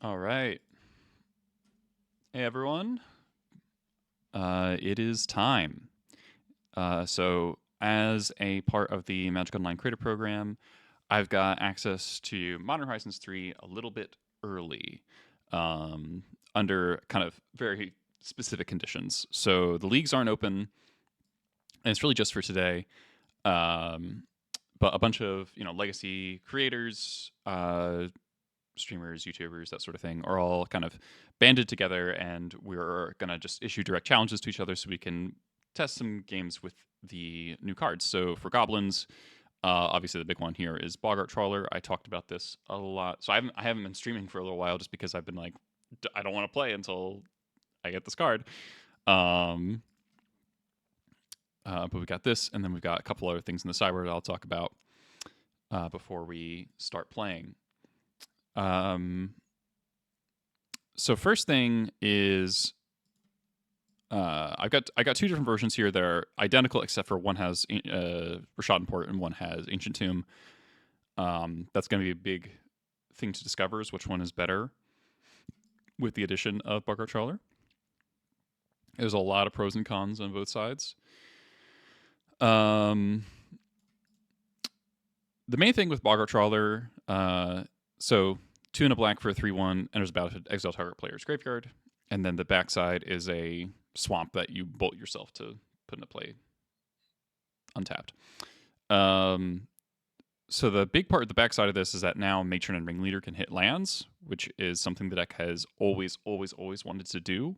All right. Hey, everyone. It is time. So, as a part of the Magic Online Creator Program, I've got access to Modern Horizons 3 a little bit early, under kind of very specific conditions. So, the leagues aren't open, and it's really just for today. Um, but a bunch of legacy creators, streamers, YouTubers, that sort of thing, are all kind of banded together, and we're gonna just issue direct challenges to each other so we can test some games with the new cards. So for Goblins, obviously the big one here is Boggart Trawler. I talked about this a lot, so I haven't been streaming for a little while just because I've been like, I don't want to play until I get this card. But we got this, and then we've got a couple other things in the sideboard that I'll talk about before we start playing. So first thing is I got two different versions here that are identical, except for one has Rashad Port and one has Ancient Tomb. That's going to be a big thing to discover, is which one is better with the addition of Boggart Trawler. There's a lot of pros and cons on both sides. The main thing with Boggart Trawler, so 2 and a black for a 3/1, enters the battlefield, exile target player's graveyard, and then the backside is a swamp that you bolt yourself to put into play untapped. So the big part of the backside of this is that now Matron and Ringleader can hit lands, which is something the deck has always wanted to do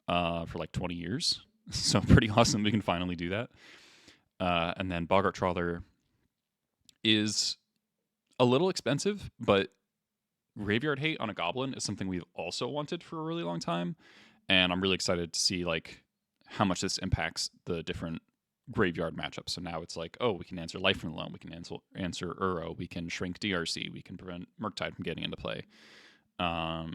for like 20 years. So pretty awesome we can finally do that. And then Boggart Trawler is a little expensive, but graveyard hate on a goblin is something we've also wanted for a really long time, and I'm really excited to see like how much this impacts the different graveyard matchups. So now it's like, oh, we can answer Life from the Loam, we can answer Uro, we can shrink DRC, we can prevent Murktide from getting into play. Now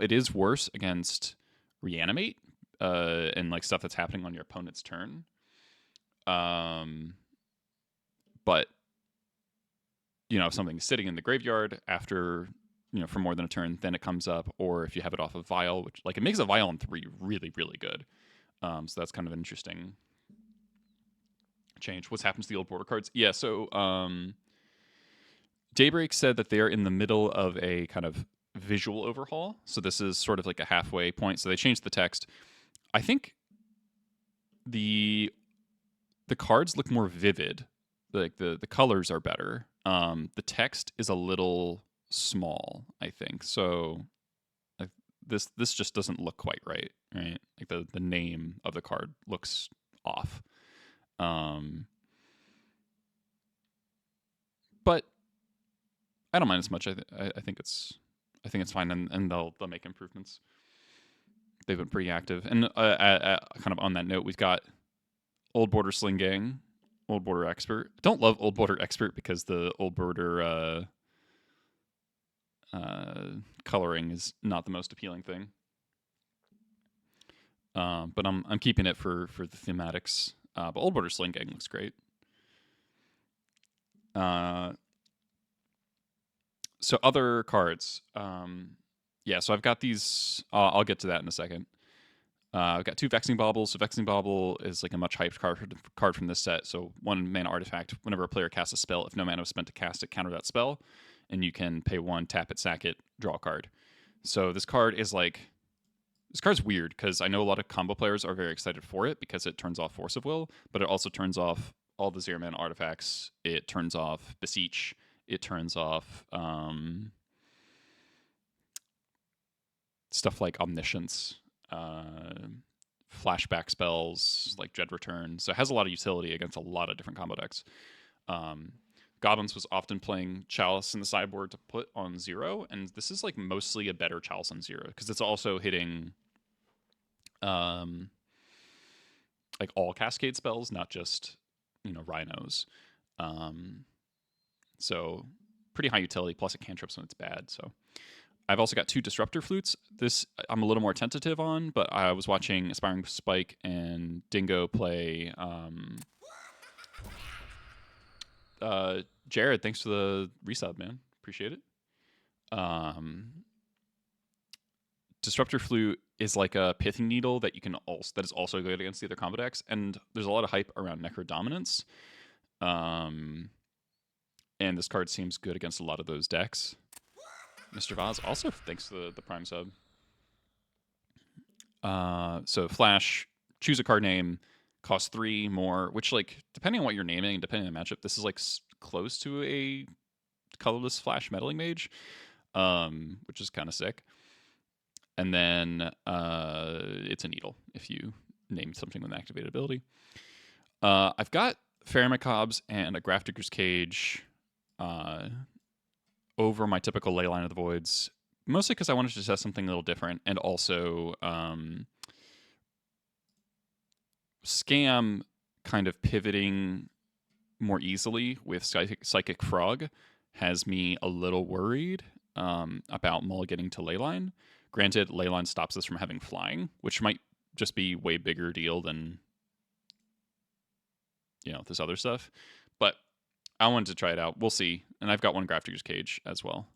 it is worse against Reanimate and like stuff that's happening on your opponent's turn. But if something's sitting in the graveyard after, for more than a turn, then it comes up. Or if you have it off of Vial, which, like, it makes a Vial in 3 really, really good. So that's kind of an interesting change. What's happened to the old border cards? Yeah, so Daybreak said that they're in the middle of a kind of visual overhaul. So this is sort of like a halfway point. So they changed the text. I think the cards look more vivid. Like the colors are better. The text is a little small, I think. So this just doesn't look quite right? Like the name of the card looks off. But I don't mind as much. I think it's fine, and they'll make improvements. They've been pretty active, and kind of on that note, we've got Old Border Sling Gang, Old Border Expert. Don't love Old Border Expert because the Old Border coloring is not the most appealing thing. But I'm keeping it for the thematics. But Old Border Sling Gang looks great. So other cards. Yeah, so I've got these. I'll get to that in a second. I've got 2 Vexing Baubles. So Vexing Bauble is like a much hyped card from this set. So 1 mana artifact. Whenever a player casts a spell, if no mana was spent to cast it, counter that spell, and you can pay 1, tap it, sack it, draw a card. So this card is like, this card's weird because I know a lot of combo players are very excited for it because it turns off Force of Will, but it also turns off all the 0 mana artifacts. It turns off Beseech. It turns off stuff like Omniscience, flashback spells like Dread Return. So it has a lot of utility against a lot of different combo decks. Goblins was often playing Chalice in the sideboard to put on 0, and this is like mostly a better Chalice on 0 because it's also hitting like all Cascade spells, not just Rhinos. So pretty high utility, plus it cantrips when it's bad. So I've also got 2 Disruptor Flutes. This I'm a little more tentative on, but I was watching Aspiring Spike and Dingo play. Jared, thanks for the resub, man. Appreciate it. Disruptor Flute is like a pithing needle that you can that is also good against the other combo decks, and there's a lot of hype around Necrodominance. And this card seems good against a lot of those decks. Mr. Vaz also thanks for the Prime sub. So flash, choose a card name, cost 3 more, which, like, depending on what you're naming and depending on the matchup, this is like close to a colorless flash meddling mage, which is kind of sick. And then it's a needle if you name something with an activated ability. I've got Pheramicobs and a Grafdigger's Cage over my typical Leyline of the Voids, mostly because I wanted to test something a little different, and also Scam kind of pivoting more easily with Psychic Frog has me a little worried about mulliganing to Leyline. Granted, Leyline stops us from having flying, which might just be way bigger deal than, you know, this other stuff. But I wanted to try it out. We'll see. And I've got one Grafdigger's Cage as well.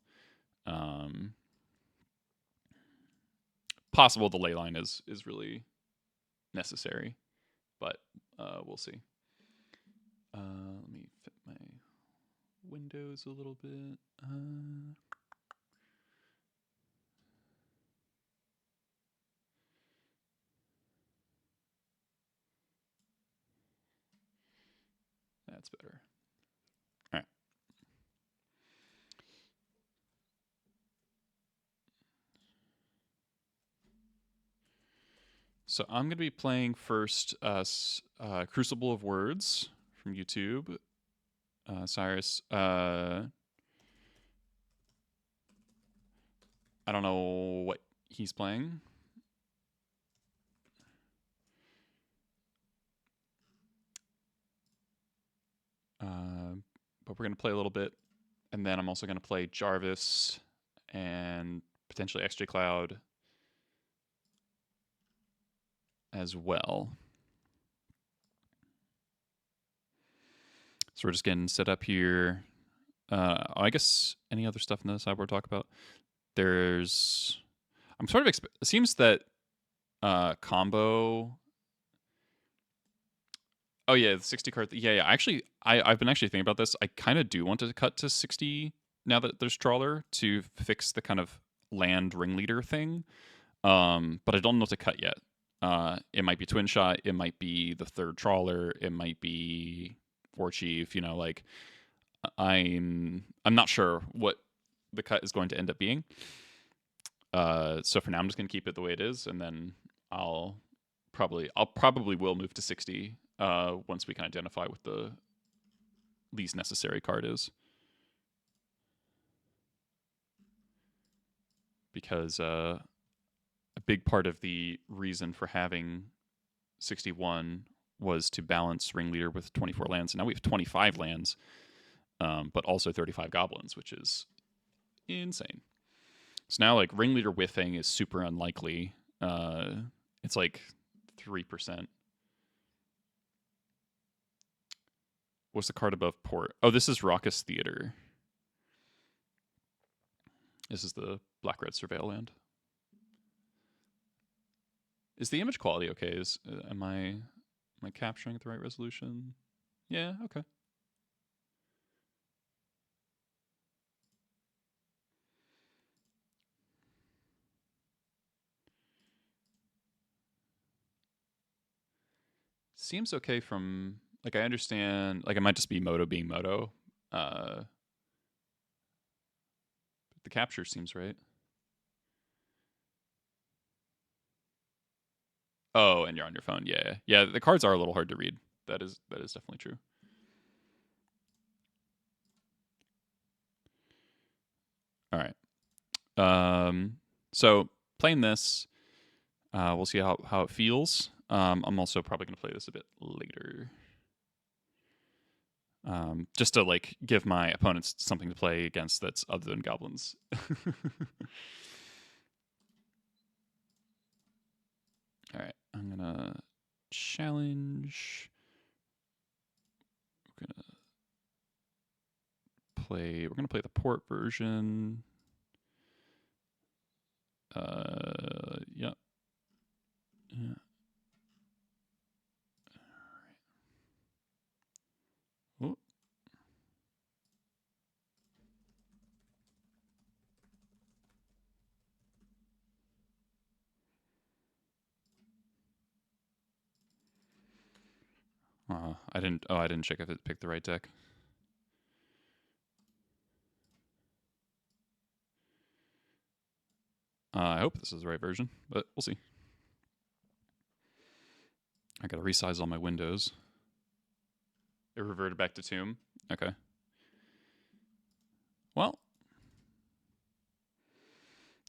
Possible the Leyline is really necessary, but we'll see. Let me fit my windows a little bit. That's better. All right. So I'm going to be playing first Crucible of Words from YouTube. Cyrus, I don't know what he's playing. But we're going to play a little bit. And then I'm also going to play Jarvis and potentially xJCloud as well. So we're just getting set up here. I guess any other stuff in the sideboard to talk about? There's... I'm sort of... it seems that combo... Oh yeah, the 60 card. Yeah. Actually, I've been actually thinking about this. I kind of do want to cut to 60 now that there's Trawler to fix the kind of land ringleader thing. But I don't know what to cut yet. It might be Twin Shot. It might be the third Trawler. It might be War Chief. You know, like I'm not sure what the cut is going to end up being. So for now, I'm just gonna keep it the way it is, and then I'll probably will move to 60 once we can identify what the least necessary card is. Because a big part of the reason for having 61 was to balance Ringleader with 24 lands. And now we have 25 lands, but also 35 goblins, which is insane. So now, like, Ringleader whiffing is super unlikely. It's like 3%. What's the card above Port? Oh, this is Raucous Theater. This is the black-red Surveil land. Is the image quality okay? Am I capturing at the right resolution? Yeah, okay. Seems okay from, like, I understand, like, it might just be Moto being Moto. But the capture seems right. Oh, and you're on your phone. Yeah. The cards are a little hard to read. That is definitely true. All right. So playing this, we'll see how it feels. I'm also probably gonna play this a bit later. Just to, like, give my opponents something to play against that's other than goblins. All right, I'm gonna challenge. We're gonna play the port version. Yeah. Yeah. Ooh. I didn't check if it picked the right deck. I hope this is the right version, but we'll see. I gotta resize all my windows. It reverted back to Tomb. Okay. Well,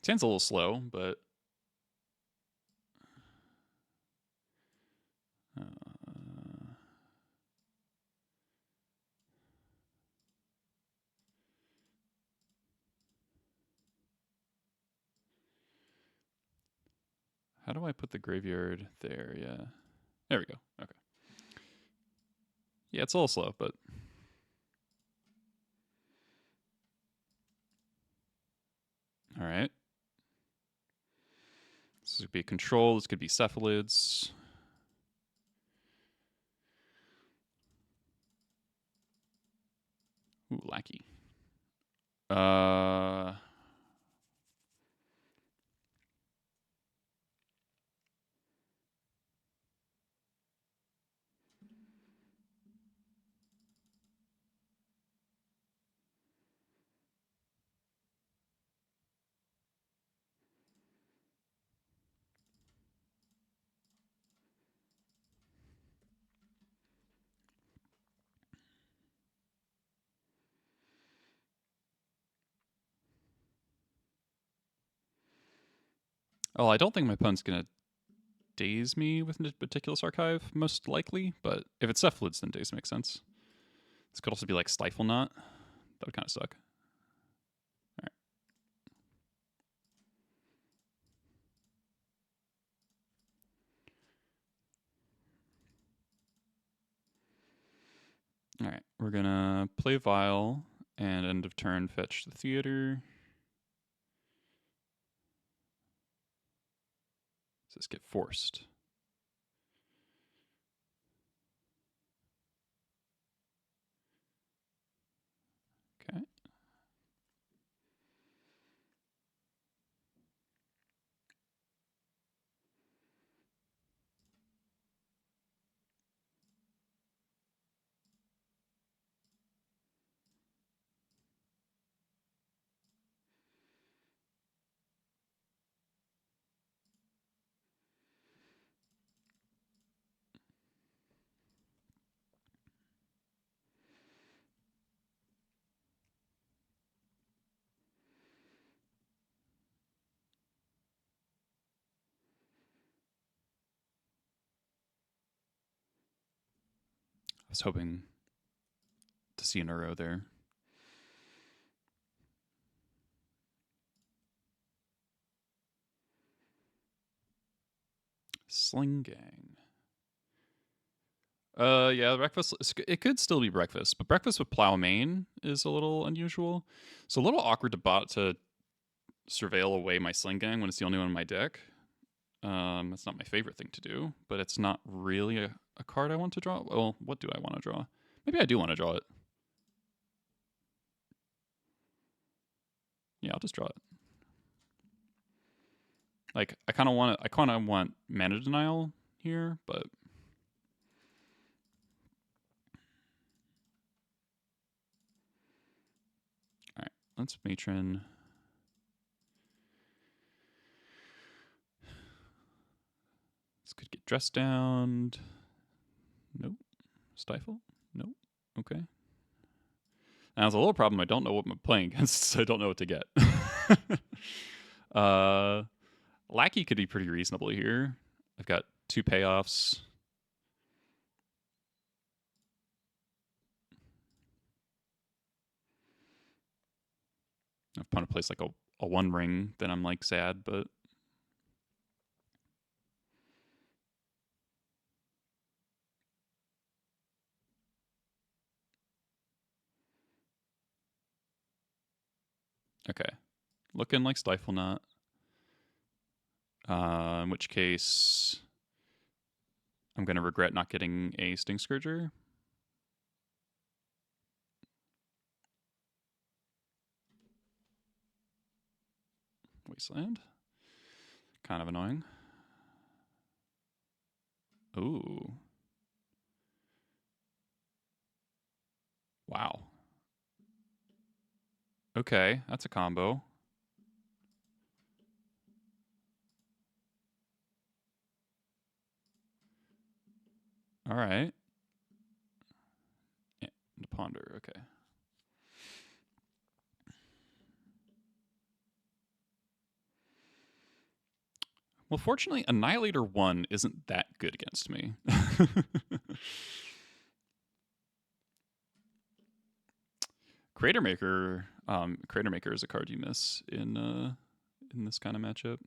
sounds a little slow, but how do I put the graveyard there? Yeah. There we go. Okay. Yeah, it's a little slow, but all right. This could be control. This could be Cephalids. Ooh, lackey. Oh, I don't think my opponent's gonna daze me with Meticulous Archive, most likely, but if it's Cephalids, then daze makes sense. This could also be like Stiflenaught. That would kind of suck. All right, we're gonna play Vial and end of turn fetch the theater. Does this get forced? Okay. I was hoping to see an Uro there. Sling Gang. Yeah, breakfast. It could still be breakfast, but breakfast with Plow Main is a little unusual. It's a little awkward to surveil away my Sling Gang when it's the only one in my deck. It's not my favorite thing to do, but it's not really a card I want to draw. Well, what do I want to draw? Maybe I do want to draw it. Yeah, I'll just draw it. Like I kind of want mana denial here, but all right, let's matron. This could get dressed down. Nope. Stifle. Nope. Okay. Now, there's a little problem. I don't know what I'm playing against, so I don't know what to get. Lackey could be pretty reasonable here. I've got 2 payoffs. If opponent plays like a 1 ring, then I'm like sad, but okay. Looking like Stiflenaught. In which case, I'm going to regret not getting a Sting Scourger. Wasteland. Kind of annoying. Ooh. Wow. Okay, that's a combo. All right. Yeah, to ponder. Okay. Well, fortunately, Annihilator 1 isn't that good against me. Creator Maker is a card you miss in this kind of matchup.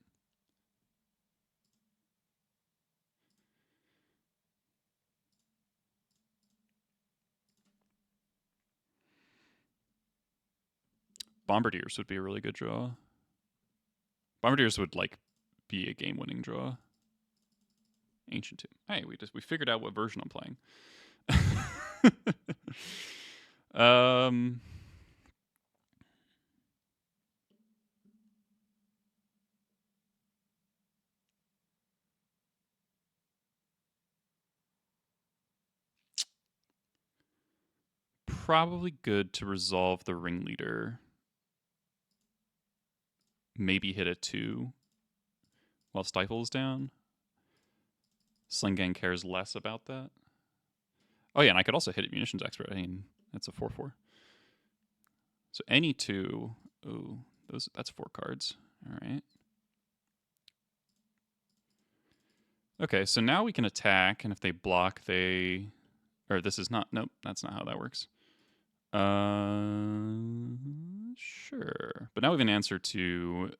Bombardiers would be a really good draw. Bombardiers would like be a game-winning draw. Ancient Tomb. Hey, we figured out what version I'm playing. Probably good to resolve the Ringleader. Maybe hit a 2 while Stifle is down. Slingang cares less about that. Oh yeah, and I could also hit it Munitions Expert. I mean, that's a 4/4. So any 2. Ooh, that's 4 cards. All right. Okay, so now we can attack, and if they block, they... Or this is not... Nope, that's not how that works. Sure. But now we have an answer to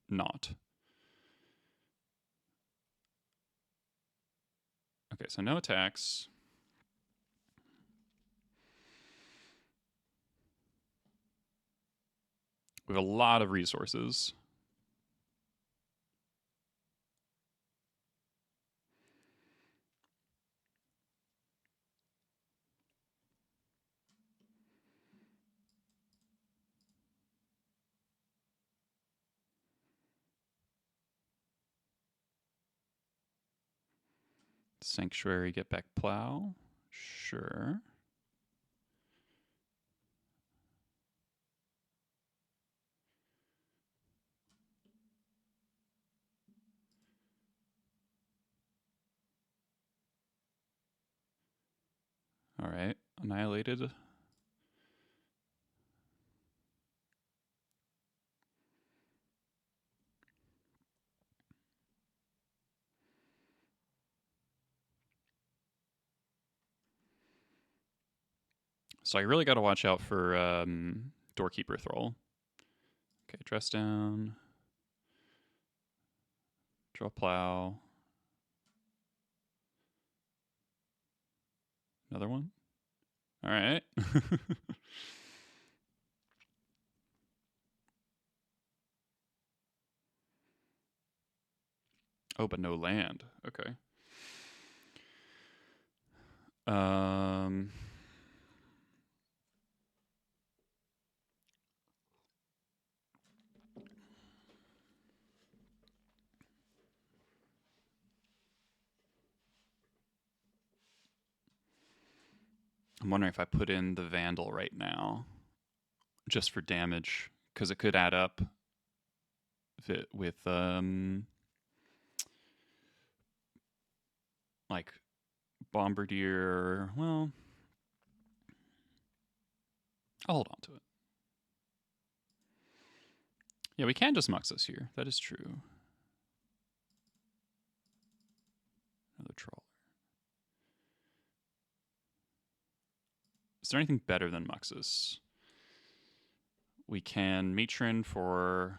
not. Okay, so no attacks. We have a lot of resources. Sanctuary, get back plow. Sure. All right, annihilated. So I really got to watch out for Doorkeeper Thrall. Okay, dress down. Draw plow. Another one. All right. Oh, but no land. Okay. I'm wondering if I put in the Vandal right now, just for damage, because it could add up with like Bombardier. Well, I'll hold on to it. Yeah, we can just Muxus here. That is true. Another Trawler. Is there anything better than Muxus? We can Matron for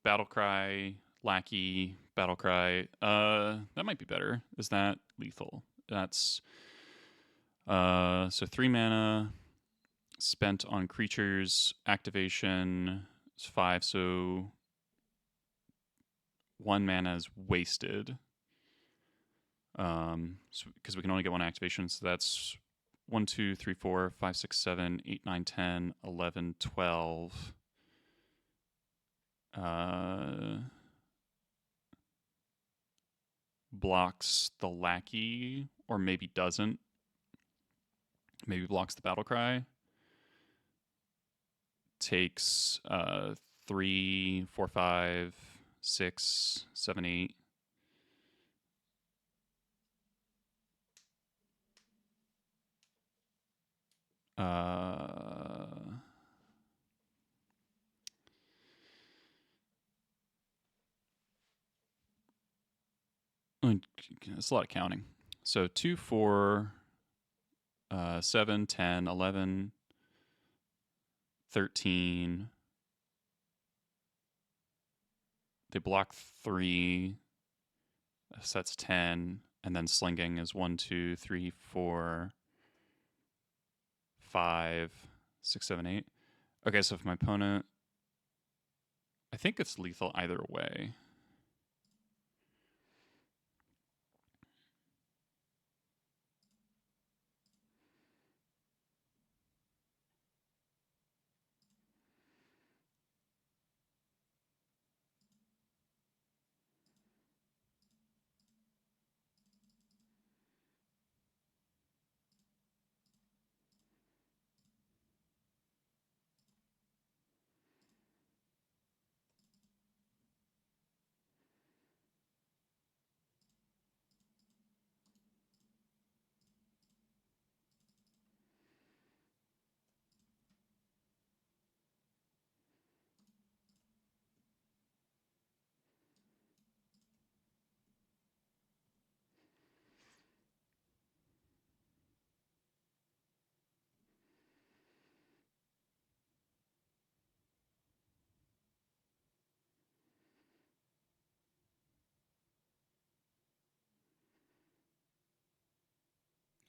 Battlecry, Lackey, Battlecry. That might be better. Is that lethal? That's so 3 mana spent on creatures. Activation is 5, so 1 mana is wasted. Because we can only get 1 activation, so that's 1, 2, 3, 4, 5, 6, 7, 8, 9, 10, 11, 12. Blocks the lackey, or maybe doesn't. Maybe blocks the battle cry. Takes 3, 4, 5, 6, 7, 8. It's a lot of counting. So 2, 4, 7, 10, 11, 13. They block 3. So that's 10. And then slinging is 1, 2, 3, 4, 5, 6, 7, 8. Okay, so if my opponent... I think it's lethal either way.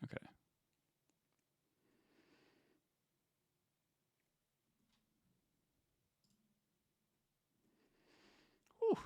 Okay. Whew.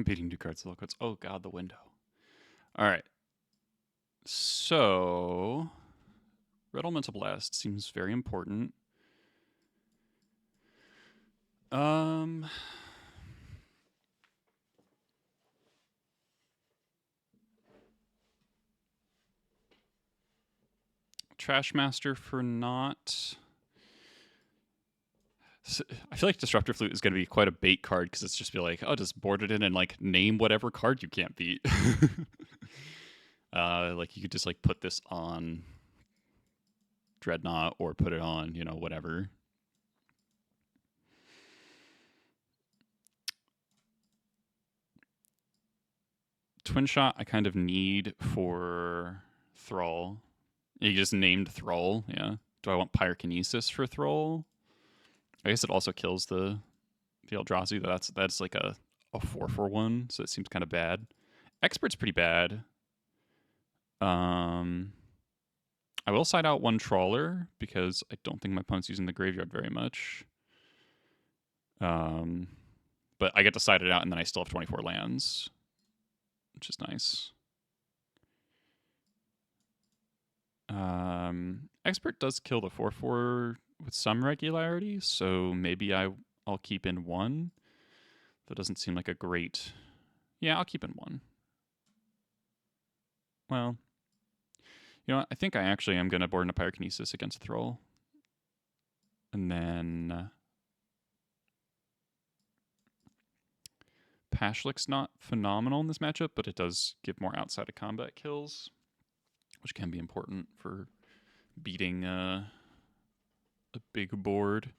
Beating 2 cards, low cards. Oh god, the window. All right. So, Red Elemental Blast seems very important. Trashmaster for not. So, I feel like Disruptor Flute is going to be quite a bait card because it's just be like, oh, just board it in and like name whatever card you can't beat. Like you could just like put this on Dreadnought or put it on, you know, whatever. Twin Shot I kind of need for Thrall. You just named Thrall, yeah. Do I want Pyrokinesis for Thrall? I guess it also kills the Eldrazi. That's like a 4-for-1, so it seems kind of bad. Expert's pretty bad. I will side out 1 Trawler because I don't think my opponent's using the graveyard very much. But I get to side it out, and then I still have 24 lands, which is nice. Expert does kill the 4/4 with some regularity, so maybe I'll keep in 1. That doesn't seem like a great... Yeah, I'll keep in 1. Well, you know what? I think I actually am going to board in a Pyrokinesis against Thrall. And then... Pashlik's not phenomenal in this matchup, but it does give more outside of combat kills, which can be important for beating a big board.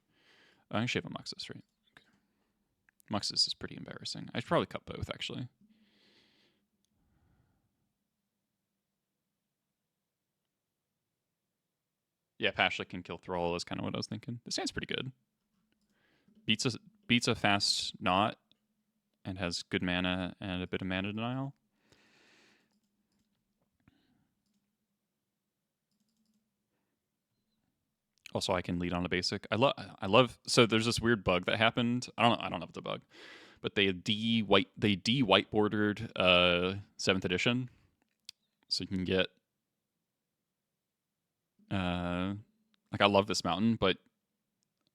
I actually have a Moxus, right? Okay. Muxus is pretty embarrassing. I should probably cut both, actually. Yeah, Pashlik can kill Thrall is kind of what I was thinking. This hand's pretty good. Beats a fast Knot and has good mana and a bit of mana denial. Also, I can lead on a basic. I love. So there's this weird bug that happened. I don't know if it's a bug, but they white bordered 7th edition, so you can get. Like I love this mountain, but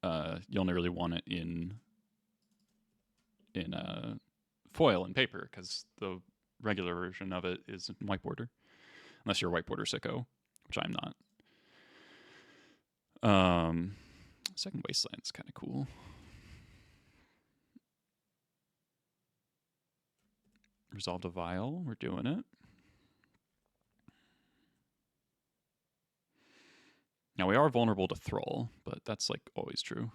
you only really want it in foil and paper because the regular version of it is white border, unless you're a white border sicko, which I'm not. Second Wasteland is kind of cool. Resolved a Vial, we're doing it. Now we are vulnerable to Thrall, but that's like always true.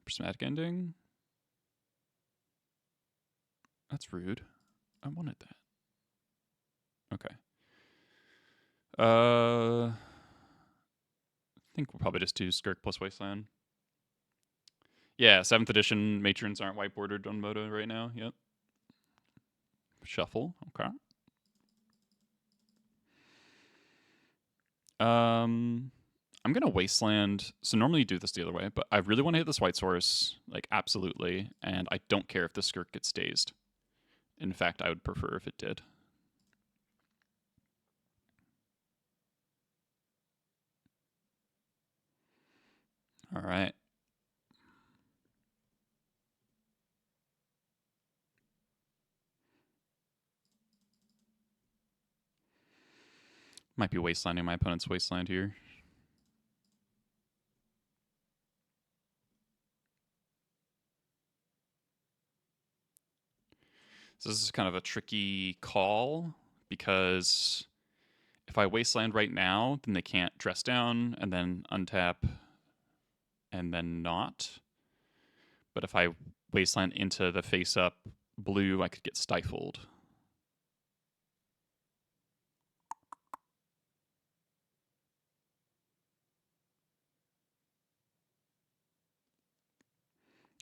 Prismatic Ending. That's rude. I wanted that. Okay. I think we'll probably just do Skirk plus Wasteland. Yeah, 7th edition matrons aren't white bordered on Moto right now. Yep. Shuffle. Okay. I'm gonna Wasteland. So normally you do this the other way, but I really want to hit this white source, like absolutely, and I don't care if the Skirk gets dazed. In fact, I would prefer if it did. All right. Might be wastelanding my opponent's wasteland here. So this is kind of a tricky call because if I wasteland right now, then they can't dress down and then untap and then not. But if I wasteland into the face up blue, I could get stifled.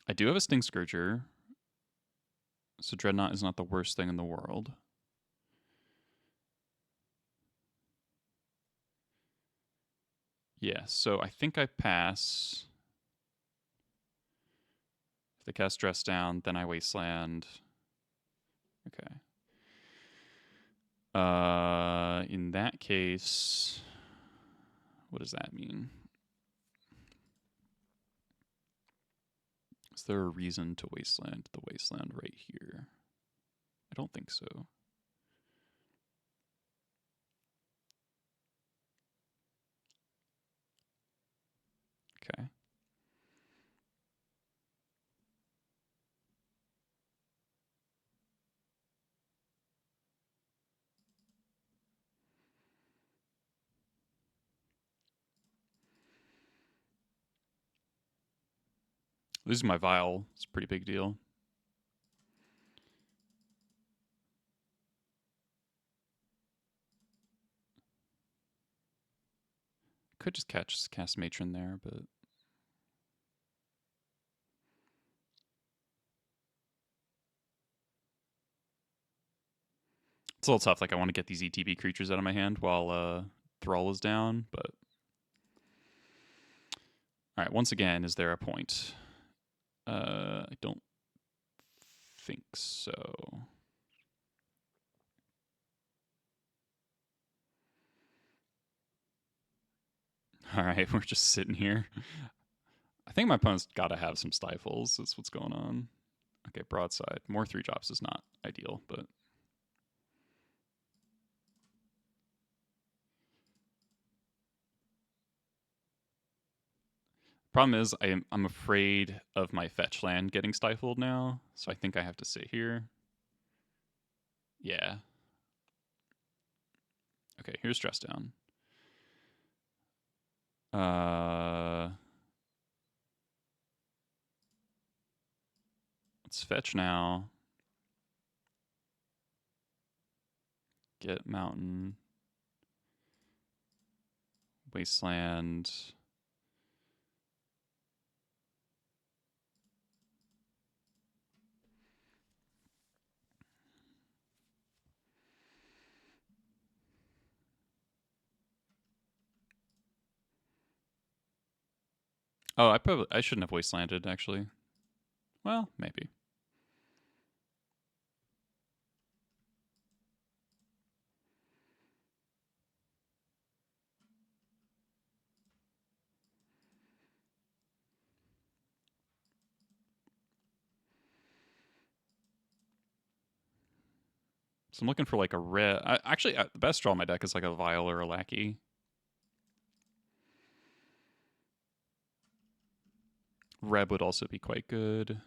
I do have a Sting Scourger, so Dreadnought is not the worst thing in the world. Yeah, so I think I pass. If they cast Dress Down, then I Wasteland. Okay. In that case, what does that mean? Is there a reason to Wasteland the Wasteland right here? I don't think so. Okay. Losing my Vial is a pretty big deal. Could just cast Matron there, but it's a little tough. Like I want to get these ETB creatures out of my hand while Thrall is down, but all right. Once again, is there a point? I don't think so. All right, we're just sitting here. I think my opponent's got to have some stifles. That's what's going on. Okay, broadside. More 3-drops is not ideal, but problem is I'm afraid of my fetch land getting stifled now, so I think I have to sit here. Yeah. Okay, here's Dress Down. just fetch now. Get mountain. Wasteland. Oh, I shouldn't have wastelanded, actually. Well, maybe. So I'm looking for like a red. Actually, the best draw in my deck is like a Vial or a Lackey. Red would also be quite good.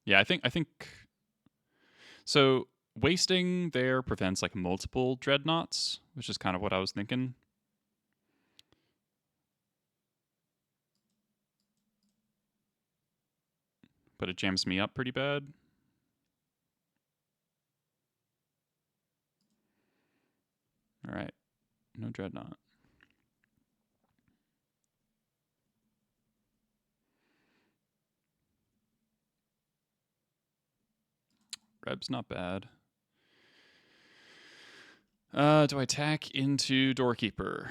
Yeah, I think so. Wasting there prevents like multiple dreadnoughts, which is kind of what I was thinking. But it jams me up pretty bad. All right, no dreadnought. Reb's not bad. Do I attack into Doorkeeper?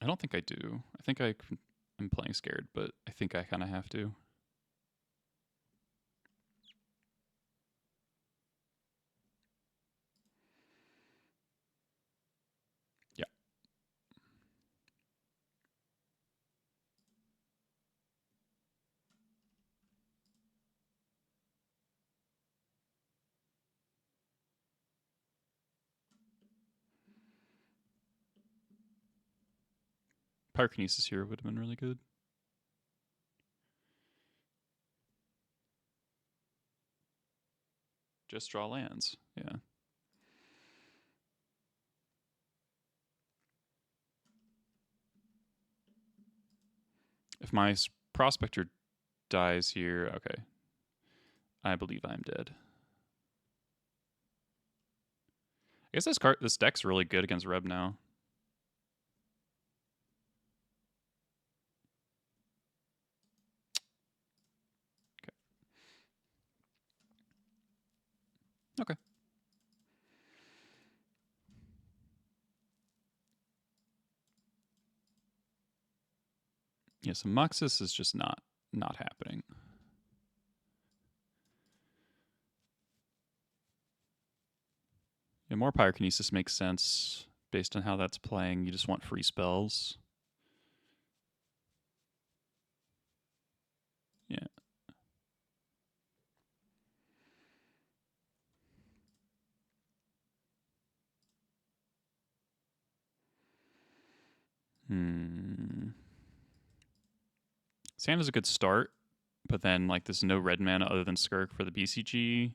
I don't think I do. I think I'm playing scared, but I think I kind of have to. Yeah. Pyrokinesis here would have been really good. Just draw lands. Yeah. If my Prospector dies here, okay. I believe I'm dead. I guess this deck's really good against Reb now. Okay. Yeah, so Muxus is just not happening. Yeah, more Pyrokinesis makes sense based on how that's playing. You just want free spells. Yeah. Sand is a good start, but then like there's no red mana other than Skirk for the BCG.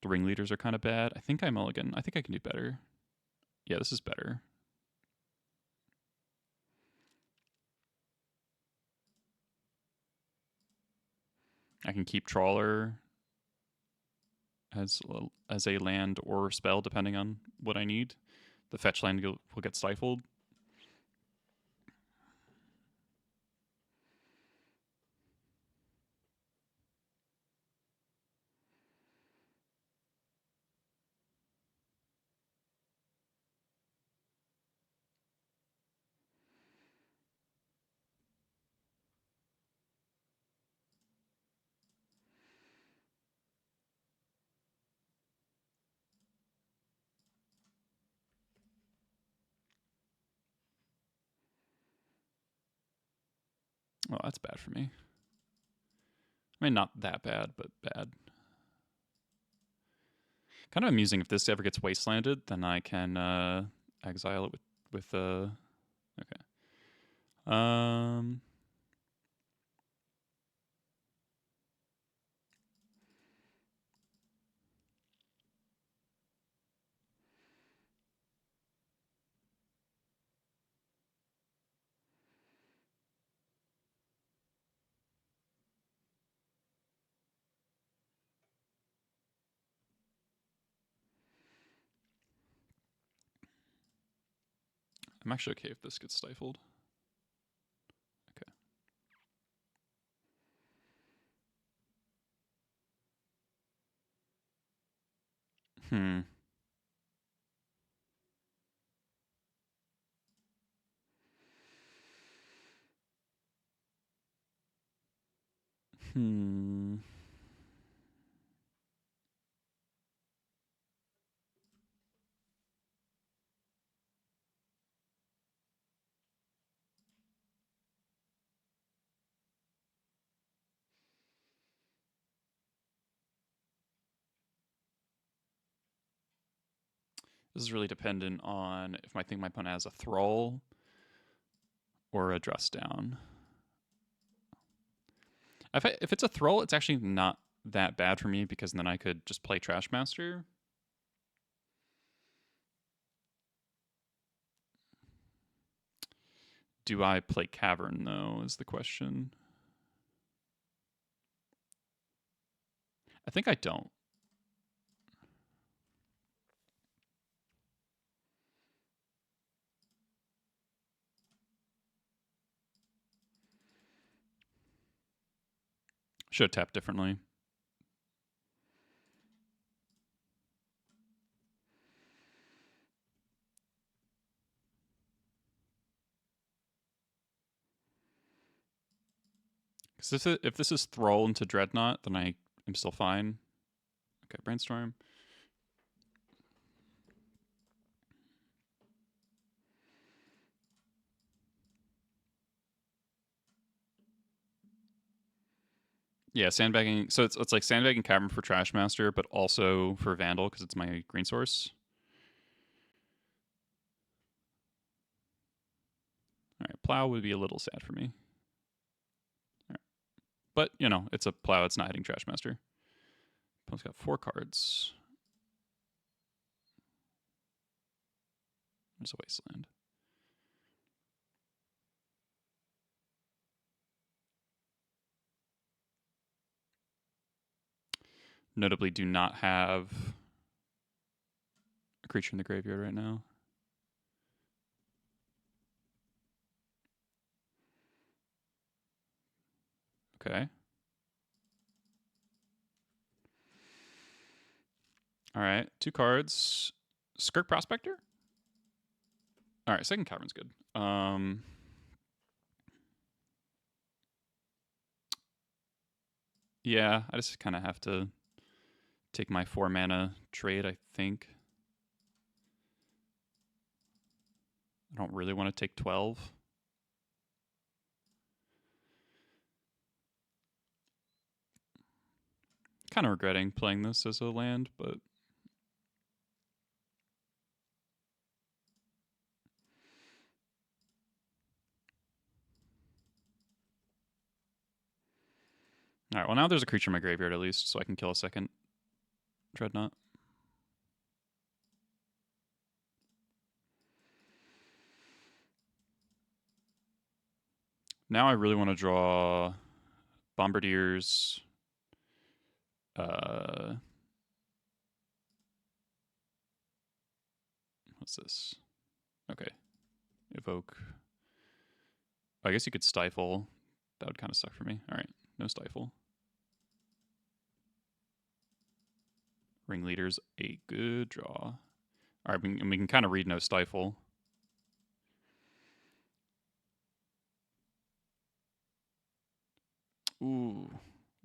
The ringleaders are kind of bad. I think I mulligan. I think I can do better. Yeah, this is better. I can keep Trawler as a land or spell depending on what I need. The fetch land will get stifled. Oh, that's bad for me. I mean, not that bad, but bad. Kind of amusing if this ever gets wastelanded, then I can exile it with okay. I'm actually okay if this gets stifled. Okay. Hmm. Hmm. This is really dependent on if I think my opponent has a Thrall or a Dress Down. If it's a Thrall, it's actually not that bad for me because then I could just play Trashmaster. Do I play Cavern, though, is the question. I think I don't. Should have tapped differently. Because if this is Thrall into Dreadnought, then I am still fine. Okay, Brainstorm. Yeah, sandbagging. So it's like sandbagging Cavern for Trashmaster, but also for Vandal because it's my green source. All right, Plow would be a little sad for me. All right. But, you know, it's a Plow. It's not hitting Trashmaster. Opponent's got 4 cards. There's a Wasteland. Notably do not have a creature in the graveyard right now. Okay. All right, 2 cards. Skirk Prospector? All right, second Cavern's good. Yeah, I just kind of have to take my 4 mana trade, I think. I don't really want to take 12. Kind of regretting playing this as a land, but all right, well, now there's a creature in my graveyard at least, so I can kill a second Dreadnought. Now I really want to draw Bombardiers. What's this? Okay. Evoke. I guess you could Stifle. That would kind of suck for me. All right, no Stifle. Ringleader's a good draw. All right, we can kind of read no Stifle. Ooh,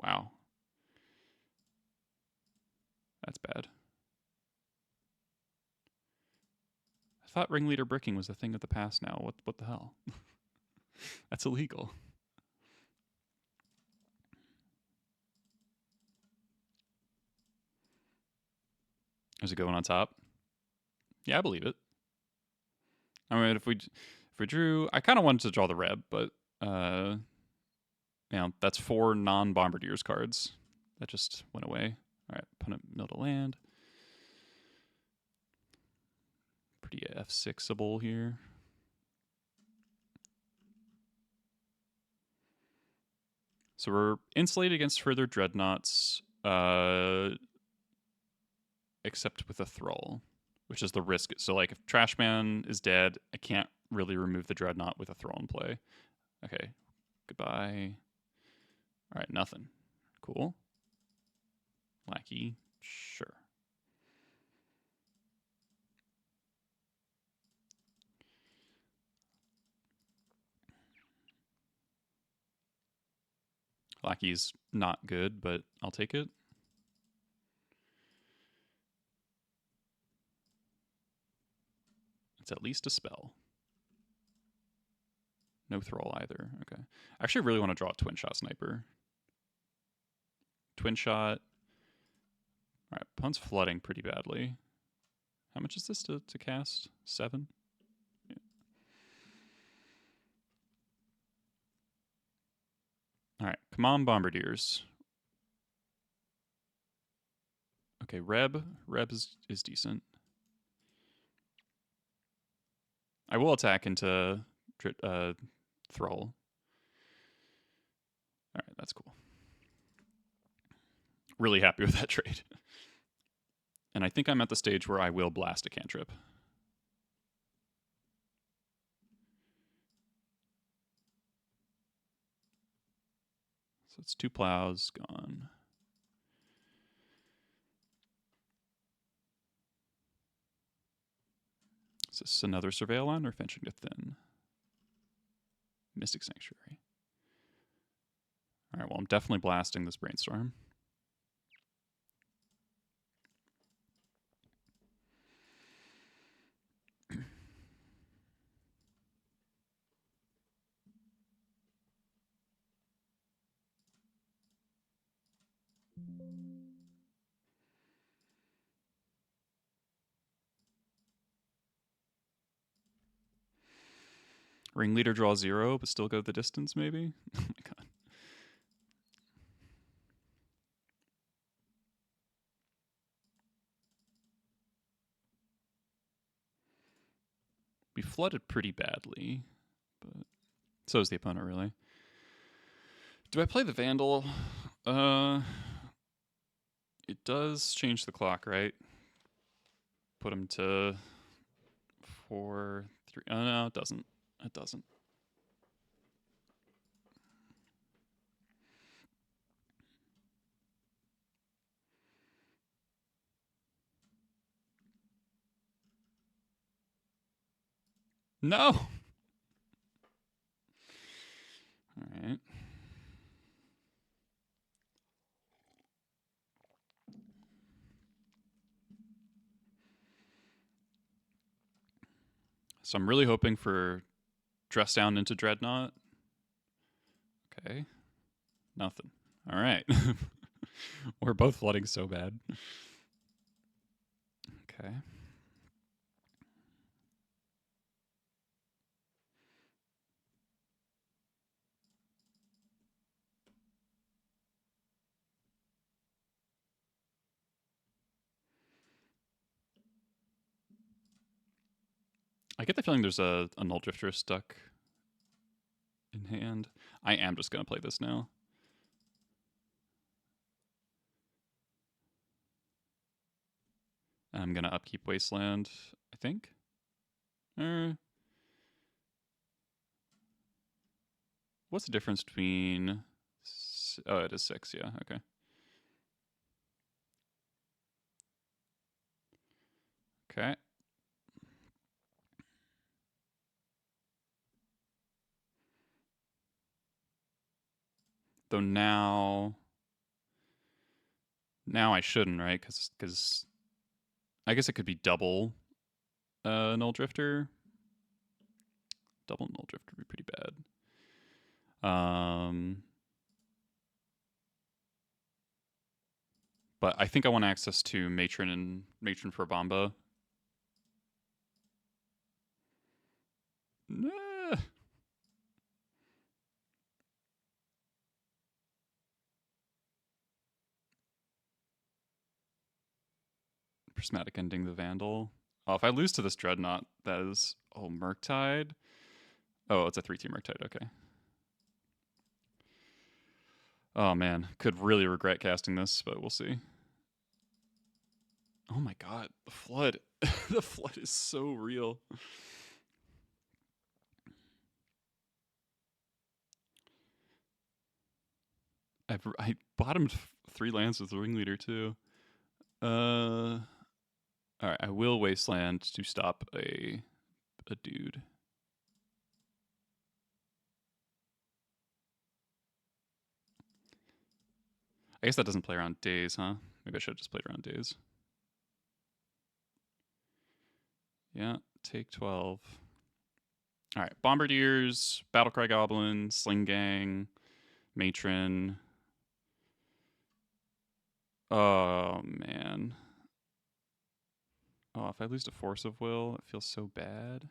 wow. That's bad. I thought Ringleader bricking was a thing of the past now. What the hell? That's illegal. There's a good one on top. Yeah, I believe it. I mean, if we drew, I kind of wanted to draw the Reb, but you know, that's 4 non-Bombardiers cards that just went away. All right, opponent milled a land. Pretty F6able here. So we're insulated against further Dreadnoughts, except with a Thrall, which is the risk. So like if Trashman is dead, I can't really remove the Dreadnought with a Thrall in play. Okay, goodbye. All right, nothing. Cool. Lackey, sure. Lackey's not good, but I'll take it. It's at least a spell. No Thrall either. Okay. I actually really want to draw a Twin Shot Sniper. Twin Shot. All right, opponent's flooding pretty badly. How much is this to cast? 7? Yeah. All right, come on, Bombardiers. Okay, Reb is decent. I will attack into Thrall. All right, that's cool. Really happy with that trade. And I think I'm at the stage where I will blast a cantrip. So it's 2 plows gone. Is this another Surveil line or Fetching to Thin? Mystic Sanctuary. All right, well, I'm definitely blasting this Brainstorm. Ringleader draw 0, but still go the distance, maybe? Oh my god. We flooded pretty badly, but so is the opponent, really. Do I play the Vandal? It does change the clock, right? Put him to 4, 3. Oh, no, it doesn't. It doesn't. No! All right. So I'm really hoping for Dress Down into Dreadnought. Okay. Nothing. All right. We're both flooding so bad. Okay. I get the feeling there's a Null Drifter stuck in hand. I am just going to play this now. I'm going to upkeep Wasteland, I think. What's the difference between... Oh, it is 6, yeah, okay. Okay. Though now I shouldn't, right? Because I guess it could be double Null Drifter. Double Null Drifter would be pretty bad. But I think I want access to Matron and Matron for Bomba. Nah. Prismatic Ending the Vandal. Oh, if I lose to this Dreadnought, that is... Oh, Murktide. Oh, it's a 3-2 Murktide, okay. Oh man, could really regret casting this, but we'll see. Oh my god, the flood. The flood is so real. I bottomed 3 lands with the Ringleader too. All right, I will Wasteland to stop a dude. I guess that doesn't play around days, huh? Maybe I should have just played around days. Yeah, take 12. All right, Bombardiers, Battlecry Goblin, Sling Gang, Matron. Oh, man. Oh, if I lose to Force of Will, it feels so bad.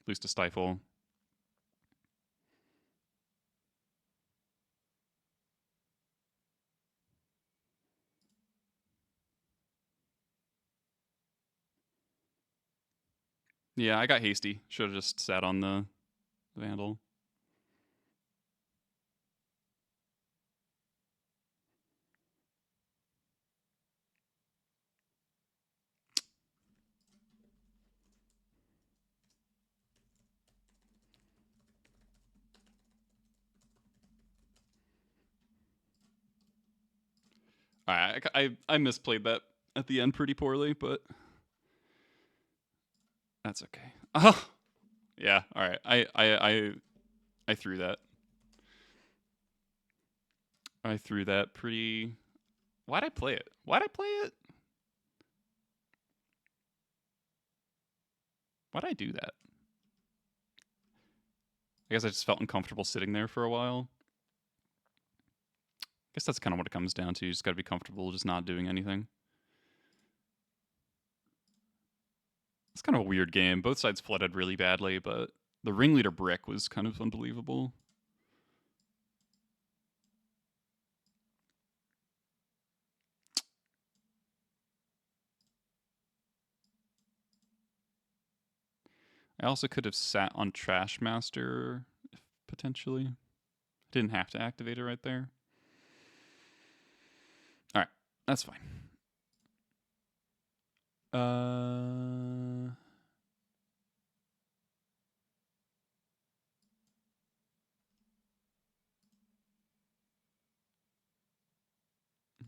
Lose to Stifle. Yeah, I got hasty. Should have just sat on the Vandal. All right, I misplayed that at the end pretty poorly, but that's okay. Oh, yeah. All right, I threw that. I threw that pretty. Why'd I play it? Why'd I play it? Why'd I do that? I guess I just felt uncomfortable sitting there for a while. I guess that's kind of what it comes down to. You just got to be comfortable just not doing anything. It's kind of a weird game. Both sides flooded really badly, but the Ringleader brick was kind of unbelievable. I also could have sat on Trash Master, potentially. Didn't have to activate it right there. All right, that's fine.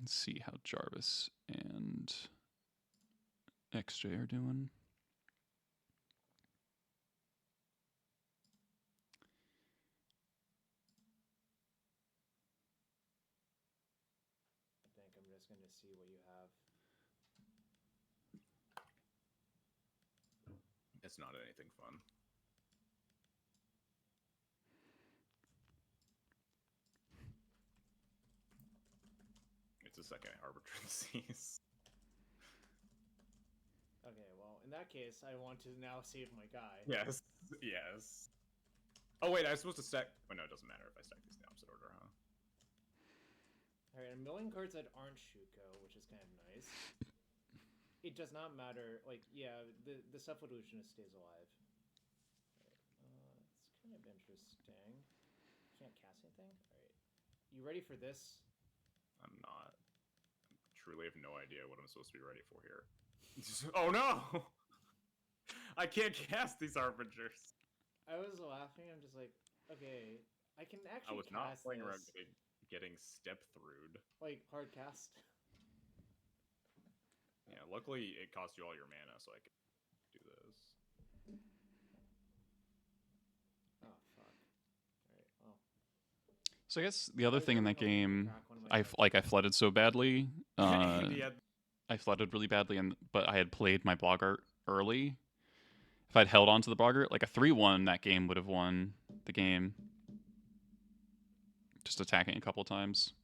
Let's see how Jarvis and xJ are doing. I think I'm just going to see what you have. It's not anything fun. It's a second Arbitrancies. Okay, well, in that case, I want to now save my guy. Yes, yes. Oh wait, I was supposed to stack. Oh no, it doesn't matter if I stack these in the opposite order, huh? Alright, I'm milling cards that aren't Shuko, which is kind of nice. It does not matter. Like, yeah, the Cephalillusionist stays alive. Alright, it's kind of interesting. Can't cast anything? Alright. You ready for this? I'm not. I truly have no idea what I'm supposed to be ready for here. Oh no! I can't cast these Arbingers. I was laughing. I'm just like, okay, I can actually I was not cast playing this. around getting step through'd. Like, hard cast. Yeah, luckily it cost you all your mana, so I could do this. Oh, fuck. Alright, well. So I guess the other thing in that really hoping to game, crack one of my I flooded so badly. Yeah. I flooded really badly, but I had played my Boggart early. If I'd held on to the Boggart, like a 3-1, that game would have won the game. Just attacking a couple times.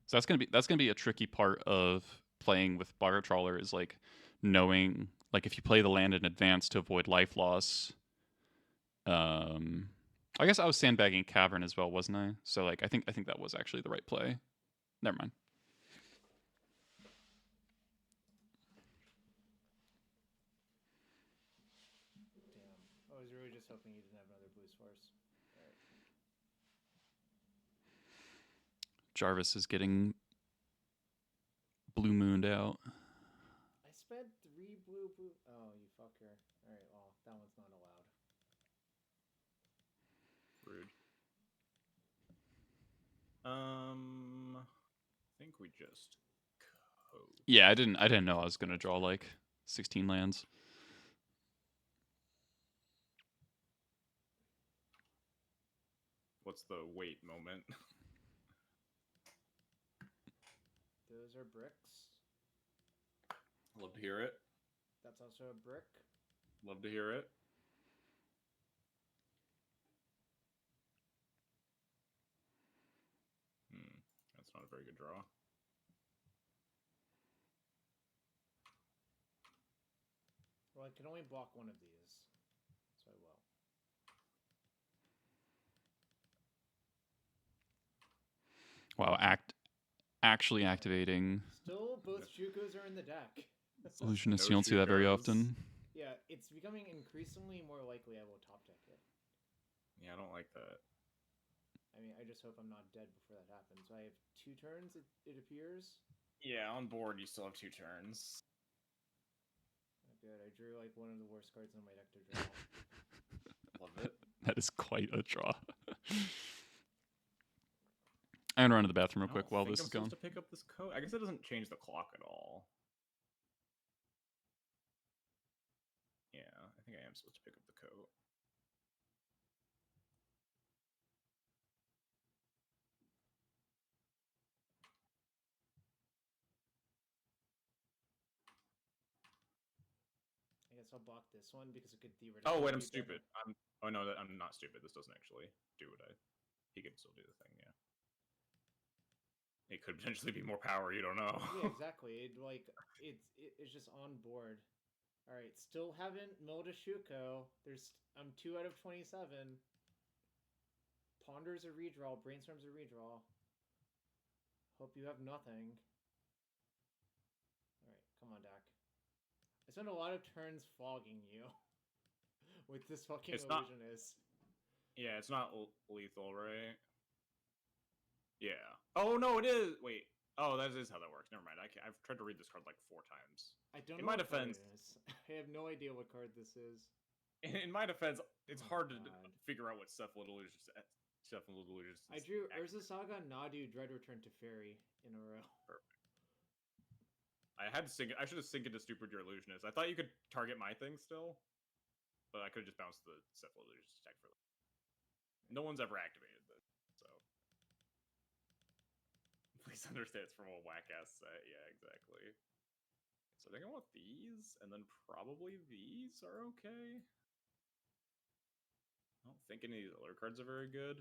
So that's gonna be a tricky part of playing with Boggart Trawler, is like knowing, like, if you play the land in advance to avoid life loss. I guess I was sandbagging Cavern as well, wasn't I? So like I think that was actually the right play. Never mind. Damn. I was really just hoping you didn't have another Blues Force. Alright. Jarvis is getting blue mooned out. I spent 3 blue. Oh, you fucker. Alright, well, that one's not allowed. just code. Yeah, I didn't know I was gonna draw like 16 lands. What's the wait moment? Those are bricks. Love to hear it. That's also a brick. Love to hear it. That's not a very good draw. Well, I can only block one of these, so I will. Wow, actually activating Still, both Shukos are in the deck. Illusionist. No You don't see that very Shukos. often. Yeah, it's becoming increasingly more likely I will top deck it. Yeah, I don't like that. I mean, I just hope I'm not dead before that happens. So I have 2 turns, it appears. Yeah, on board you still have 2 turns. Oh, good, I drew like one of the worst cards in my deck to draw. Love it. That is quite a draw. I'm gonna run to the bathroom real I quick don't while think this I'm is going. supposed to pick up this code. I guess it doesn't change the clock at all. Yeah, I think I am supposed to pick up the coat. I guess I'll block this one because it could theoretically. Oh wait, I'm be stupid. better. Oh no, I'm not stupid. This doesn't actually do what he can still do the thing. Yeah, it could potentially be more power. You don't know. Yeah, exactly. It's just on board. All right, still haven't milled a Shuko. I'm 2 out of 27. Ponders a redraw. Brainstorms a redraw. Hope you have nothing. All right, come on, Dak. I spent a lot of turns fogging you with this fucking It's not- illusionist. Yeah, it's not lethal, right? Yeah. Oh no, it is. Wait. Oh, that is how that works. Never mind. I've tried to read this card like 4 times. I don't In know my what card defense- it is. I have no idea what card this is. In my defense, it's Oh, hard to God. figure out what Cephalids I drew Urza Saga, Nadu, Dread Return to Fairy in a row. I had to sync it. I should have synced it to Stupid Your Illusionist. I thought you could target my thing still, but I could have just bounced the Cephalids attack for. No one's ever activated this, so please understand it's from a whack ass set. Yeah, exactly. So I think I want these, and then probably these are okay. I don't think any of these other cards are very good.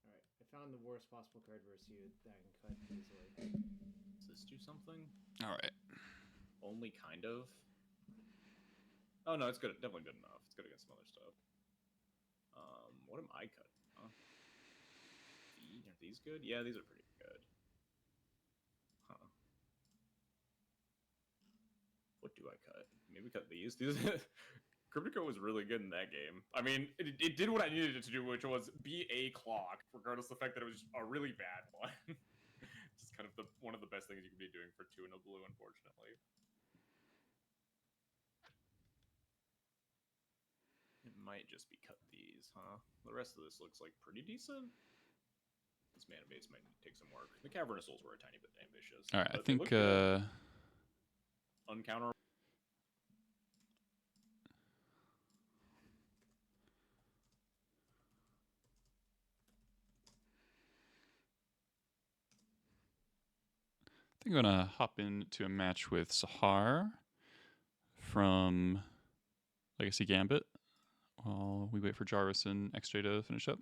Alright, I found the worst possible card versus you that I can cut easily. Does this do something? All right. Only kind of. Oh no, it's good. Definitely good enough. It's good against some other stuff. What am I cutting? Huh? Are these good? Yeah, these are pretty good. Huh. What do I cut? Maybe cut these. These. Cryptico was really good in that game. I mean, it did what I needed it to do, which was be a clock, regardless of the fact that it was a really bad one. Just kind of one of the best things you could be doing for 2 and a blue, unfortunately. It might just be cut these, huh? The rest of this looks like pretty decent. This mana base might take some work. The Cavernous Souls were a tiny bit ambitious. All right. I but they think. look good. Uncounterable. I think I'm gonna hop into a match with Sahar from Legacy Gambit while we wait for Jarvis and xJ to finish up.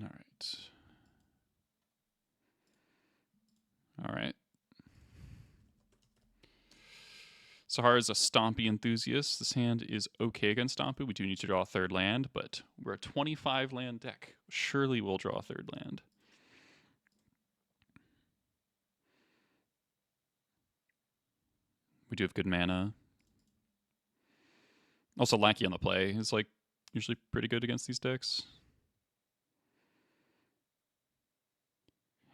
All right. All right. Sahar is a Stompy enthusiast. This hand is okay against Stompy. We do need to draw a 3rd land, but we're a 25 land deck. Surely we'll draw a 3rd land. We do have good mana. Also, Lackey on the play is like usually pretty good against these decks.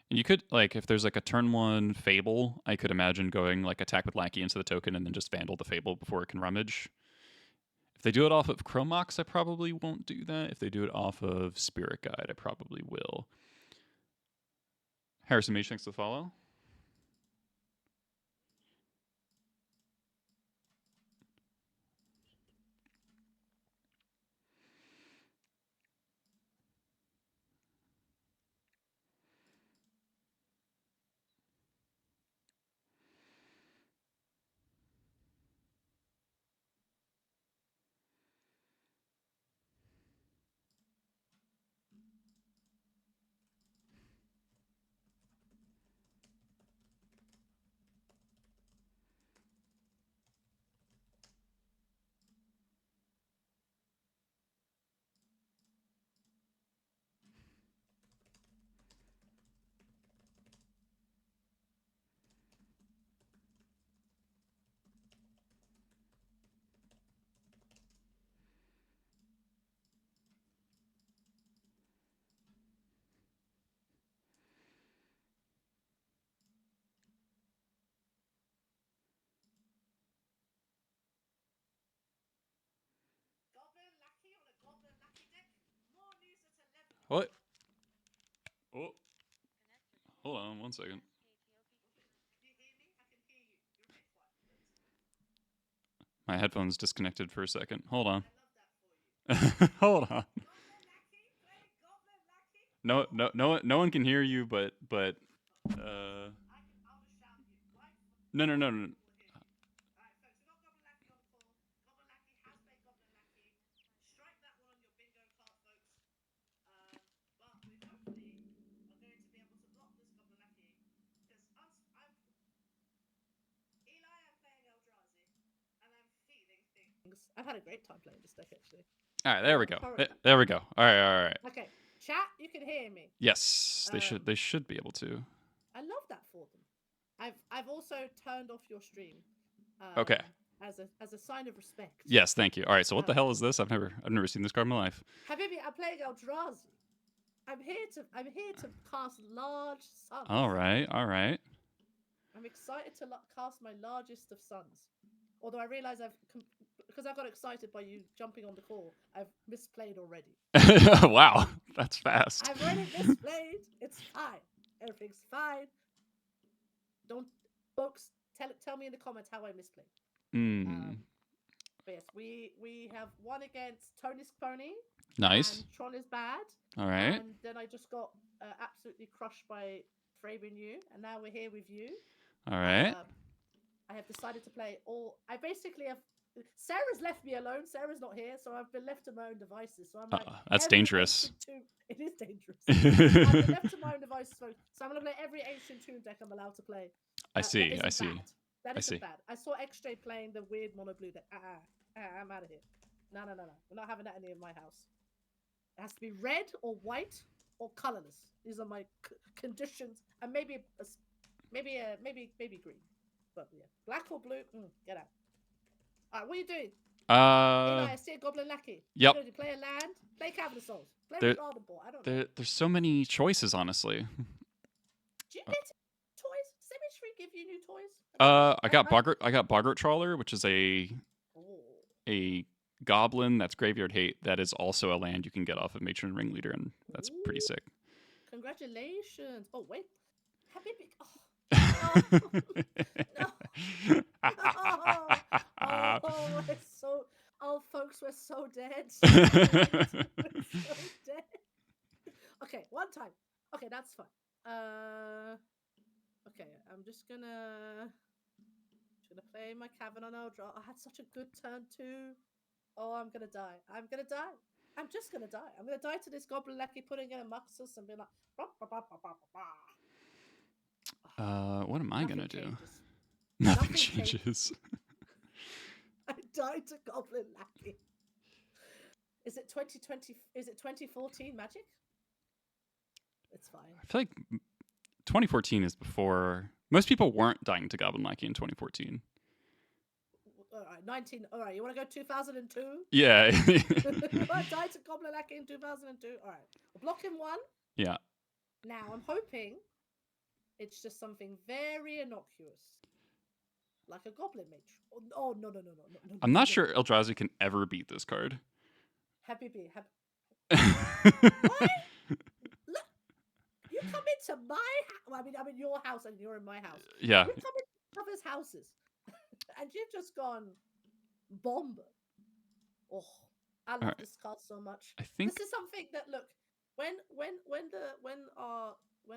And you could, like, if there's like a turn 1 Fable, I could imagine going like attack with Lackey into the token and then just Vandal the Fable before it can rummage. If they do it off of Chromox, I probably won't do that. If they do it off of Spirit Guide, I probably will. Harrison Mage, thanks for the follow. What? Oh, hold on 1 second. My headphones disconnected for a second. Hold on. Hold on. No one can hear you, but no. I've had a great time playing this deck, actually. All right, there we go. There we go. All right. Okay, chat, you can hear me. Yes, they should be able to. I love that for them. I've also turned off your stream. Okay. As a sign of respect. Yes, thank you. All right, so what the hell is this? I've never seen this card in my life. Habibi, I'm playing Eldrazi. I'm here to cast large suns. All right. I'm excited to cast my largest of suns. Although I realize because I got excited by you jumping on the call, I've misplayed already. Wow, that's fast. I've already misplayed. It's fine. Everything's fine. Don't, folks, tell me in the comments how I misplayed. But yes, we have won against Tony's Pony. Nice. And Tron is bad. All right. And then I just got absolutely crushed by Jarvis Yu, and now we're here with you. All right. I have decided to play all. I basically have. Sarah's left me alone. Sarah's not here, so I've been left to my own devices. So I'm like, that's dangerous. It is dangerous. I've been left to my own devices, so I'm gonna play every ancient tomb deck I'm allowed to play. I see. Bad. That isn't bad. I saw xJ playing the weird mono blue deck. I'm out of here. No. We're not having that in my house. It has to be red or white or colorless. These are my conditions, and maybe green. But yeah, black or blue, get out. All right, what are you doing? Eli, I see a Goblin Lackey. Yep. You play a land, play Cavern of Souls, play Garden Ball. I don't know. There's so many choices, honestly. Do you get toys? Does Symmetry give you new toys? I got Boggart Trawler, which is a goblin that's graveyard hate. That is also a land you can get off of Matron Ringleader, and that's pretty sick. Congratulations! Oh wait, happy big. Oh. Folks, we're so dead. Okay, one time. Okay, that's fine. Okay, I'm just gonna play my Cavern on Eldra. I had such a good turn too. Oh, I'm gonna die. I'm just gonna die. I'm gonna die to this Goblin Lackey putting in a Muxus and being like, what am I gonna do? Changes. Nothing changes. I died to Goblin Lackey. Is it 2020? Is it 2014 Magic? It's fine. I feel like 2014 is before. Most people weren't dying to Goblin Lackey in 2014. All right, 19. All right, you want to go 2002? Yeah. I died to Goblin Lackey in 2002. All right, we'll block him one. Yeah. Now I'm hoping It's just something very innocuous, like a goblin mage. Oh no no no no no! I'm not sure Eldrazi can ever beat this card. Happy bee. Why? Look, you come into my house. I mean your house, and you're in my house. Yeah. You come into other's houses, and you've just gone bomb. Oh, I love this card so much. I think This is something that look when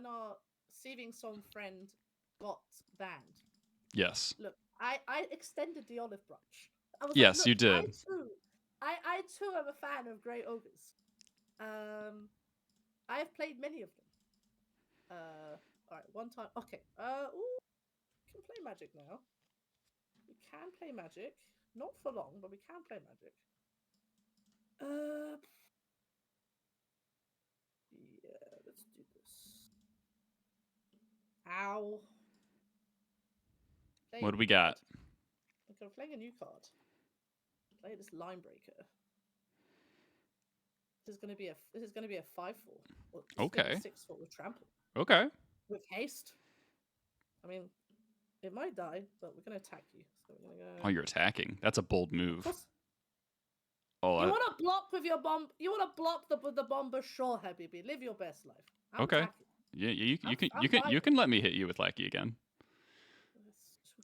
our Saving Song friend got banned. yes. Look, I extended the olive branch. I was Yes, like, you look, did. I too am a fan of Grey Ogres. I have played many of them. All right, one time. Okay. Ooh, we can play Magic now. We can play Magic, not for long, but we can play Magic. Yeah, let's do this. Ow. What do we got? Okay, I'm playing a new card. Play this Line Breaker. This is going to be a 5/4. Okay. 6/4 with trample. Okay. With haste. I mean, it might die, but we're going to attack you. So we're going to go. Oh, you're attacking. That's a bold move. Oh, you want to block with your bomb? You want to block with the bomber? Sure, Habibi. Live your best life. I'm okay. attacking. Yeah, you can let me hit you with Lackey again.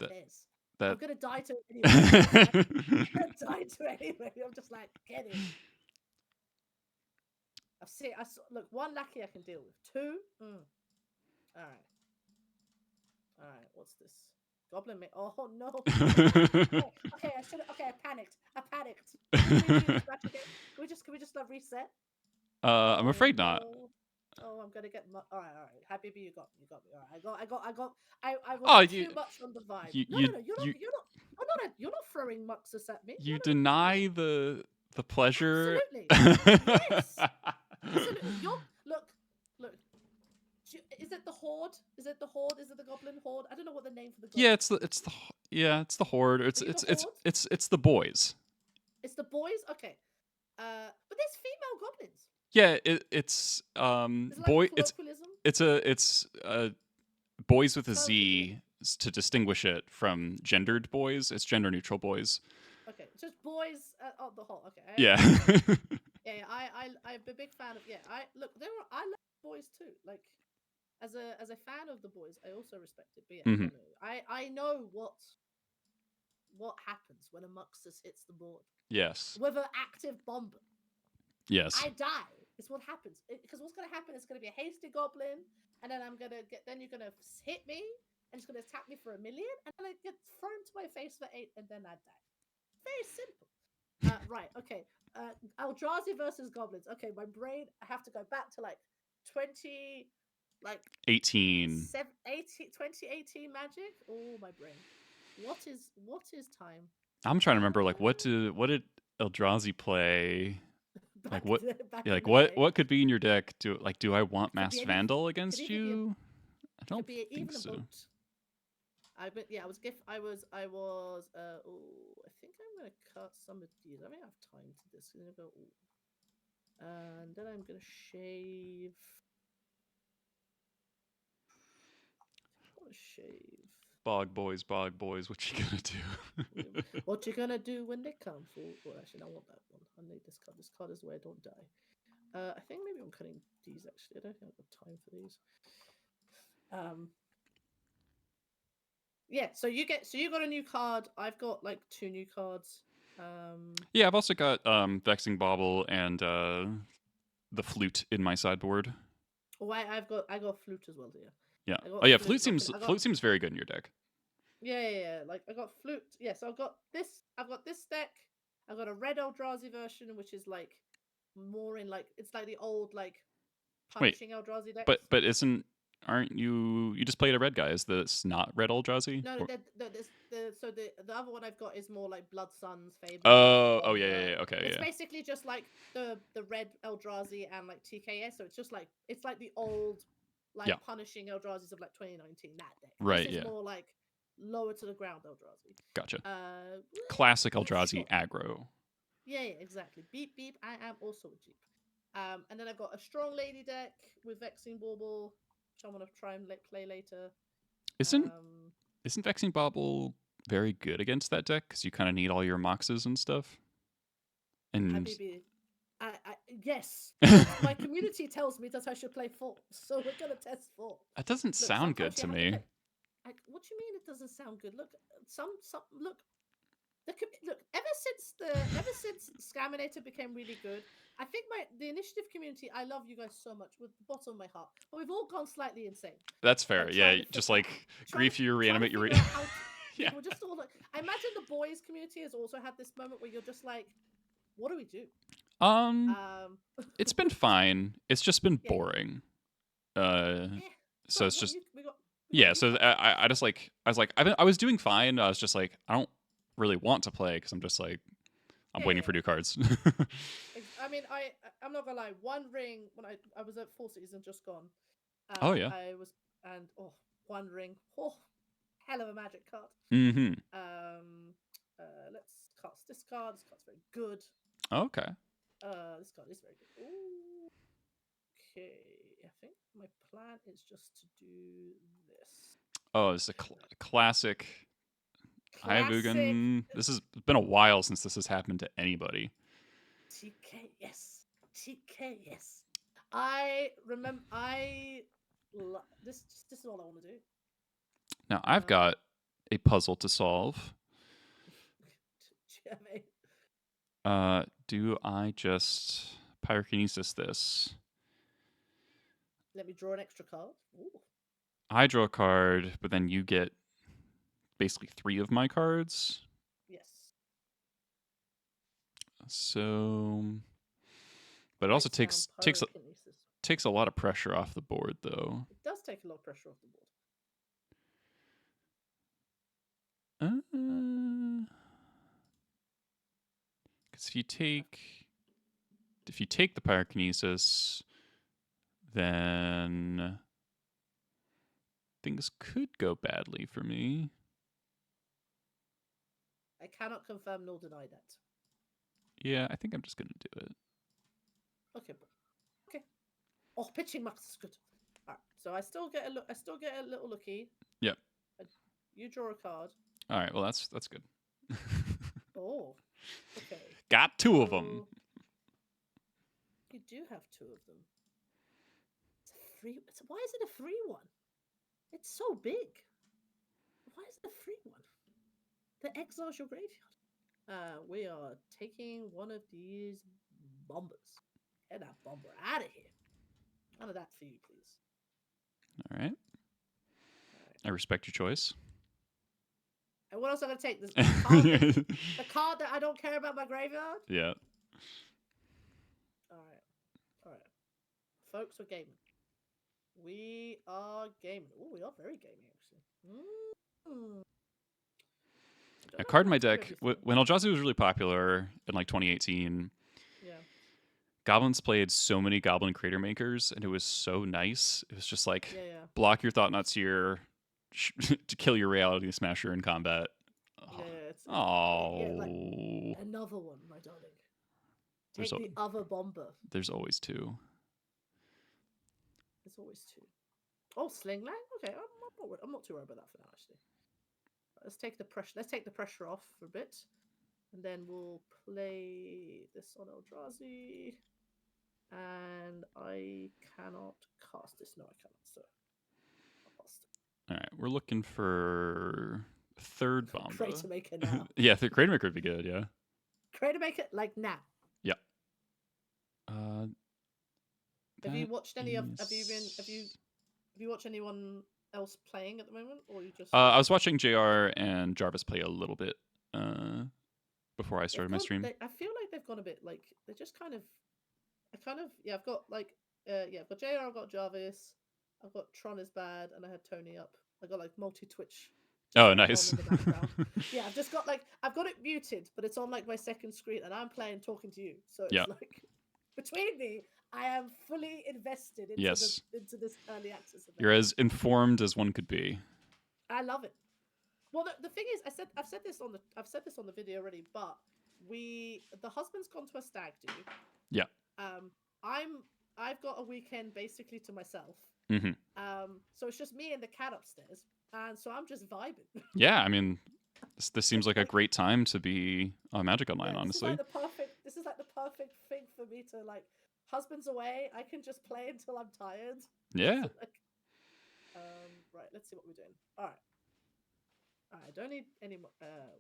Who cares? I'm gonna die to it anyway. I'm gonna die to it anyway. I'm just like, get it. I saw, look, one Lackey I can deal with. Two? Alright. Alright, what's this? Goblin mate. Oh no. Okay, I panicked. Can we just not reset? I'm afraid not. Oh, I'm gonna get. All right. Happy B, you got me. All right, I was too much on the vibe. You're not throwing muxus at me. You deny the pleasure. Absolutely. Yes. Absolutely. Look. Is it the Horde? Is it the Goblin Horde? I don't know what the name for the Goblin. Yeah, it's the Horde. It's the boys. It's the boys. Okay. But there's female goblins. Yeah, it's boy. It's boys with a Z to distinguish it from gendered boys. It's gender neutral boys. Okay, just boys on the whole. Okay. Yeah. I'm a big fan of. Yeah, I like boys too. Like, as a fan of the boys, I also respect it. But yeah, I know what happens when a Muxus hits the board. Yes. With an active bomber. Yes. I die. It's what happens. Because what's going to happen is going to be a hasty goblin, and then then you're going to hit me, and it's going to attack me for 1 million, and then I get thrown to my face for 8, and then I die. Very simple. Right, okay. Eldrazi versus goblins. Okay, my brain, I have to go back to like 20, like 18. 2018 Magic. Oh, my brain. What is time? I'm trying to remember, like, what did Eldrazi play? Like what could be in your deck? Do I want Mass Vandal against you? I don't think so. I was I think I'm gonna cut some of these. I may have time to this. I'm gonna go, and then I'm gonna shave. I want to shave. Bog boys, what you gonna do? What you gonna do when they come for? Well, actually, I want that one. I need this card. This card is where I don't die. I think maybe I'm cutting these actually. I don't think I've got time for these. Yeah. So you got a new card. I've got like 2 new cards. Yeah, I've also got Vexing Bauble and the Flute in my sideboard. Oh, I got Flute as well here. Yeah. Flute seems very good in your deck. Yeah. Like I got Flute. Yeah, so I've got this deck. I've got a red Eldrazi version, which is like more in like it's like the old like punishing Eldrazi deck. But aren't you just played a red guy? Is this not red Eldrazi? No, the other one I've got is more like Blood Sun's Fable. Oh yeah, okay. It's basically just like the red Eldrazi and like TKS, so it's like the old like punishing Eldrazi's of like 2019 that deck. Right, this is more like lower to the ground Eldrazi. Gotcha. Classic Eldrazi aggro. Yeah, exactly. Beep. I am also a Jeep. And then I've got a Strong Lady deck with Vexing Bauble, which I want to try and play later. Isn't Vexing Bauble very good against that deck? Because you kind of need all your moxes and stuff. And Habibi, yes, my community tells me that I should play 4, so we're gonna test 4. that doesn't sound good to me. What do you mean it doesn't sound good? Look, look. Look, ever since Scaminator became really good, I think the initiative community, I love you guys so much with the bottom of my heart, but we've all gone slightly insane. That's fair. Like, Yeah, just like grief you, reanimate you. Yeah, we're just all like, I imagine the boys community has also had this moment where you're just like, what do we do? It's been fine. It's just been boring. So it's just So I just like I was like I was doing fine. I was just like I don't really want to play because I'm just like I'm waiting for new cards. I mean, I'm not gonna lie. One Ring when I was at 4 seasons just gone. Oh yeah. I was One Ring. Oh, hell of a magic card. Mm-hmm. Let's cast this card. This card's very good. Okay. This card is very good. Ooh. Okay, I think my plan is just to do this. Oh, it's a classic. Hayabugan. This has been a while since this has happened to anybody. TK, yes. TK, yes. I remember. This is all I want to do. Now I've got a puzzle to solve. Do I just pyrokinesis this? Let me draw an extra card. Ooh. I draw a card, but then you get basically 3 of my cards. Yes. So, but it also takes a lot of pressure off the board, though. It does take a lot of pressure off the board. Because if you take the pyrokinesis, then things could go badly for me. I cannot confirm nor deny that. Yeah, I think I'm just gonna do it. Okay. Oh, pitching max is good. All right, so I still get a little looky. Yep. You draw a card. All right. Well, that's good. Oh. Okay. Got 2 of them. You do have 2 of them. It's a free. Why is it a free one? It's so big. Why is it a free one? That exiles your graveyard. We are taking one of these bombers. Get that bomber out of here. None of that for you, please. All right. I respect your choice. And what else am I going to take? The card that I don't care about my graveyard? Yeah. All right. Folks, we're gaming. We are gaming. Oh, we are very gaming, actually. A card in my deck, when Eldrazi was really popular in like 2018, Goblins played so many Goblin Creator Makers, and it was so nice. It was just like, block your Thought-Knot Seer to kill your Reality Smasher in combat. Another one, my darling. Take the other bomber. There's always 2. There's always 2. Oh, Slinglang? Okay, I'm not too worried about that for now, actually. Let's take the pressure. Let's take the pressure off for a bit, and then we'll play this on Eldrazi. And I cannot cast this. No, I cannot. So I'll cast it. All right, we're looking for a 3rd bomb. Creator Maker now. Yeah, the Creator Maker would be good. Yeah. Creator Maker like now. Yeah. Have you watched any of? Have you watched anyone else playing at the moment, or you just? I was watching JR and Jarvis play a little bit before I started my stream. I feel like they've gone a bit like they're just kind of. I've got like I've got JR, I've got Jarvis, I've got Tron is bad, and I had Tony up. I got like multi-Twitch. Oh, nice. Yeah, I've just got I've got it muted, but it's on like my second screen, and I'm talking to you. So it's like between me, I am fully invested into this early access event. You're as informed as one could be. I love it. Well, the thing is, I've said this on the video already, but the husband's gone to a stag do. Yeah. I've got a weekend basically to myself. Mm-hmm. So it's just me and the cat upstairs, and so I'm just vibing. Yeah, I mean, this seems like a great time to be on Magic Online. Yeah, Honestly, this is like the perfect thing for me to like. Husband's away. I can just play until I'm tired. yeah. Right. Let's see what we're doing. All right. I don't need any more.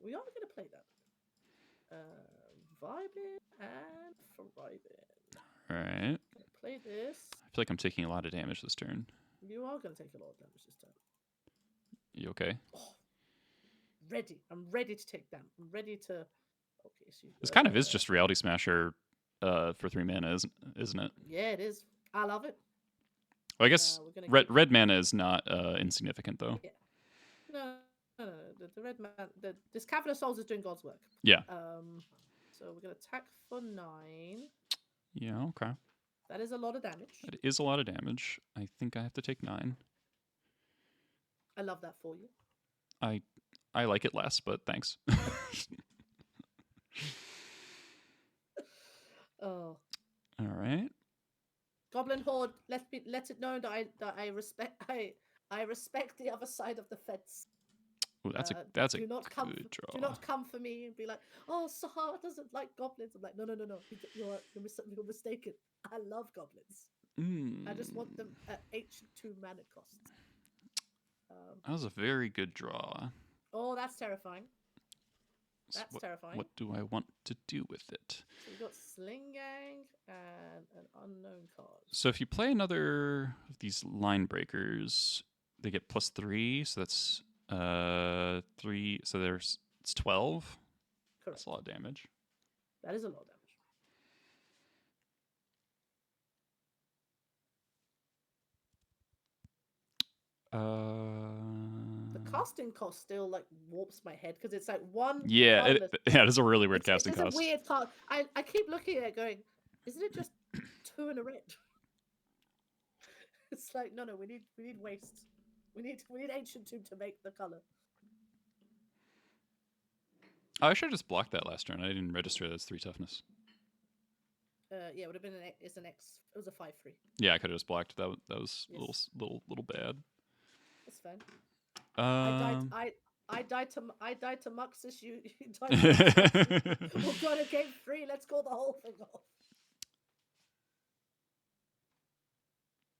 We are going to play that. Vibing and thriving. All right. Play this. I feel like I'm taking a lot of damage this turn. You are going to take a lot of damage this turn. You okay? Oh, ready. I'm ready to take them. I'm ready to. Okay, so This kind of is just Reality Smasher for 3 mana, isn't it? Yeah, it is. I love it. Well, I guess red mana is not insignificant though. Yeah. No. The red man. This Cavalier Souls is doing God's work. Yeah. So we're gonna attack for 9. Yeah. Okay. That is a lot of damage. It is a lot of damage. I think I have to take 9. I love that for you. I like it less, but thanks. Oh. All right. Goblin Horde. Let it known that I respect the other side of the fence. Ooh, that's a good draw. Do not come for me and be like, oh, Sahar doesn't like goblins. I'm like, no. You're mistaken. I love goblins. I just want them at H2 mana cost. That was a very good draw. Oh, that's terrifying. So That's terrifying. What do I want to do with it? So we've got Sling Gang and an unknown card. So if you play another of these line breakers, they get +3, so that's 3. So it's 12. Correct. That's a lot of damage. That is a lot of damage. The casting cost still like warps my head because it's like one. Yeah, it is a really weird casting cost. It's a weird card. I keep looking at it going, isn't it just 2 and a red? It's like no, we need waste. We need Ancient Tomb to make the color. Oh, I should have just blocked that last turn. I didn't register that's 3 toughness. Yeah, it would have been it's an X. It was a 5/3. Yeah, I could have just blocked. That was Yes. little bad. That's fine. I died to Muxus. You died to Muxus. We're going to game 3. Let's call the whole thing off.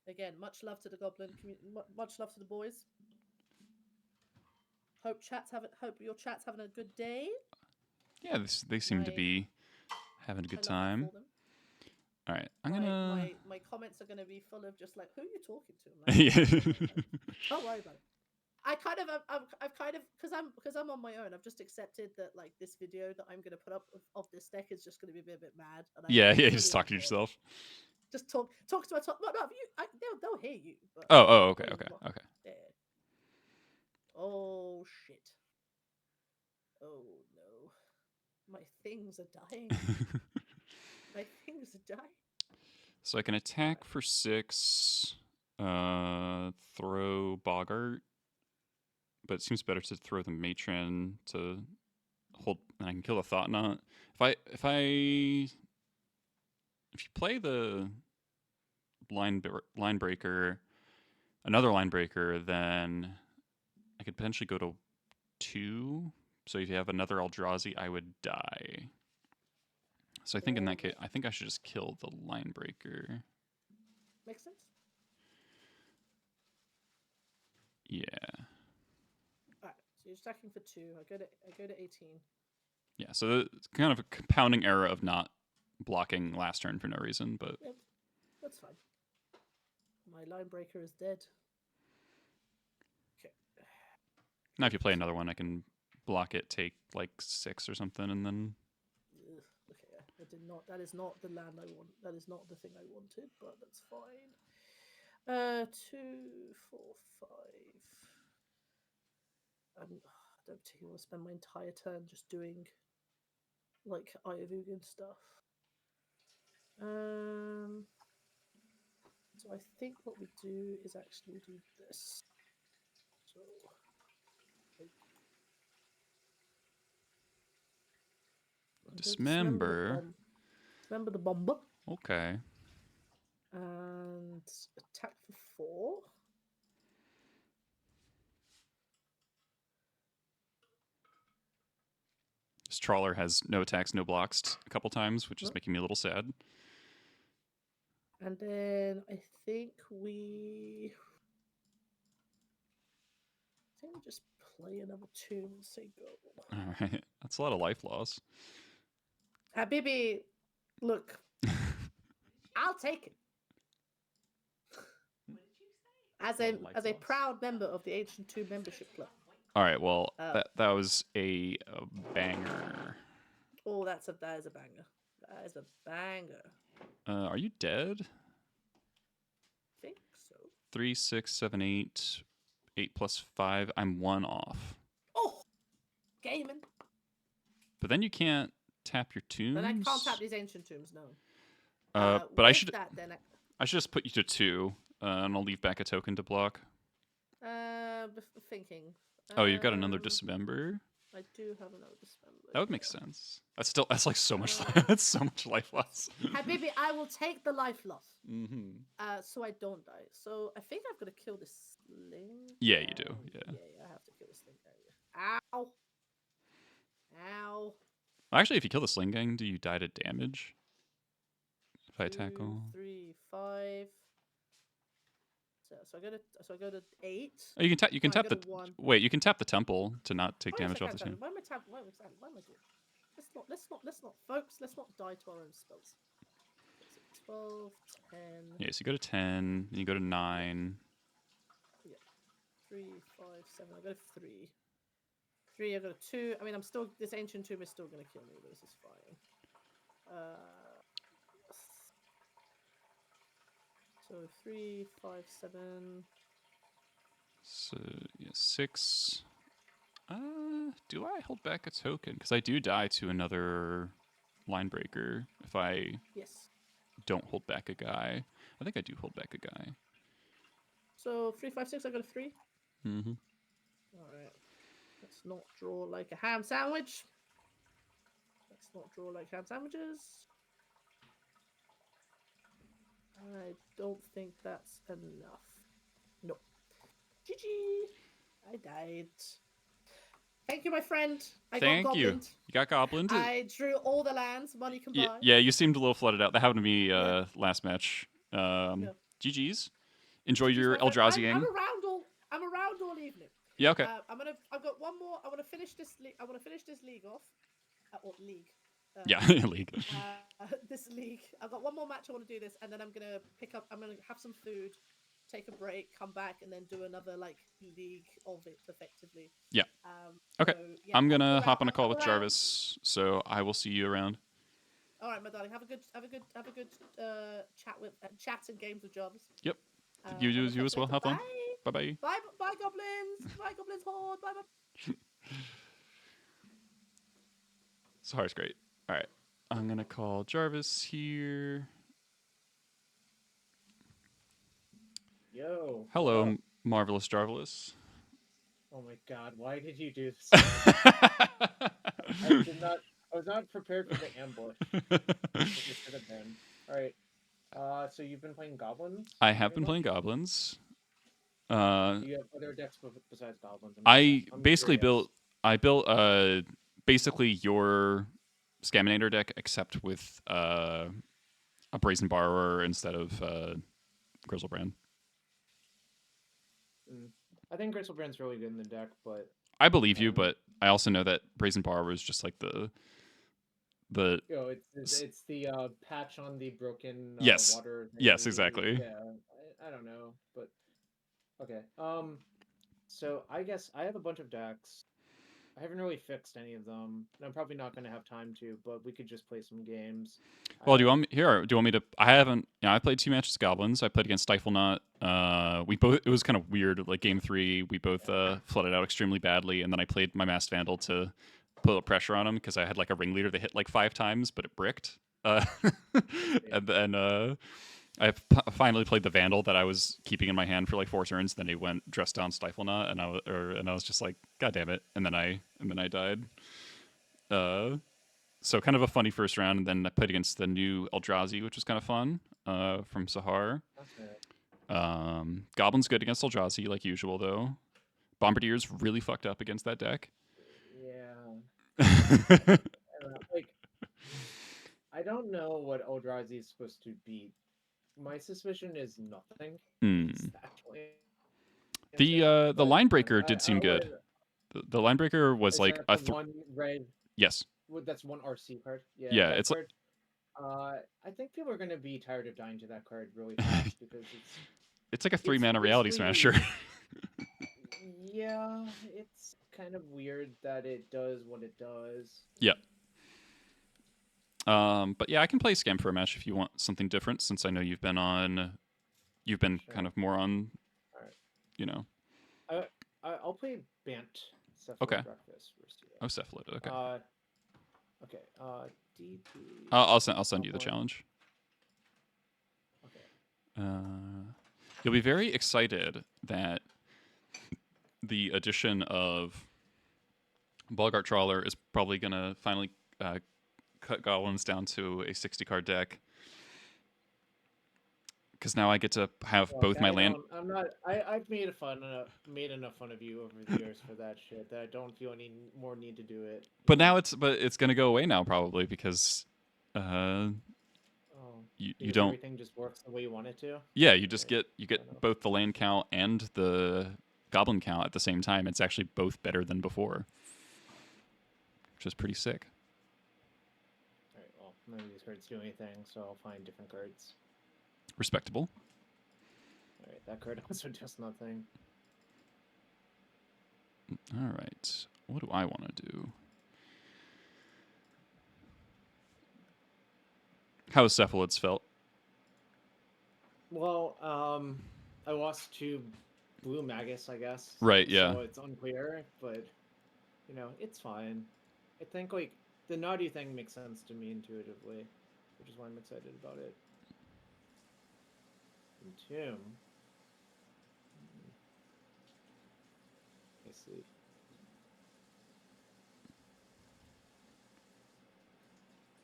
Again, much love to the Goblin community. Much love to the boys. Hope your chat's having a good day. Yeah, they seem to be having a good time. All right, I'm gonna. My comments are gonna be full of just like, who are you talking to? Like, don't worry about it. I've kind of because I'm on my own. I've just accepted that like this video that I'm gonna put up of this deck is just gonna be a bit mad. And yeah, just talk to yourself. Just talk to my top. No, they'll hear you. But okay. Yeah. Oh shit. Oh no. My things are dying. My things are dying. So I can attack for 6, throw Boggart, but it seems better to throw the Matron to hold, and I can kill the Thought-Knot. If you play the line breaker, another line breaker, then I could potentially go to 2. So if you have another Eldrazi, I would die. So I think in that case, I think I should just kill the line breaker. Makes sense. Yeah. Alright, so you're stacking for 2. I go to 18. Yeah, so it's kind of a compounding error of not blocking last turn for no reason, but Yep, that's fine. My line breaker is dead. Okay. now if you play another one, I can block it, take like 6 or something, and then. Okay, that is not the land I want. That is not the thing I wanted, but that's fine. 2, 4, 5. I don't particularly want to spend my entire turn just doing like Ayavugan stuff. So I think what we do is actually do this. So Dismember. Dismember the bomber. Okay. Trawler has no attacks, no blocks a couple times, which is Oh. making me a little sad. And then I think we just play another tune and say go. All right, that's a lot of life loss. Habibi, look, I'll take it. As a proud member of the Ancient 2 membership club. All right, well, that was a banger. Oh, that is a banger. That is a banger. Are you dead? I think so. 3, 6, 7, 8. 8 plus 5. I'm 1 off. Oh, gaming. But then you can't tap your tombs. Then I can't tap these ancient tombs, no. But I should. That, then I should just put you to 2, and I'll leave back a token to block. Thinking. Oh, you've got another Dismember. I do have another Dismember. That would make sense. That's like so much. That's so much life loss. Habibi, I will take the life loss. Mm-hmm. So I don't die. So I think I've got to kill this sling. Yeah, you do. Yeah. Yeah, I have to kill the sling guy. Ow. Ow. Actually, if you kill the Sling Gang, do you die to damage? If I 2, tackle. 3, 5. So I go to 8. Oh, you can tap I the. go to 1. Wait, you can tap the temple to not take Oh, yes, damage I off the can. team. Why am I doing? Let's not, folks. Let's not die to our own spells. 12, 10. Yeah, so you go to 10, then you go to 9. Yeah. 3, 5, 7. I go to 3. 3. I go to 2. I mean, I'm still. This ancient tomb is still gonna kill me, but this is fine. So 3, 5, 7. So yeah, 6. Do I hold back a token? Because I do die to another line breaker if I Yes. don't hold back a guy. I think I do hold back a guy. So 3, 5, 6. I go to 3. Mm-hmm. All right. Let's not draw like a ham sandwich. Let's not draw like ham sandwiches. I don't think that's enough. No. GG. I died. Thank you, my friend. I Thank got you. Goblined. You got Goblin. I drew all the lands money can buy. Yeah, you seemed a little flooded out. That happened to me Yeah. last match. Yeah. GG's. Enjoy GG's, your my friend. Eldraziing. I'm around all evening. Yeah, okay. I've got one more. I want to finish this league off. Or league. Yeah, league. This league. I've got one more match. I want to do this, and then I'm gonna have some food, take a break, come back, and then do another league of it effectively. Yeah. Okay. So, yeah, I'm gonna I'll hop on a call with around. Jarvis, so I will see you around. All right, my darling. Have a good chat and games with Jarvis. Yep. And You I'll as well. catch Have you fun. later. Bye bye. Bye, goblins. Bye, goblins horde. Bye. Sahar's great. All right. I'm gonna call Jarvis here. Yo. Hello, marvelous Jarvis. Oh my God! Why did you do this? I was not prepared for the ambush. It should have been. All right. So you've been playing Goblins? I have been playing Goblins. Do you have other decks besides Goblins? I I'm basically curious. built basically your Scaminator deck except with a Brazen Borrower instead of Grizzlebrand. I think Grizzlebrand's really good in the deck, but I believe you, but I also know that Brazen Borrower is just like the it's the patch on the broken Yes. water. Yes, exactly. Yeah, I don't know, but okay. So I guess I have a bunch of decks. I haven't really fixed any of them, and I'm probably not going to have time to. But we could just play some games. Well, do you want me to? I haven't. I played 2 matches of Goblins. I played against Stiflenaught. We both. It was kind of weird. Like game 3, we both flooded out extremely badly, and then I played my Masked Vandal to put a pressure on him because I had like a ringleader that hit like 5 times, but it bricked. And then I finally played the Vandal that I was keeping in my hand for like 4 turns. Then he went dressed down Stiflenaught, and I was just like, God damn it! And then I died. So kind of a funny first round, and then I played against the new Eldrazi, which was kind of fun. From Sahar. Goblin's good against Eldrazi, like usual though. Bombardier's really fucked up against that deck. Yeah. Like, I don't know what Eldrazi is supposed to be. My suspicion is nothing. Exactly. The line breaker did seem good. Wanted, The line breaker was is like that a the one red. yes. That's one RC card. Yeah, Yeah, that it's card. I think people are gonna be tired of dying to that card really fast because it's like a 3-mana reality smasher. Yeah, it's kind of weird that it does what it does. Yeah. But yeah, I can play Scam for a match if you want something different, since I know you've been Sure. kind of more on, Alright. you know. I'll play Bant. Okay. Breakfast. Oh, Cephalid. Okay. Okay. DP. I'll send you the challenge. Okay. You'll be very excited that the addition of Bolgart Trawler is probably gonna finally cut Goblins down to a 60-card deck. Because now I get to have both my land. I'm not. I've made enough fun of you over the years for that shit that I don't feel any more need to do it. But now it's gonna go away now probably because you don't. Everything just works the way you want it to. Yeah, you get both the land count and the goblin count at the same time. It's actually both better than before, which is pretty sick. All right. Well, none of these cards do anything, so I'll find different cards. Respectable. All right, that card also does nothing. All right, what do I want to do? How has Cephalids felt? Well, I lost to Blue Magus, I guess. Right. Yeah. So it's unclear, but you know, it's fine. I think like the naughty thing makes sense to me intuitively, which is why I'm excited about it. Entomb. I see.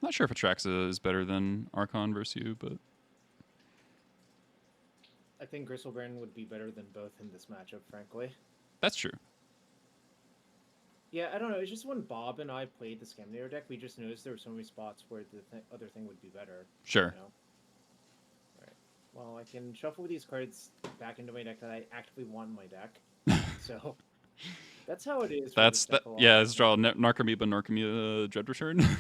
Not sure if Atraxa is better than Archon versus you, but I think Gristlebrand would be better than both in this matchup, frankly. that's true. Yeah, I don't know. It's just when Bob and I played the Scaminator deck, we just noticed there were so many spots where the other thing would be better. Sure. You know? Alright. Well, I can shuffle these cards back into my deck that I actively want in my deck. So, that's how it is. That's that. Yeah, let's draw Narcomoeba Dread Return. Okay.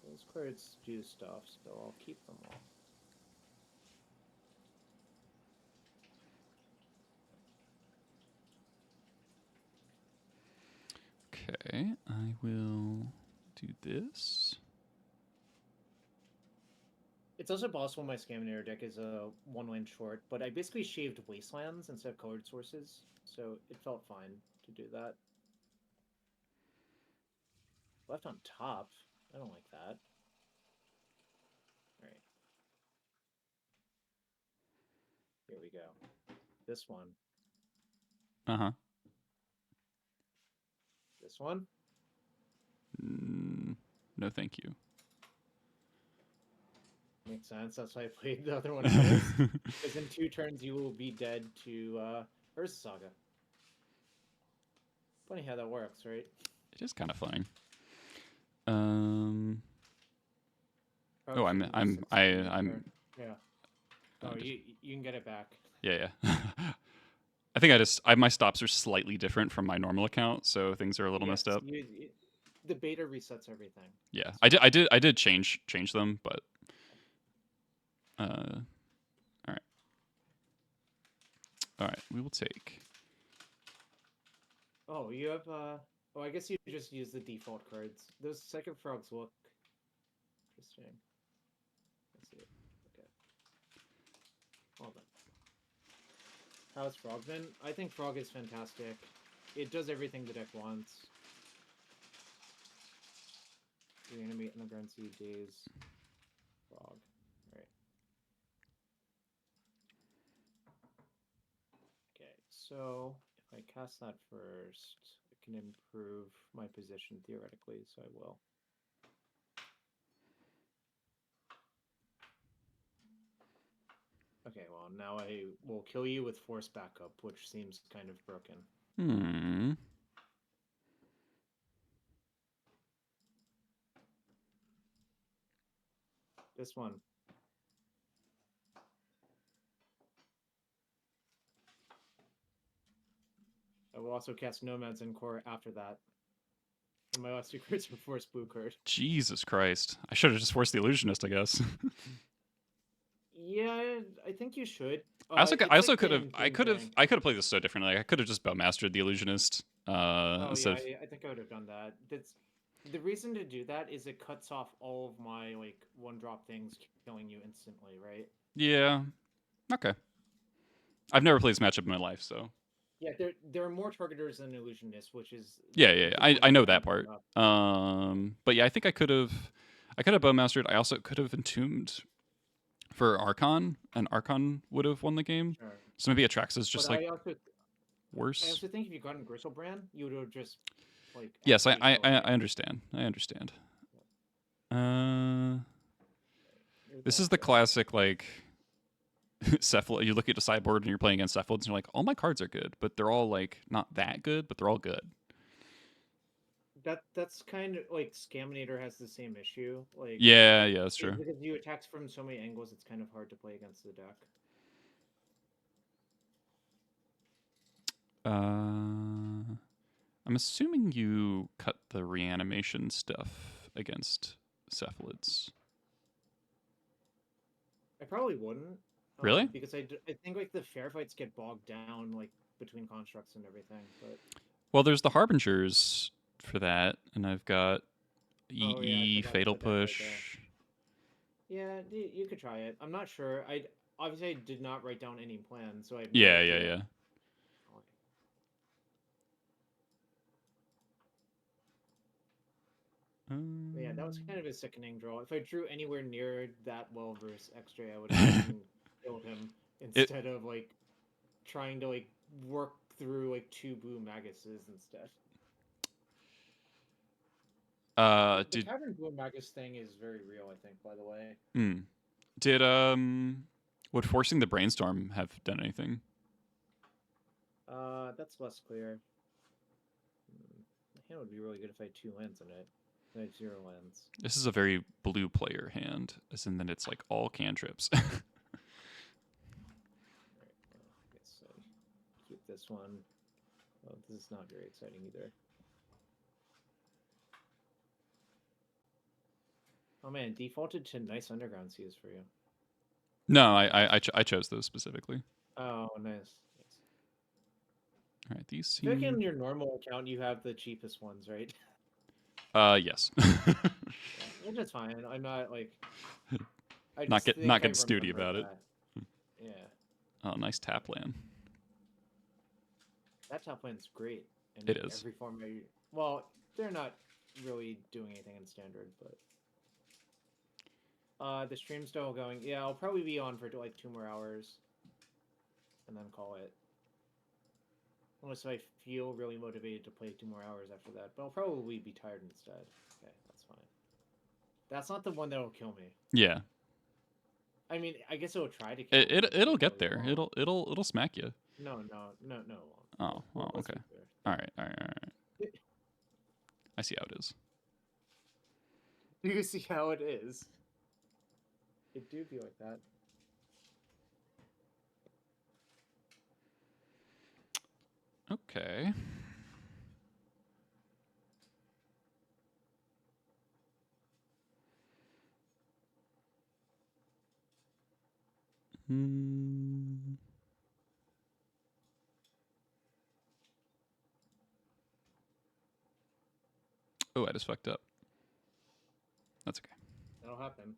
Those cards do stuff, so I'll keep them all. Okay, I will do this. It's also possible my Scaminator deck is a one-land short, but I basically shaved Wastelands instead of colored sources, so it felt fine to do that. Left on top? I don't like that. Alright. Here we go. This one. Uh-huh. This one? No, thank you. Makes sense. That's why I played the other one first. Because in 2 turns you will be dead to Urza Saga. Funny how that works, right? It is kind of funny. Probably Oh, I'm. Yeah. Oh, you can get it back. Yeah, yeah. I think my stops are slightly different from my normal account, so things are a little messed up. The beta resets everything. Yeah, I did change them, but all right, we will take. Oh, you have oh, I guess you just use the default cards. Those second frogs look interesting. Let's see it. Okay. Hold on. How's Frog been? I think Frog is fantastic. It does everything the deck wants. You're gonna meet in the Grand Sea Days. Frog. Alright. Okay, so if I cast that first, it can improve my position theoretically, so I will. Okay, well, Oh, now I will kill you with force backup, which seems kind of broken. Hmm. This one. I will also cast Nomads in Core after that. And my last 2 cards are Force Blue card. Jesus Christ! I should have just forced the illusionist, I guess. Yeah, I think you should. I also like could the have I Entomb could have thing. I could have played this so differently. Like, I could have just Bowmastered the illusionist. Oh Instead yeah, of, I think I would have done that. That's the reason to do that is it cuts off all of my like 1-drop things killing you instantly, right? yeah. Okay. I've never played this matchup in my life, so Yeah, there are more targeters than illusionists, which is yeah. the I point of know why I'm that bringing part. it up. But yeah, I think I could have Bowmastered. I also could have Entombed for Archon, and Archon would have won the game. Sure. So maybe Atrax is just But like I also worse. think if you got in Gristlebrand, you would have just like Yes, absolutely killed me. I understand. I understand. There's This that is the too. classic like Cephalid. You look at the sideboard and you're playing against Cephalids, and you're like, all my cards are good, but they're all like not that good, but they're all good. That's kind of like Scaminator has the same issue. Like Yeah, that's true. because you attack from so many angles, it's kind of hard to play against the deck. I'm assuming you cut the reanimation stuff against Cephalids. I probably wouldn't. Really? Because I think like the fair fights get bogged down like between constructs and everything. But Well, there's the Harbingers for that, and I've got oh yeah, I EE, forgot Fatal about the deck right Push. there. Yeah, you could try it. I'm not sure. I obviously I did not write down any plans, so I have no Yeah. idea. Yeah, that was kind of a sickening draw. If I drew anywhere near that well versus xJ, I would have killed him instead of like trying to like work through like 2 blue Maguses instead. The Cavern Blue Magus thing is very real, I think, by the way. Did would forcing the brainstorm have done anything? That's less clear. My hand would be really good if I had 2 lands in it. I had 0 lands. This is a very blue player hand, as in that it's like all cantrips. Alright, well, I guess I keep this one. Well, this is not very exciting either. Oh man, defaulted to nice underground seas for you. No, I chose those specifically. Oh, nice. All right, these I feel like seem. in your normal account you have the cheapest ones, right? Yes. Yeah, which is fine. I'm not like. I not just not think I getting snooty about remembered it. that. Yeah, Oh, nice tap land. that top lane's great. In It is. every form. Well, they're not really doing anything in standard, but. The stream's still going. Yeah, I'll probably be on for like 2 more hours, and then call it. Unless I feel really motivated to play 2 more hours after that, but I'll probably be tired instead. Okay, that's fine. That's not the one that'll kill me. Yeah. I mean, I guess it'll try to kill me. It'll get there. It'll smack you. No. Oh, well, okay. All right. I see how it is. Do you see how it is? It do be like that. Okay. Oh, I just fucked up. That's okay. That'll happen.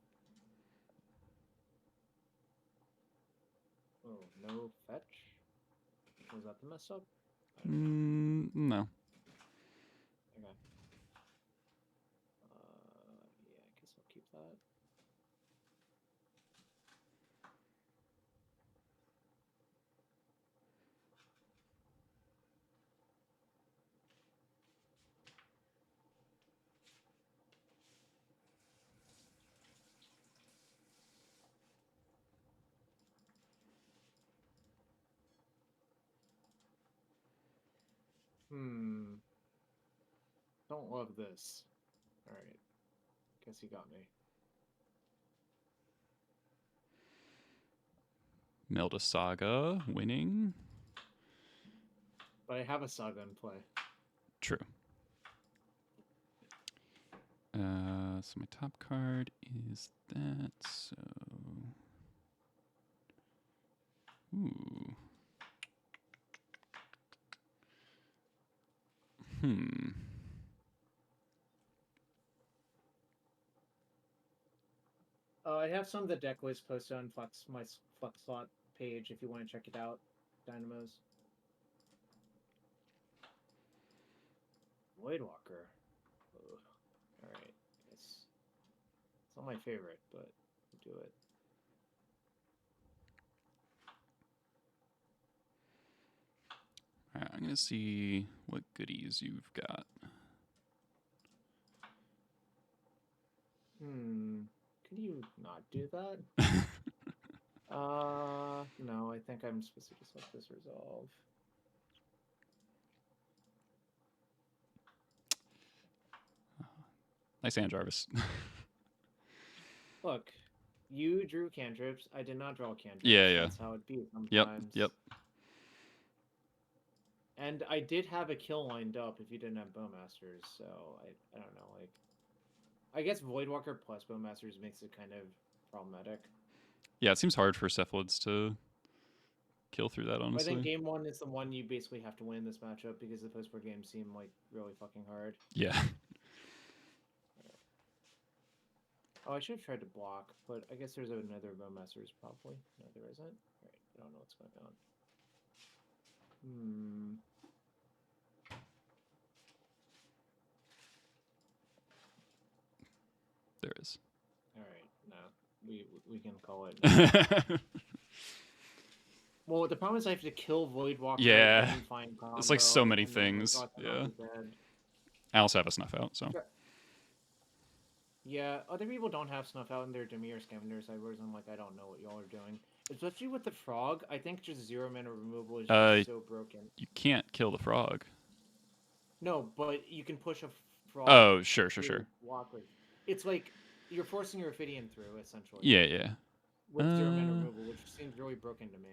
Oh, no fetch? Was that the mess up? No. Okay. Yeah, I guess I'll keep that. Don't love this. Alright. Guess he got me. Melda Saga winning. But I have a Saga in play. True. So my top card is that. So, ooh. I have some of the deck lists posted on my Flexlot page if you want to check it out. Dynamos. Voidwalker. Alright. It's not my favorite, but we'll do it. Alright, I'm gonna see what goodies you've got. Can you not do that? No, I think I'm supposed to just let this resolve. Nice hand, Jarvis. Look, you drew cantrips. I did not draw cantrips. Yeah. That's how it be sometimes. Yep. And I did have a kill lined up if you didn't have Bowmasters, so I don't know, like... I guess Voidwalker plus Bowmasters makes it kind of problematic. Yeah, it seems hard for Cephalids to kill through that, honestly. I think game 1 is the one you basically have to win in this matchup because the post-war games seem, like, really fucking hard. Yeah. Oh, I should have tried to block, but I guess there's another Bowmasters, probably. No, there isn't. Alright, I don't know what's going on. There is. Alright, no. We can call it. Well, the problem is I have to kill Voidwalker. Yeah. And find combo, It's like so many and then, things. like, Yeah. I also have a snuff out, so. Yeah, other people don't have snuff out in their Demi or Scaminator sideboards. I'm like, I don't know what y'all are doing. Especially with the frog, I think just 0 mana removal is just so broken. You can't kill the frog. No, but you can push a frog. Oh, sure. Walker. It's like you're forcing your Ophidian through, essentially. Yeah. With 0 mana removal, which seems really broken to me.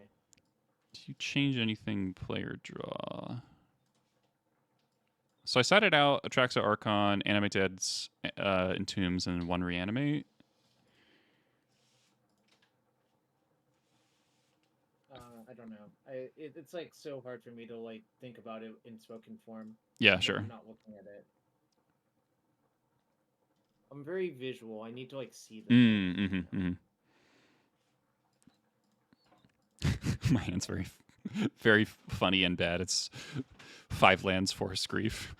Do you change anything player draw? So I sat it out, Atraxa Archon, Animate Deads, Entombs, and 1 Reanimate. I don't know. It's like so hard for me to like think about it in spoken form. Yeah, sure. I'm not looking at it. I'm very visual. I need to like see them. My hand's very funny and bad. It's 5 lands, Forest Grief.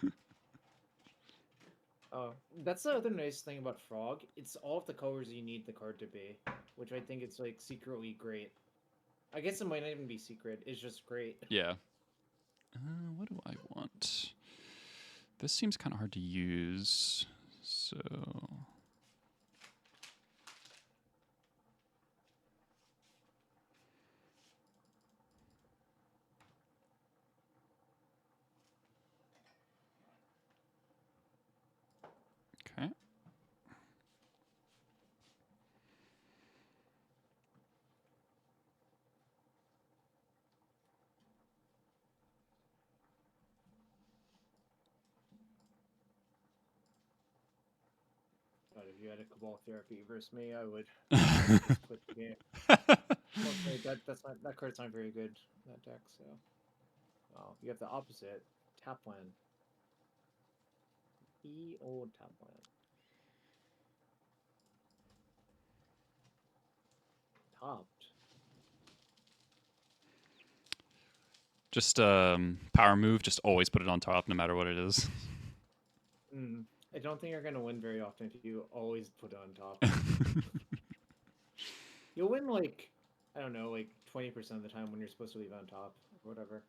Oh, that's the other nice thing about Frog. It's all of the colors you need the card to be, which I think it's like secretly great. I guess it might not even be secret. It's just great. Yeah. What do I want? This seems kind of hard to use. So... Okay. But if you had a Cabal Therapy versus me, I would just quit the game. Okay, that card's not very good, that deck, so... Oh, you have the opposite. Tapland. Old Tapland. Topped. Just power move, just always put it on top no matter what it is. I don't think you're going to win very often if you always put it on top. You'll win, like, I don't know, like 20% of the time when you're supposed to leave on top, or whatever.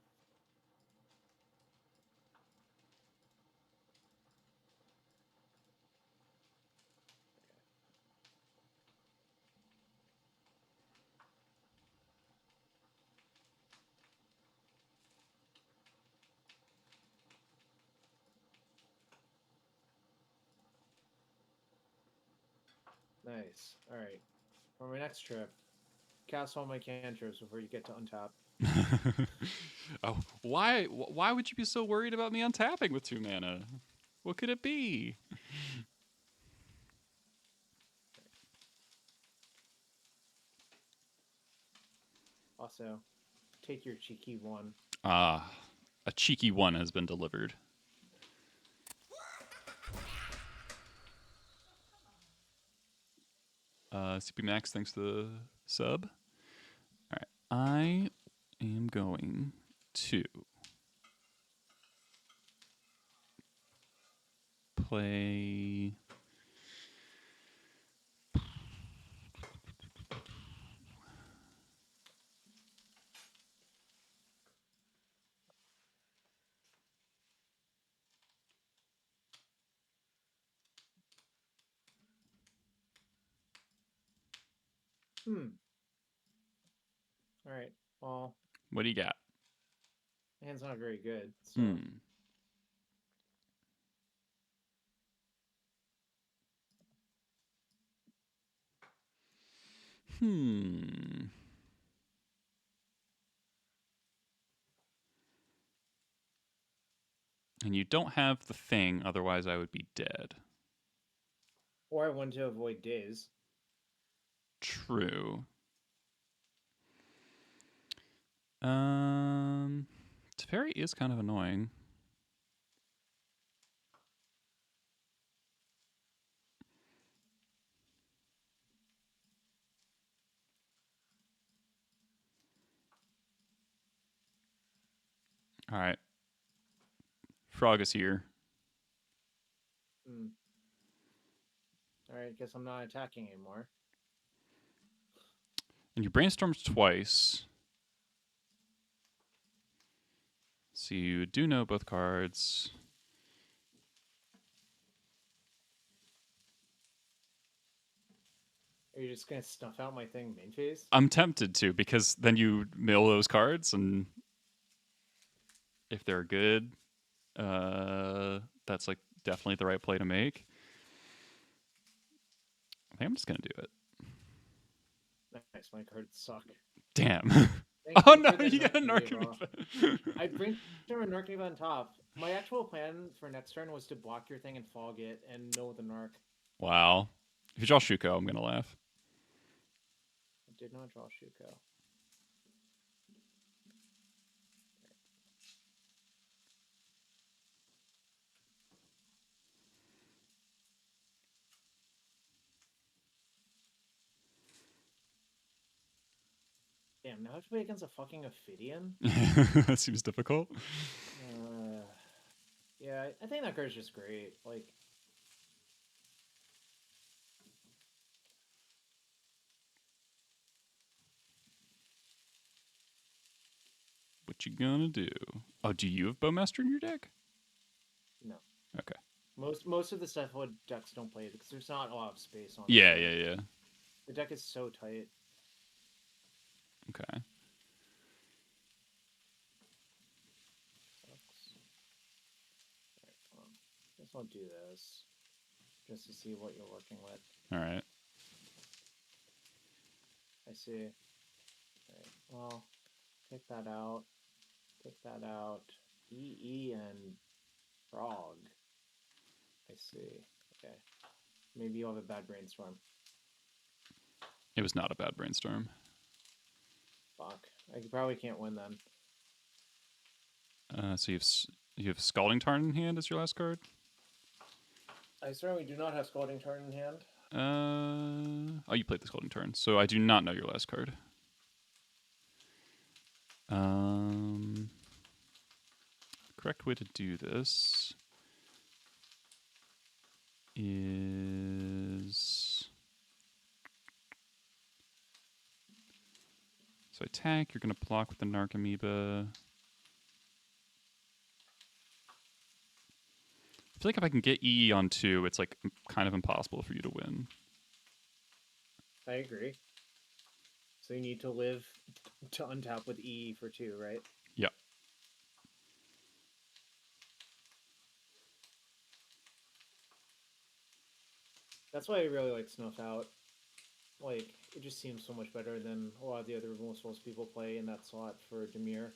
Nice. All right. For my next trip, cast all my cantrips before you get to untap. Oh, why would you be so worried about me untapping with 2 mana? What could it be? Also, take your cheeky one. Ah, a cheeky one has been delivered. CP Max, thanks for the sub. All right, I am going to play. All right. Well, What do you got? my hand's not very good. So. Hmm. And you don't have the thing, otherwise I would be dead. Or I want to avoid days. True. Teferi is kind of annoying. All right. Frog is here. All right, guess I'm not attacking anymore. And you brainstormed twice. So you do know both cards. Are you just gonna snuff out my thing main phase? I'm tempted to, because then you mill those cards, and if they're good, that's like definitely the right play to make. I think I'm just gonna do it. Nice, my cards suck. Damn. Thank Oh you no, for the you got a Narcomoeba. Narcomoeba. I bring a Narcomoeba on top. My actual plan for next turn was to block your thing and fog it and mill the Narc. Wow. If you draw Shuko, I'm gonna laugh. I did not draw Shuko. Damn, now I have to play against a fucking Ophidian? That seems difficult. Yeah, I think that card's just great. Like, What you gonna do? Oh, do you have Bowmaster in your deck? no. Okay. Most of the Cephalid decks don't play it because there's not a lot of space on Yeah, it. yeah. The deck is so tight. Okay. Sucks. Alright, guess I'll do this just to see what you're working with. All right. I see. Alright, well, take that out. Take that out. EE and Frog. I see. Okay. Maybe you'll have a bad brainstorm. It was not a bad brainstorm. Fuck. I probably can't win then. So you have Scalding Tarn in hand as your last card? I certainly do not have Scalding Tarn in hand. Oh, you played the Scalding Tarn, so I do not know your last card. Correct way to do this is... So attack, you're going to block with the Narcomoeba. I feel like if I can get EE on 2, it's like kind of impossible for you to win. I agree. So you need to live to untap with EE for 2, right? Yeah. That's why I really like Snuff Out. Like, it just seems so much better than a lot of the other Removal Souls people play in that slot for Dimir.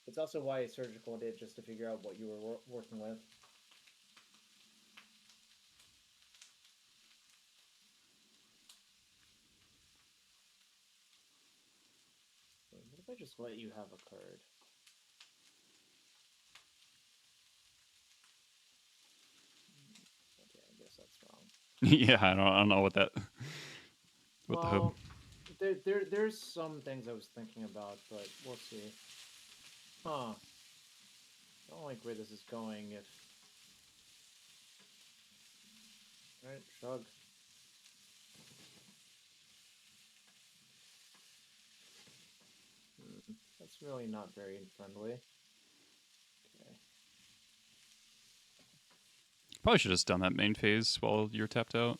It's also why Surgical did, just to figure out what you were working with. What if I just let you have a card? Okay, I guess that's wrong. Yeah, I don't know what that. What Well, there's some things I was thinking about, but we'll see. Huh. I don't like where this is going if... Alright, shrug. That's really not very friendly. Okay. Probably should have just done that main phase while you're tapped out,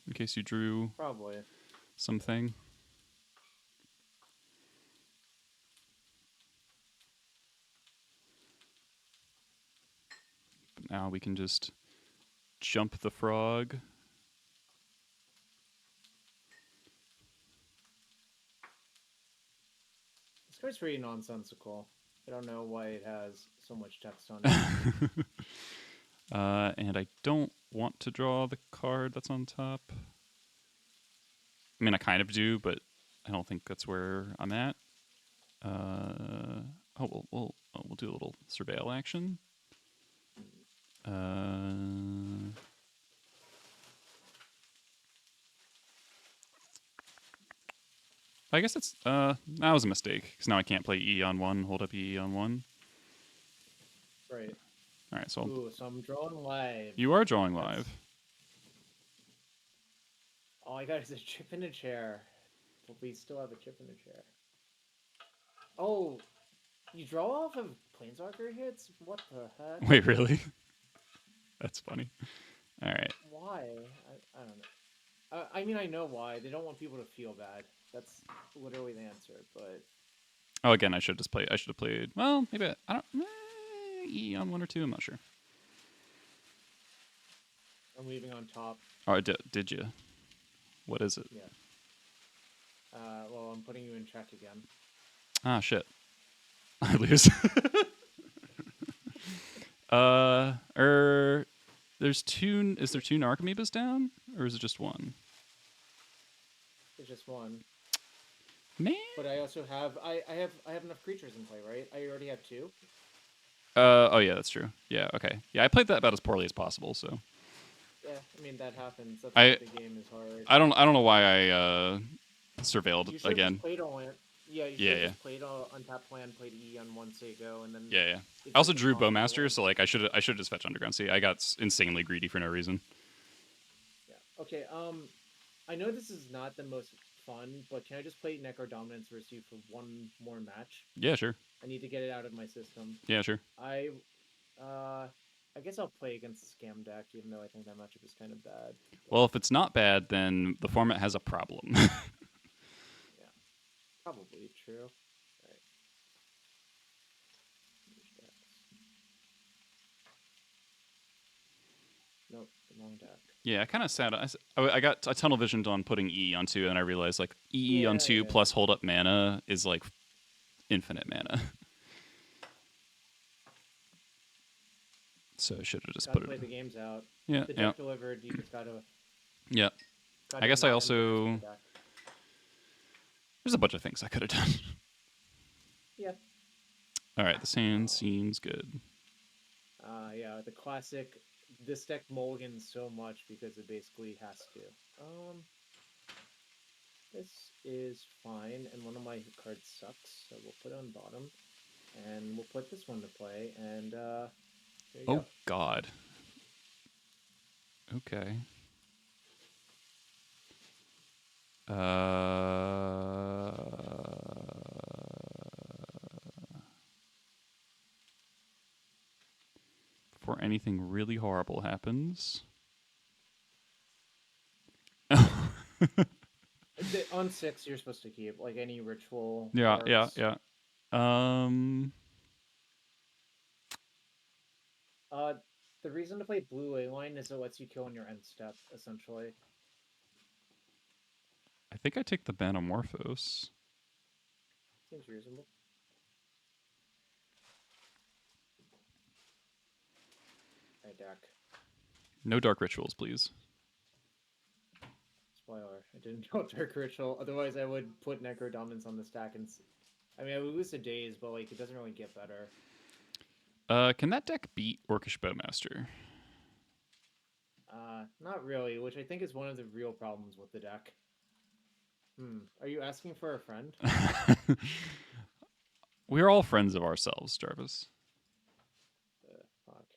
in case you drew Probably. something. But now we can just jump the frog. This card's pretty nonsensical. I don't know why it has so much text on it. And I don't want to draw the card that's on top. I mean, I kind of do, but I don't think that's where I'm at. We'll do a little surveil action. I guess it's that was a mistake because now I can't play E on 1, hold up E on 1. Right. All right, so Ooh, so I'm drawing live. you are drawing live. All I got is a chip in a chair. But we still have a chip in a chair. Oh, you draw off of Planeswalker hits? What the heck? Wait, really? That's funny. All right. Why? I don't know. I mean, I know why. They don't want people to feel bad. That's literally the answer, but... Oh, again, I should have played... Well, maybe I don't... E on 1 or 2, I'm not sure. I'm leaving on top. Oh, did you? What is it? Yeah. Well, I'm putting you in check again. Ah, shit. I lose. There's two... Is there 2 Narcomoebas down? Or is it just 1? It's just 1. Man. But I also have... I have enough creatures in play, right? I already have 2. Oh yeah, that's true. Yeah, okay. Yeah, I played that about as poorly as possible, so... Yeah, I mean, that happens. That's why the game is hard. I don't know why I surveilled You should again. have played all it. Yeah, you should have just played Untapped Land, played E on 1 Sego, and then... Yeah. I also drew Bowmaster, so like I should just fetch Underground Sea. I got insanely greedy for no reason. Yeah. Okay, I know this is not the most fun, but can I just play Necrodominance versus you for one more match? Yeah, sure. I need to get it out of my system. Yeah, sure. I guess I'll play against the Scam deck, even though I think that matchup is kind of bad. Well, if it's not bad, then the format has a problem. Yeah, probably true. All right. Nope, the wrong deck. Yeah, I kind of sad. I got a tunnel visioned on putting E on 2, and I realized like E on 2 plus hold up mana is like infinite mana. So I should have just put it. Play the games out. Yeah, the deck delivered. You just gotta. Yeah. I guess I also. There's a bunch of things I could have done. Yeah. All right, the sand seems good. Yeah, the classic. This deck mulligans so much because it basically has to. This is fine, and one of my cards sucks, so we'll put it on bottom, and we'll put this one to play, and there you go. God. Okay. Before anything really horrible happens. On 6, you're supposed to keep like any ritual. Yeah. The reason to play blue leyline is it lets you kill on your end step, essentially. I think I take the Banamorphos. Seems reasonable. Alright, deck. No Dark Rituals, please. Spoiler, I didn't draw Dark Ritual, otherwise I would put Necrodominance on the stack and... I mean, I would lose a Daze, but like, it doesn't really get better. Can that deck beat Orcish Bowmaster? Not really, which I think is one of the real problems with the deck. Are you asking for a friend? We're all friends of ourselves, Jarvis. Fuck.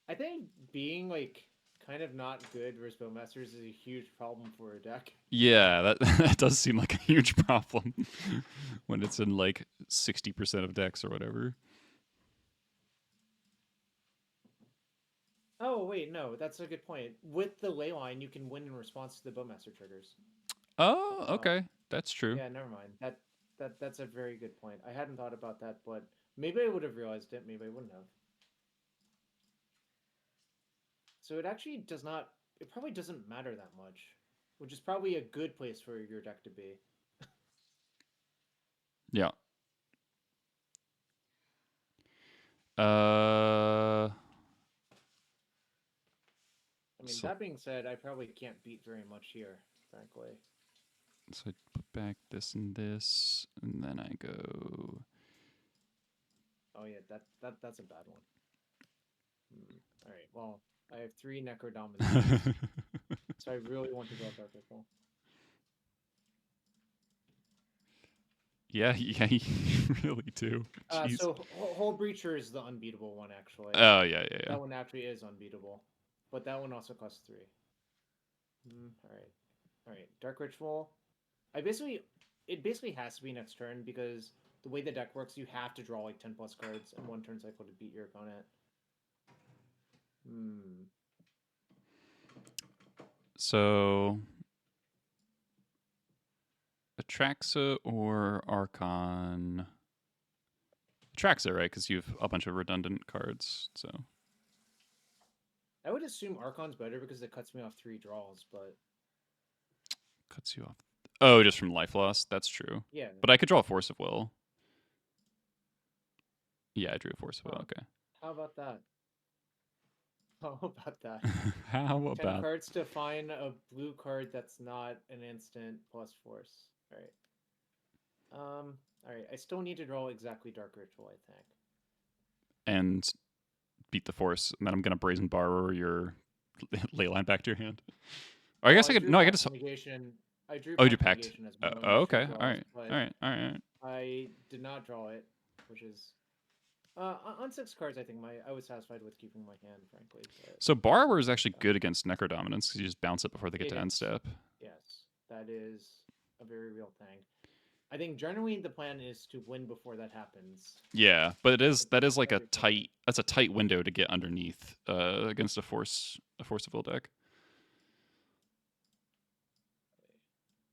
I think being, like, kind of not good versus Bowmasters is a huge problem for a deck. Yeah, that does seem like a huge problem when it's in, like, 60% of decks or whatever. Oh, wait, no, that's a good point. With the leyline, you can win in response to the Bowmaster triggers. Oh, okay. That's true. Yeah, never mind. That's a very good point. I hadn't thought about that, but maybe I would have realized it, maybe I wouldn't have. So it actually does not... It probably doesn't matter that much, which is probably a good place for your deck to be. Yeah. I mean, that being said, I probably can't beat very much here, frankly. So I put back this and this, and then I go... Oh yeah, that's a bad one. Alright, well, I have 3 Necrodominance, so I really want to go Dark Ritual. Yeah, you really do. So Whole Breacher is the unbeatable one, actually. Oh, yeah. That one actually is unbeatable. But that one also costs 3. Alright. Dark Ritual. It basically has to be next turn, because the way the deck works, you have to draw like 10 plus cards in one turn cycle to beat your opponent. So... Atraxa or Archon? Atraxa, right? Because you have a bunch of redundant cards, so... I would assume Archon's better because it cuts me off 3 draws, but... Cuts you off. Oh, just from life loss? That's true. Yeah. But I could draw a Force of Will. Yeah, I drew a Force of Will, okay. How about that? How about 10 cards to find a blue card that's not an instant plus Force. Alright. Alright, I still need to draw exactly Dark Ritual, I think. And beat the Force, and then I'm going to Brazen Borrower your Leyline back to your hand. Or I guess I could... No, I could just... I drew you packed. as one of my okay, draws, alright. I did not draw it, which is... on 6 cards, I think I was satisfied with keeping my hand, frankly. But, So Borrower is actually good against Necrodominance because you just bounce it before they get to end step. Yes, that is a very real thing. I think generally the plan is to win before that happens. Yeah, but that is like a tight window to get underneath against a Force of Will deck.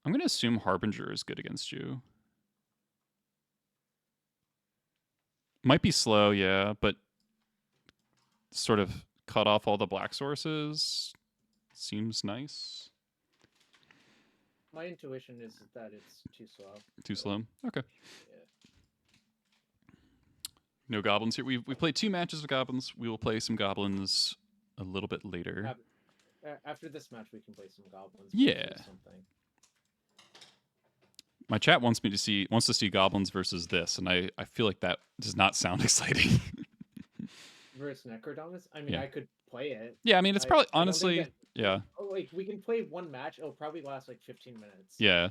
I'm going to assume Harbinger is good against you. Might be slow, yeah, but sort of cut off all the black sources. Seems nice. My intuition is that it's too slow. Too slow? Okay. Yeah. No goblins here. We've played 2 matches of goblins. We will play some goblins a little bit later. After this match, we can play some goblins. Yeah. My chat wants to see goblins versus this, and I feel like that does not sound exciting. Versus Necrodominance? I mean, Yeah. I could play it. Yeah, I mean, it's probably honestly, yeah. Oh, like we can play one match. It'll probably last like 15 minutes. Yeah.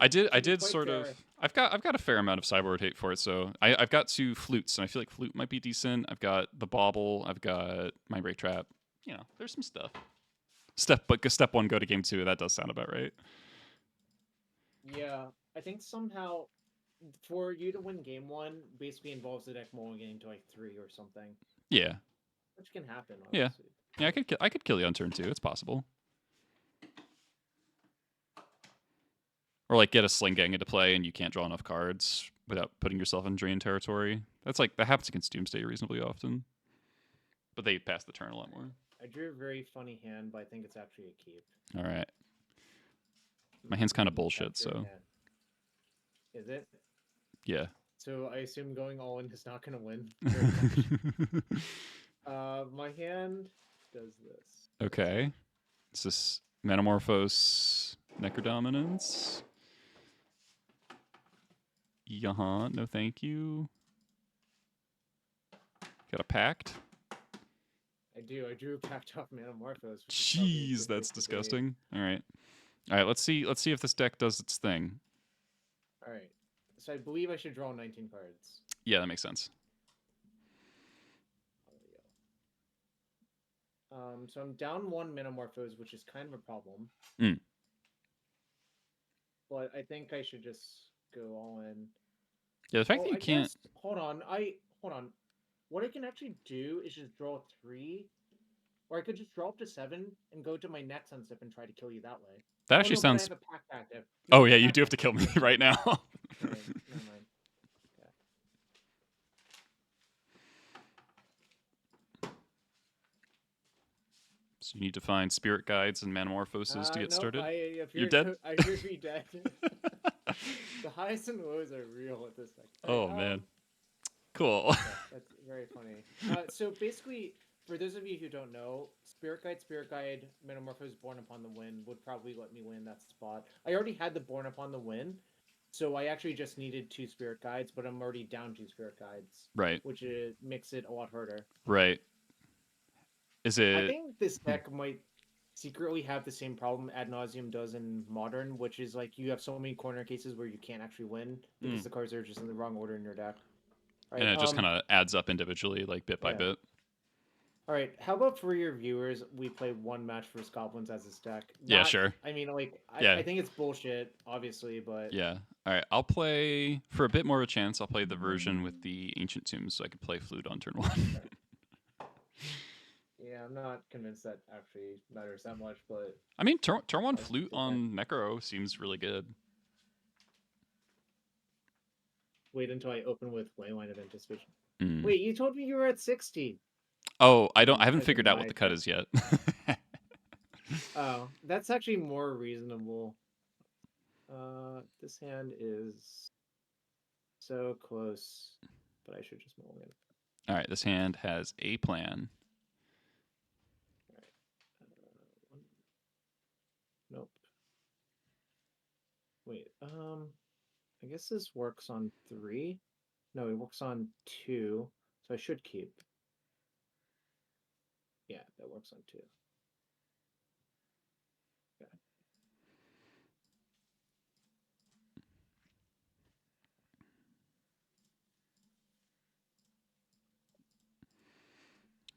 I did sort fair. of. I've got a fair amount of cyborg hate for it, so I've got 2 flutes, and I feel like flute might be decent. I've got the bauble. I've got my break trap. You know, there's some stuff. Step 1, go to game 2. That does sound about right. Yeah, I think somehow for you to win game 1 basically involves the deck mulliganing to like 3 or something. Yeah. Which can happen. Yeah. Obviously. Yeah, I could kill you on turn 2. It's possible. Or like get a Sling Gang into play and you can't draw enough cards without putting yourself in drain territory. That happens against Doomsday reasonably often. but they pass the turn a lot more. I drew a very funny hand, but I think it's actually a keep. All right. My hand's kind of bullshit, That's your so hand. Is it? yeah. So I assume going all in is not going to win. Very much. My hand does this. Okay. Is this Metamorphose Necrodominance? Yeah, no thank you. Got a pact? I do. I drew Pact off Metamorphose. Which is probably a Jeez, good that's place to be. disgusting. All right. All right, let's see if this deck does its thing. All right. So I believe I should draw 19 cards. Yeah, that makes sense. So I'm down 1 Metamorphose, which is kind of a problem. Mm. But I think I should just go all in. Yeah, the fact that you can't... Guess, hold on. What I can actually do is just draw 3. Or I could just draw up to 7 and go to my next unzip and try to kill you that way. That actually no, but I sounds... have a pact active. Oh, yeah, you do have to kill me right now. Right, never mind. So you need to find spirit guides and metamorphoses to get started? You're dead? I appear to be dead. The highs and lows are real at this deck. Oh, man. Cool. Yeah, that's very funny. So basically, for those of you who don't know, Spirit Guide, Metamorphose, Born Upon the Wind would probably let me win that spot. I already had the Born Upon the Wind, so I actually just needed 2 Spirit Guides, but I'm already down 2 Spirit Guides. Right. Which makes it a lot harder. Right. Is it... I think this deck might secretly have the same problem Ad Nauseam does in Modern, which is like you have so many corner cases where you can't actually win because the cards are just in the wrong order in your deck. Right, and it just kind of adds up individually, like bit by bit. All right, how about for your viewers, we play 1 match versus Goblins as this deck? Yeah, sure. I mean, like, I think it's bullshit, obviously, but... Yeah. All right, I'll play, for a bit more of a chance, I'll play the version with the Ancient Tombs so I could play Flute on turn 1. Yeah, I'm not convinced that actually matters that much, but... I mean, turn 1 Flute on Necro seems really good. Wait until I open with Wayline of Anticipation. Wait, you told me you were at 60. Oh, I haven't figured out what the cut is yet. Oh, that's actually more reasonable. This hand is so close, but I should just mull in. All right, this hand has a plan. Nope. Wait, I guess this works on 3. No, it works on 2, so I should keep. Yeah, that works on 2. Okay.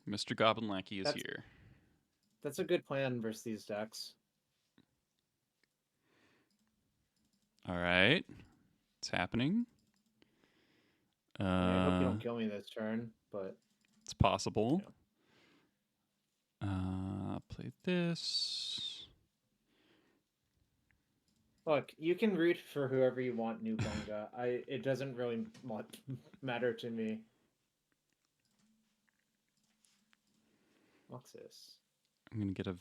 Mr. Goblin Lackey is here. That's a good plan versus these decks. All right. It's happening. I hope you don't kill me this turn, but... It's possible. Play this. Look, you can root for whoever you want, New Bunga. It doesn't really matter to me. What's this? I'm going to get a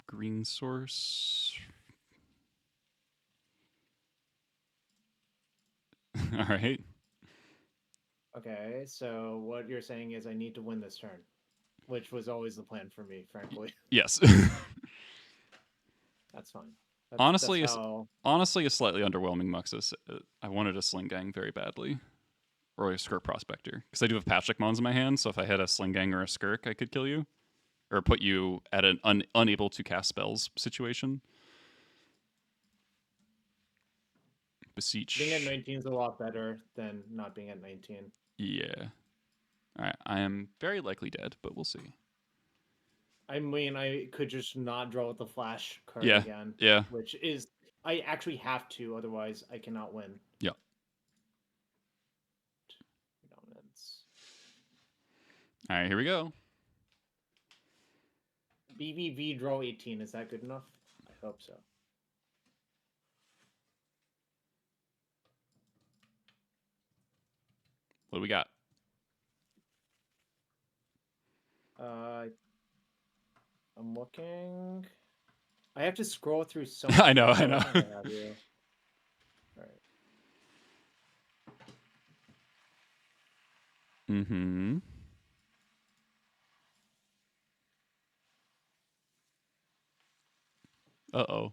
green source. All right. Okay, so what you're saying is I need to win this turn, which was always the plan for me, frankly. Yes. That's fine. Honestly, a slightly underwhelming Muxus. I wanted a Sling Gang very badly. Or a Skirk Prospector. Because I do have Patchlick Mons in my hand, so if I had a Sling Gang or a Skirk, I could kill you. Or put you at an unable to cast spells situation. Beseech. Being at 19 is a lot better than not being at 19. Yeah. Alright, I am very likely dead, but we'll see. I mean, I could just not draw with the flash card again. Yeah. Which is, I actually have to, otherwise I cannot win. Yeah. Dominance. Alright, here we go. BBV draw 18, is that good enough? I hope so. What do we got? I'm looking. I have to scroll through so much. I know. I think I have you. All right. Mm-hmm. Uh-oh.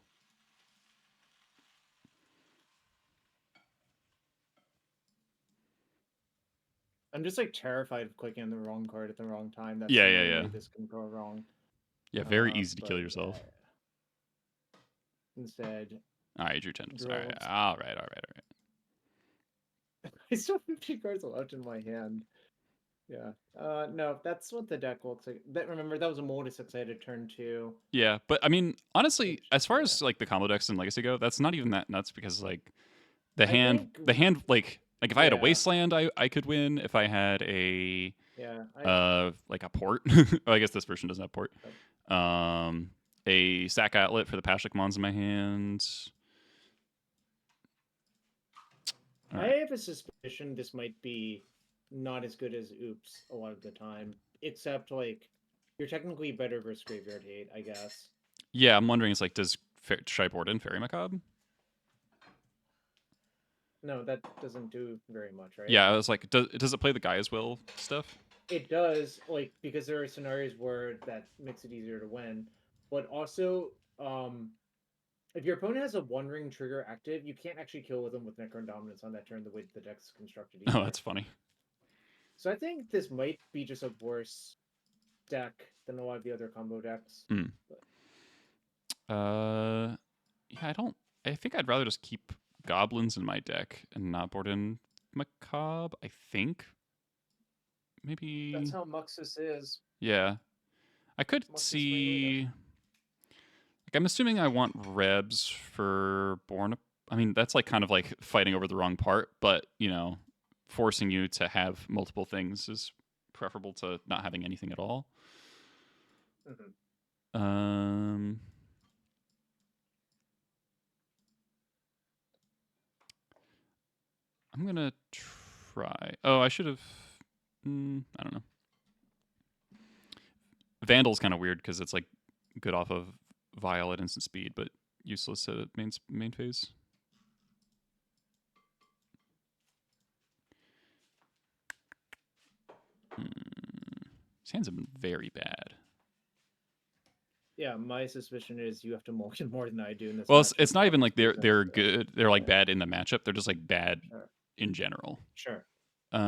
I'm just like terrified of clicking on the wrong card at the wrong time. That's Yeah, the yeah, only yeah. way this can go wrong. Yeah, very easy to But kill yourself. Instead, All right, you drew 10. All draw. right, all right, all right, all right. I still have 50 cards left in my hand. Yeah. No, that's what the deck looks like. Remember, that was a mold of 6 I had to turn 2. Yeah, but I mean, honestly, Which, as far yeah. as like the combo decks and Legacy go, that's not even that nuts because like the I hand, think- like if I had a Yeah. wasteland, I could win. If I had a Yeah. like a port, well, I guess this version doesn't have port. A sack outlet for the Pashlik Mons in my hand. All I right. have a suspicion this might be not as good as Oops a lot of the time, except like you're technically better versus Graveyard Hate, I guess. Yeah, I'm wondering, it's like, should I board in Fairy Macabre? No, that doesn't do very much, right? Yeah, I was like, does it play the Gaia's Will stuff? It does, like, because there are scenarios where that makes it easier to win, but also, if your opponent has a One Ring trigger active, you can't actually kill with them with Necrodominance on that turn the way the deck's constructed either. Oh, that's funny. So I think this might be just a worse deck than a lot of the other combo decks. Mm. Yeah, I think I'd rather just keep Goblins in my deck and not board in Macabre, I think. Maybe... That's how Muxus is. Yeah. I could Muxus see... Like, I'm assuming I want Rebs for Born... I mean, that's like kind of like fighting over the wrong part, but, you know, forcing you to have multiple things is preferable to not having anything at all. Mm-hmm. I'm gonna try... Oh, I should have... I don't know. Vandal's kind of weird because it's like good off of Vial at instant speed, but useless at main phase. His hands have been very bad. Yeah, my suspicion is you have to mulligan more than I do in this. Well, it's not even like they're good. They're like bad in the matchup. They're just like bad in general. Sure. They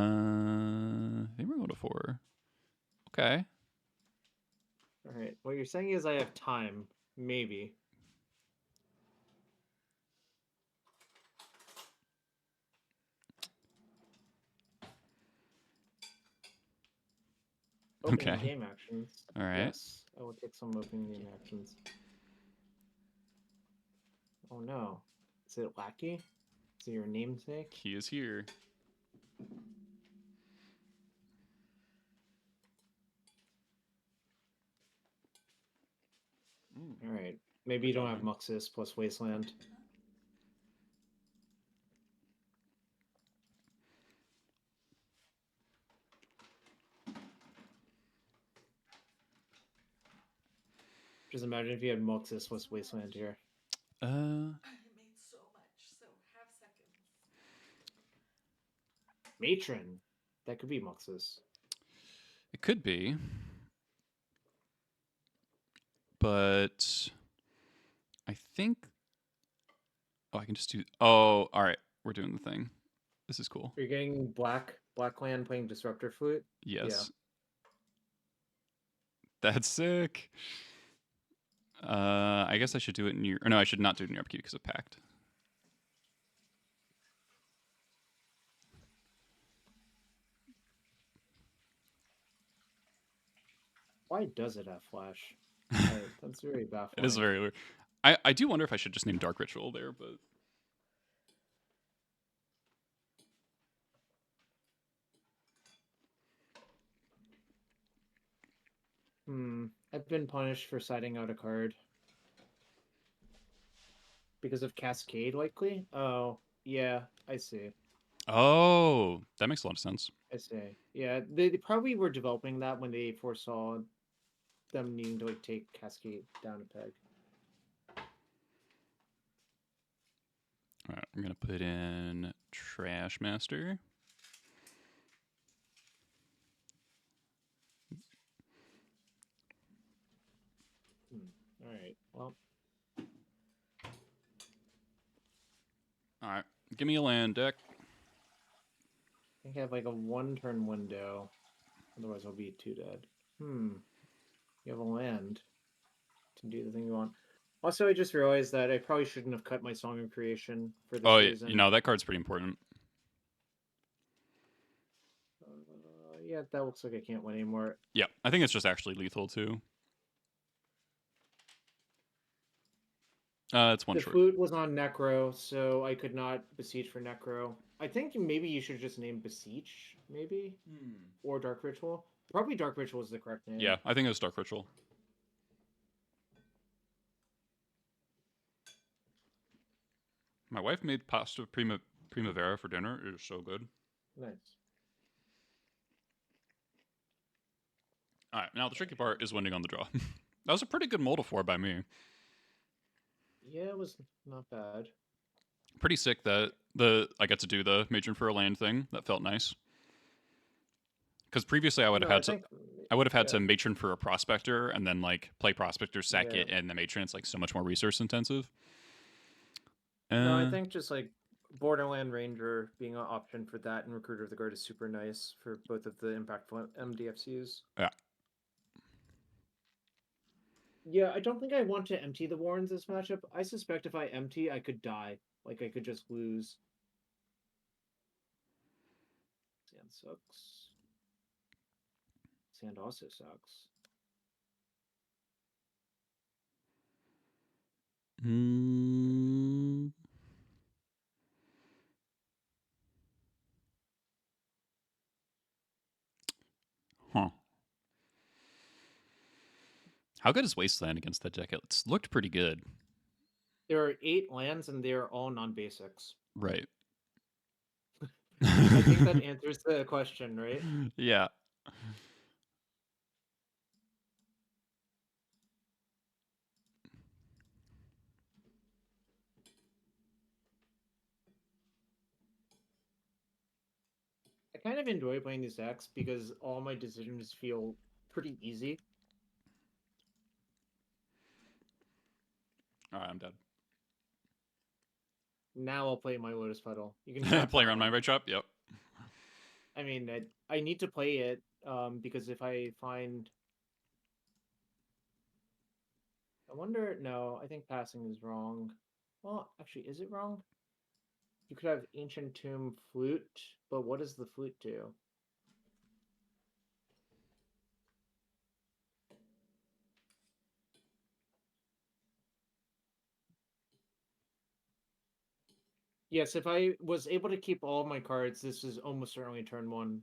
were going to 4. Okay. All right. What you're saying is I have time, maybe. Opening game actions. All right. Yes, I will take some opening game actions. Oh no. Is it Lackey? Is it your namesake? He is here. Alright. Maybe you don't have Muxus plus Wasteland. Just imagine if you had Muxus plus Wasteland here. I made so much, so have seconds. Matron. That could be Muxus. It could be. But I think... Oh, I can just do... Oh, all right. We're doing the thing. This is cool. You're getting Black Land playing Disruptor Flute? Yes. Yeah. That's sick. I guess I should do it in your... Or no, I should not do it in your upkeep because of Pact. Why does it have Flash? That's very baffling. It is very weird. I do wonder if I should just name Dark Ritual there, but... I've been punished for siding out a card. Because of Cascade, likely? Oh, yeah, I see. Oh, that makes a lot of sense. I say. Yeah, they probably were developing that when they foresaw them needing to like take Cascade down a peg. All right, I'm gonna put in Trash Master. All right. Well, All right, give me a land deck. I think I have like a 1-turn window. Otherwise, I'll be 2 dead. You have a land to do the thing you want. Also, I just realized that I probably shouldn't have cut my Song of Creation for this Oh, reason. you know that card's pretty important. Yeah, that looks like I can't win anymore. Yeah, I think it's just actually lethal too. It's one The short. flute was on Necro, so I could not Beseech for Necro. I think maybe you should just name Beseech, maybe? Or Dark Ritual. Probably Dark Ritual is the correct name. Yeah, I think it was Dark Ritual. My wife made pasta primavera for dinner. It is so good. Nice. All right, now the tricky part is winning on the draw. That was a pretty good Moldifor by me. Yeah, it was not bad. Pretty sick that I get to do the matron for a land thing. That felt nice. Because previously I would have had to matron for a prospector and then like play prospector, sack it, and the matron. It's like so much more resource intensive. No, I think just like Borderland Ranger being an option for that and Recruiter of the Guard is super nice for both of the impactful MDFCs. Yeah. Yeah, I don't think I want to empty the Warrens this matchup. I suspect if I empty, I could die. Like, I could just lose. Sand sucks. Sand also sucks. Huh. How good is Wasteland against that deck? It's looked pretty good. There are 8 lands, and they are all non-basics. Right. I think that answers the question, right? Yeah. I kind of enjoy playing these decks because all my decisions feel pretty easy. All right, I'm dead. Now I'll play my Lotus Petal. You can play around my right trap. Yep. I mean, I need to play it because if I find, I wonder. No, I think passing is wrong. Well, actually, is it wrong? You could have Ancient Tomb Flute, but what does the flute do? Yes, if I was able to keep all of my cards, this is almost certainly turn 1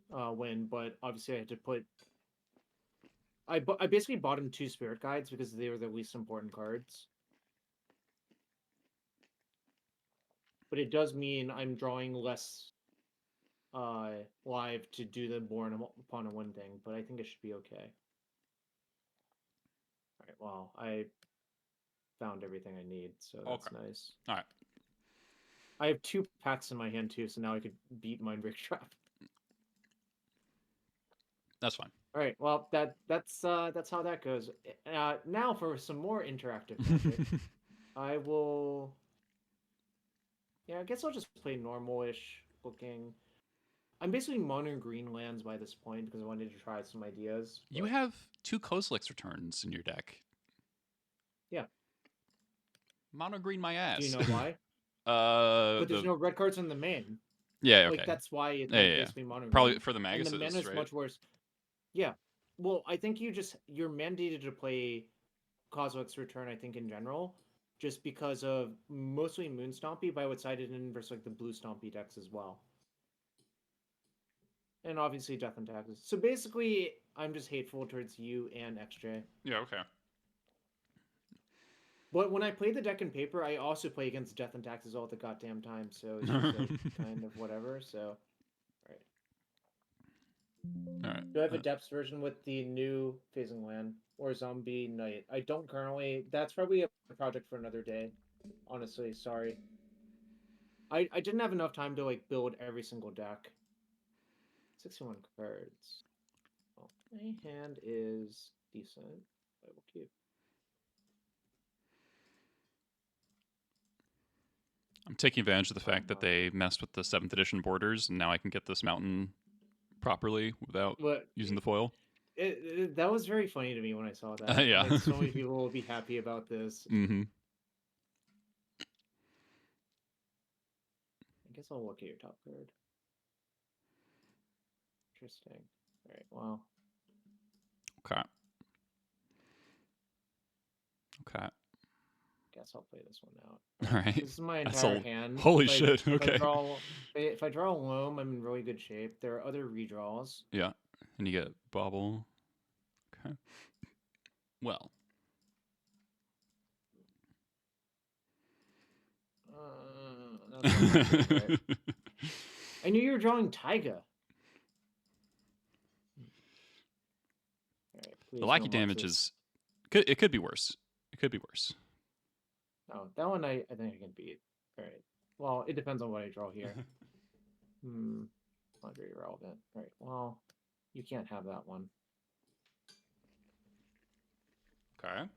win, but obviously I had to put... I basically bought him 2 Spirit Guides because they were the least important cards. But it does mean I'm drawing less live to do the Born Upon a Win thing, but I think it should be okay. Alright, well, I found everything I need, so that's nice. Alright. I have 2 packs in my hand too, so now I could beat Mindbreak Trap. That's fine. All right, well that's how that goes. Now for some more interactive magic, I will. Yeah, I guess I'll just play normal-ish looking. I'm basically mono green lands by this point because I wanted to try some ideas. But... You have 2 Kozilek's returns in your deck. Yeah. Mono green my ass. Do you know why? But there's no red cards in the main. Yeah, okay. Like that's why it's basically mono green. Probably for the Maguses, and the mana is much worse. Yeah. Well, I think you're mandated to play Kozilek's Return, I think, in general, just because of mostly Moon Stompy, but I would side it in versus like the Blue Stompy decks as well. And obviously Death and Taxes. So basically, I'm just hateful towards you and XJ. Yeah, okay. But when I play the deck in paper, I also play against Death and Taxes all the goddamn time, so it's just like kind of whatever. So, all right. All right. Do I have a depths version with the new phasing land or zombie knight? I don't currently. That's probably a project for another day. Honestly, sorry. I didn't have enough time to like build every single deck. 61 cards. Well, my hand is decent. I will keep. I'm taking advantage of the fact that they messed with the 7th edition borders, and now I can get this mountain properly without using the foil. That was very funny to me when I saw that. Yeah. Like, so many people will be happy about this. Mm-hmm. I guess I'll look at your top card. Interesting. All right. Well. Okay. Okay. Guess I'll play this one out. All right. This is my entire hand. Holy shit. Okay. If I draw a loam, I'm in really good shape. There are other redraws. Yeah. And you get bobble. Okay. Well. Right. I knew you were drawing Taiga. Right, The lackey damage is... It could be worse. It could be worse. Oh, that one I think I can beat. All right. Well, it depends on what I draw here. Not very relevant. All right. Well, you can't have that one. Okay.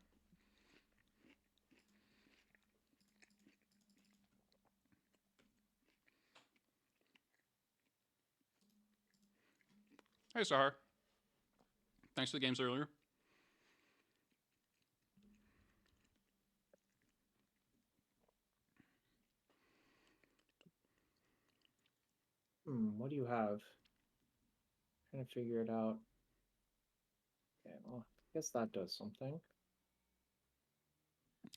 Hey, Sahar. Thanks for the games earlier. What do you have? Trying to figure it out. Okay, well, I guess that does something.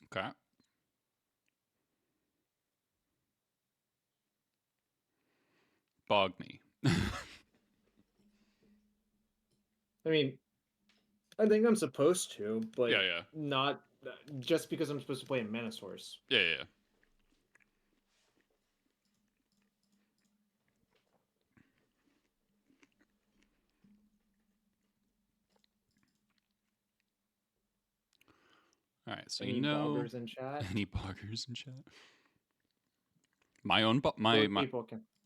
Okay. Bog me. I mean, I think I'm supposed to, but yeah. not just because I'm supposed to play a mana source. Yeah. All right, so any boggers in chat? Any boggers in chat? My own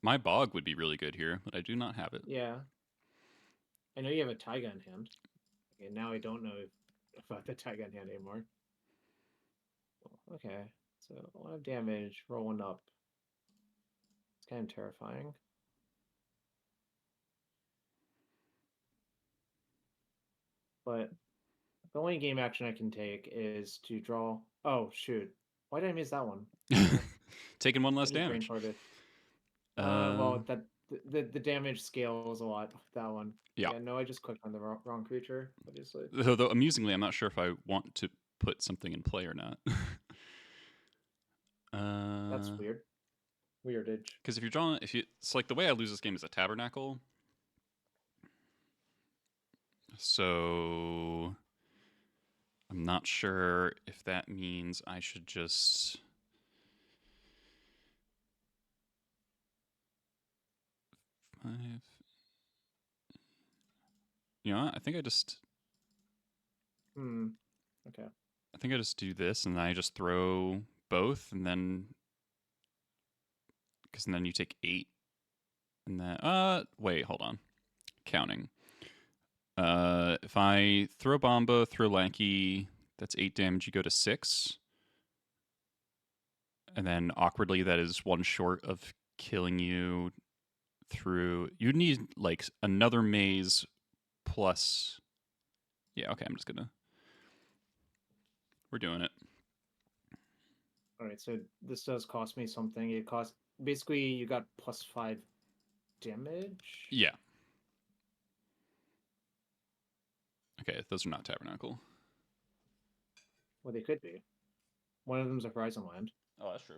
my bog would be really good here, but I do not have it. Yeah. I know you have a Taiga in hand. Okay, now I don't know about the Taiga in hand anymore. Okay, so a lot of damage rolling up. It's kind of terrifying. But the only game action I can take is to draw. Oh shoot! Why did I miss that one? Taking one less damage. Well, the damage scales a lot with that one. Yeah. No, I just clicked on the wrong creature, obviously. Though amusingly, I'm not sure if I want to put something in play or not. That's weird. Weirdage. Because it's like the way I lose this game is a tabernacle. So I'm not sure if that means I should just... You know what? I think I just... Okay. I think I just do this, and then I just throw both, and then... Because then you take 8. And then... Wait, hold on. Counting. If I throw Bomba, throw Lanky, that's 8 damage, you go to 6. And then awkwardly, that is 1 short of killing you through... You need, like, another maze plus... Yeah, okay, I'm just gonna... We're doing it. Alright, so this does cost me something. It costs... Basically, you got +5 damage? Yeah. Okay, those are not Tabernacle. Well, they could be. One of them's a Horizon Land. Oh, that's true.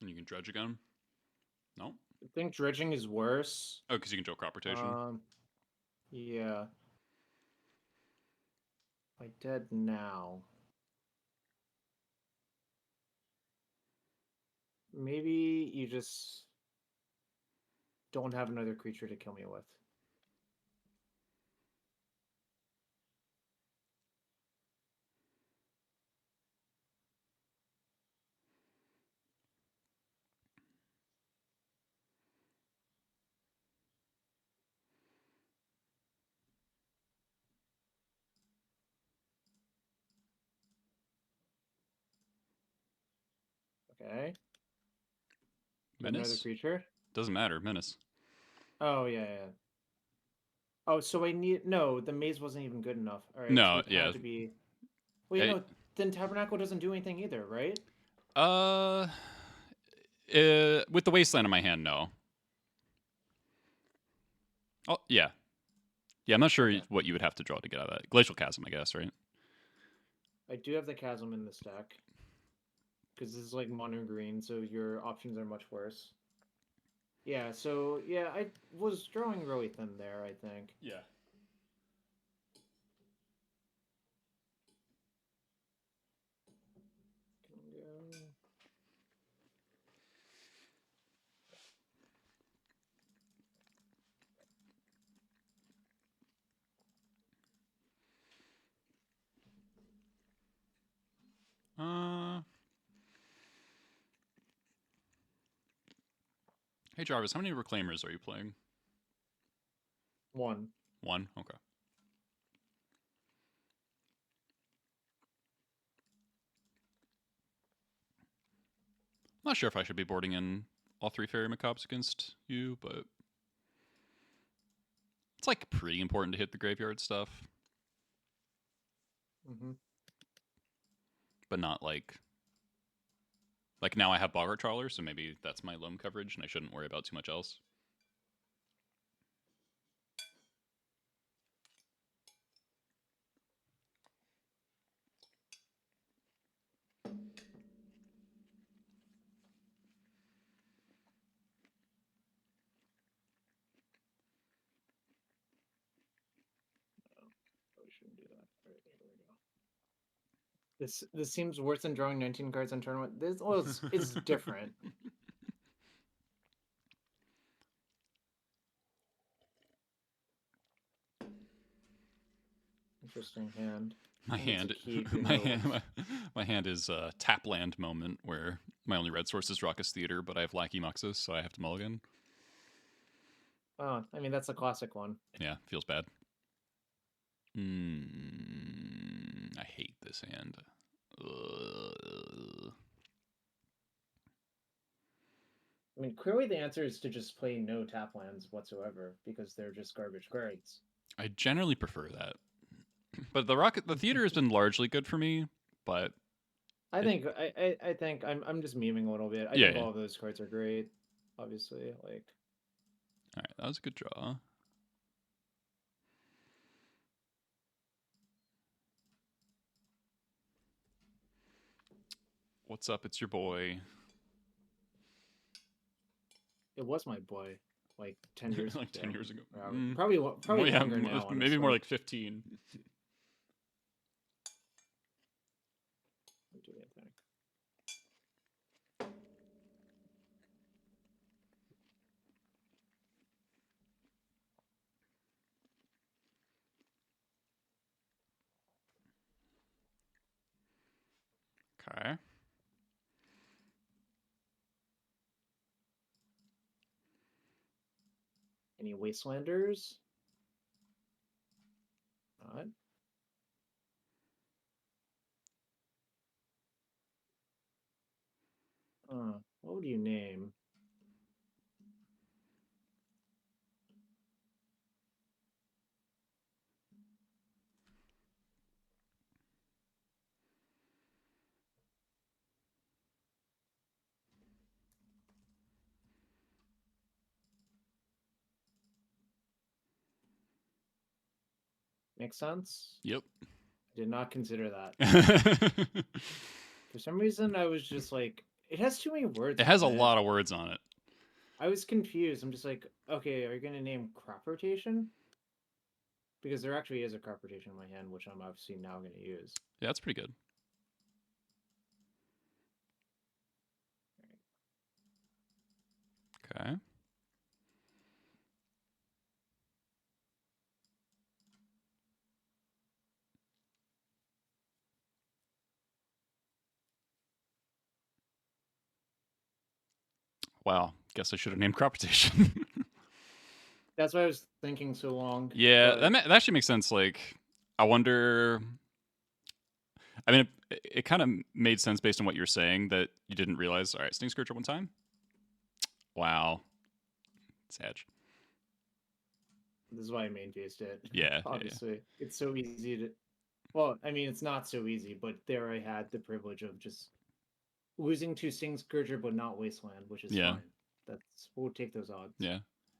And you can dredge again. No. I think dredging is worse. Oh, because you can draw crop rotation. Yeah. I dead now. Maybe you just don't have another creature to kill me with. Okay. Another Menace? creature? Doesn't matter. Menace. Oh, yeah. Oh, so I need... No, the maze wasn't even good enough. All right, No, so it yeah. had to be... Wait, no, then Tabernacle doesn't do anything either, right? With the Wasteland in my hand, no. Oh, yeah. Yeah, I'm not sure what you would have to draw to get out of that. Glacial Chasm, I guess, right? I do have the Chasm in this deck. Because this is like mono green, so your options are much worse. Yeah, so, yeah, I was drawing really thin there, I think. Yeah. Hey Jarvis, how many Reclaimers are you playing? One. One? Okay. I'm not sure if I should be boarding in all 3 Fairy Macabres against you, but it's like pretty important to hit the graveyard stuff. Mm-hmm. But not like now I have Boggart Trawler, so maybe that's my loam coverage and I shouldn't worry about too much else. We shouldn't do that. All right, here we go. This seems worse than drawing 19 cards on turn 1. This, well, it's different. Interesting hand. My hand is a Tapland moment where my only red source is Raucous Theater, but I have Lackey Muxus, so I have to mulligan. Oh, I mean, that's a classic one. Yeah, feels bad. I hate this hand. I mean, clearly the answer is to just play no tap lands whatsoever because they're just garbage cards. I generally prefer that. But the theater has been largely good for me, but I think I'm just memeing a little bit. I think all of those cards are great, obviously. Like, all right, that was a good draw. What's up? It's your boy. it was my boy, like 10 years like 10 years ago. Probably yeah, longer now. Maybe more like 15. Okay. Any Wastelanders? Not. What would you name? Makes sense? Yep. Did not consider that. For some reason, I was just like, It has too many words. It has a on lot of words on it. I was confused. I'm just like, okay, are you gonna name crop rotation? Because there actually is a crop rotation in my hand, which I'm obviously now gonna use. Yeah, that's pretty good. Okay. Wow. Guess I should have named crop rotation. That's why I was thinking so long. Yeah, but that actually makes sense. Like, I wonder. I mean, it kind of made sense based on what you're saying that you didn't realize. All right, Sting Scourge at one time. Wow. Sad. this is why I main faced it. Yeah. Obviously, it's so easy to. Well, I mean, it's not so easy, but there I had the privilege of just losing to Sting Scourger, but not Wasteland, which is fine. We'll take those odds. Yeah.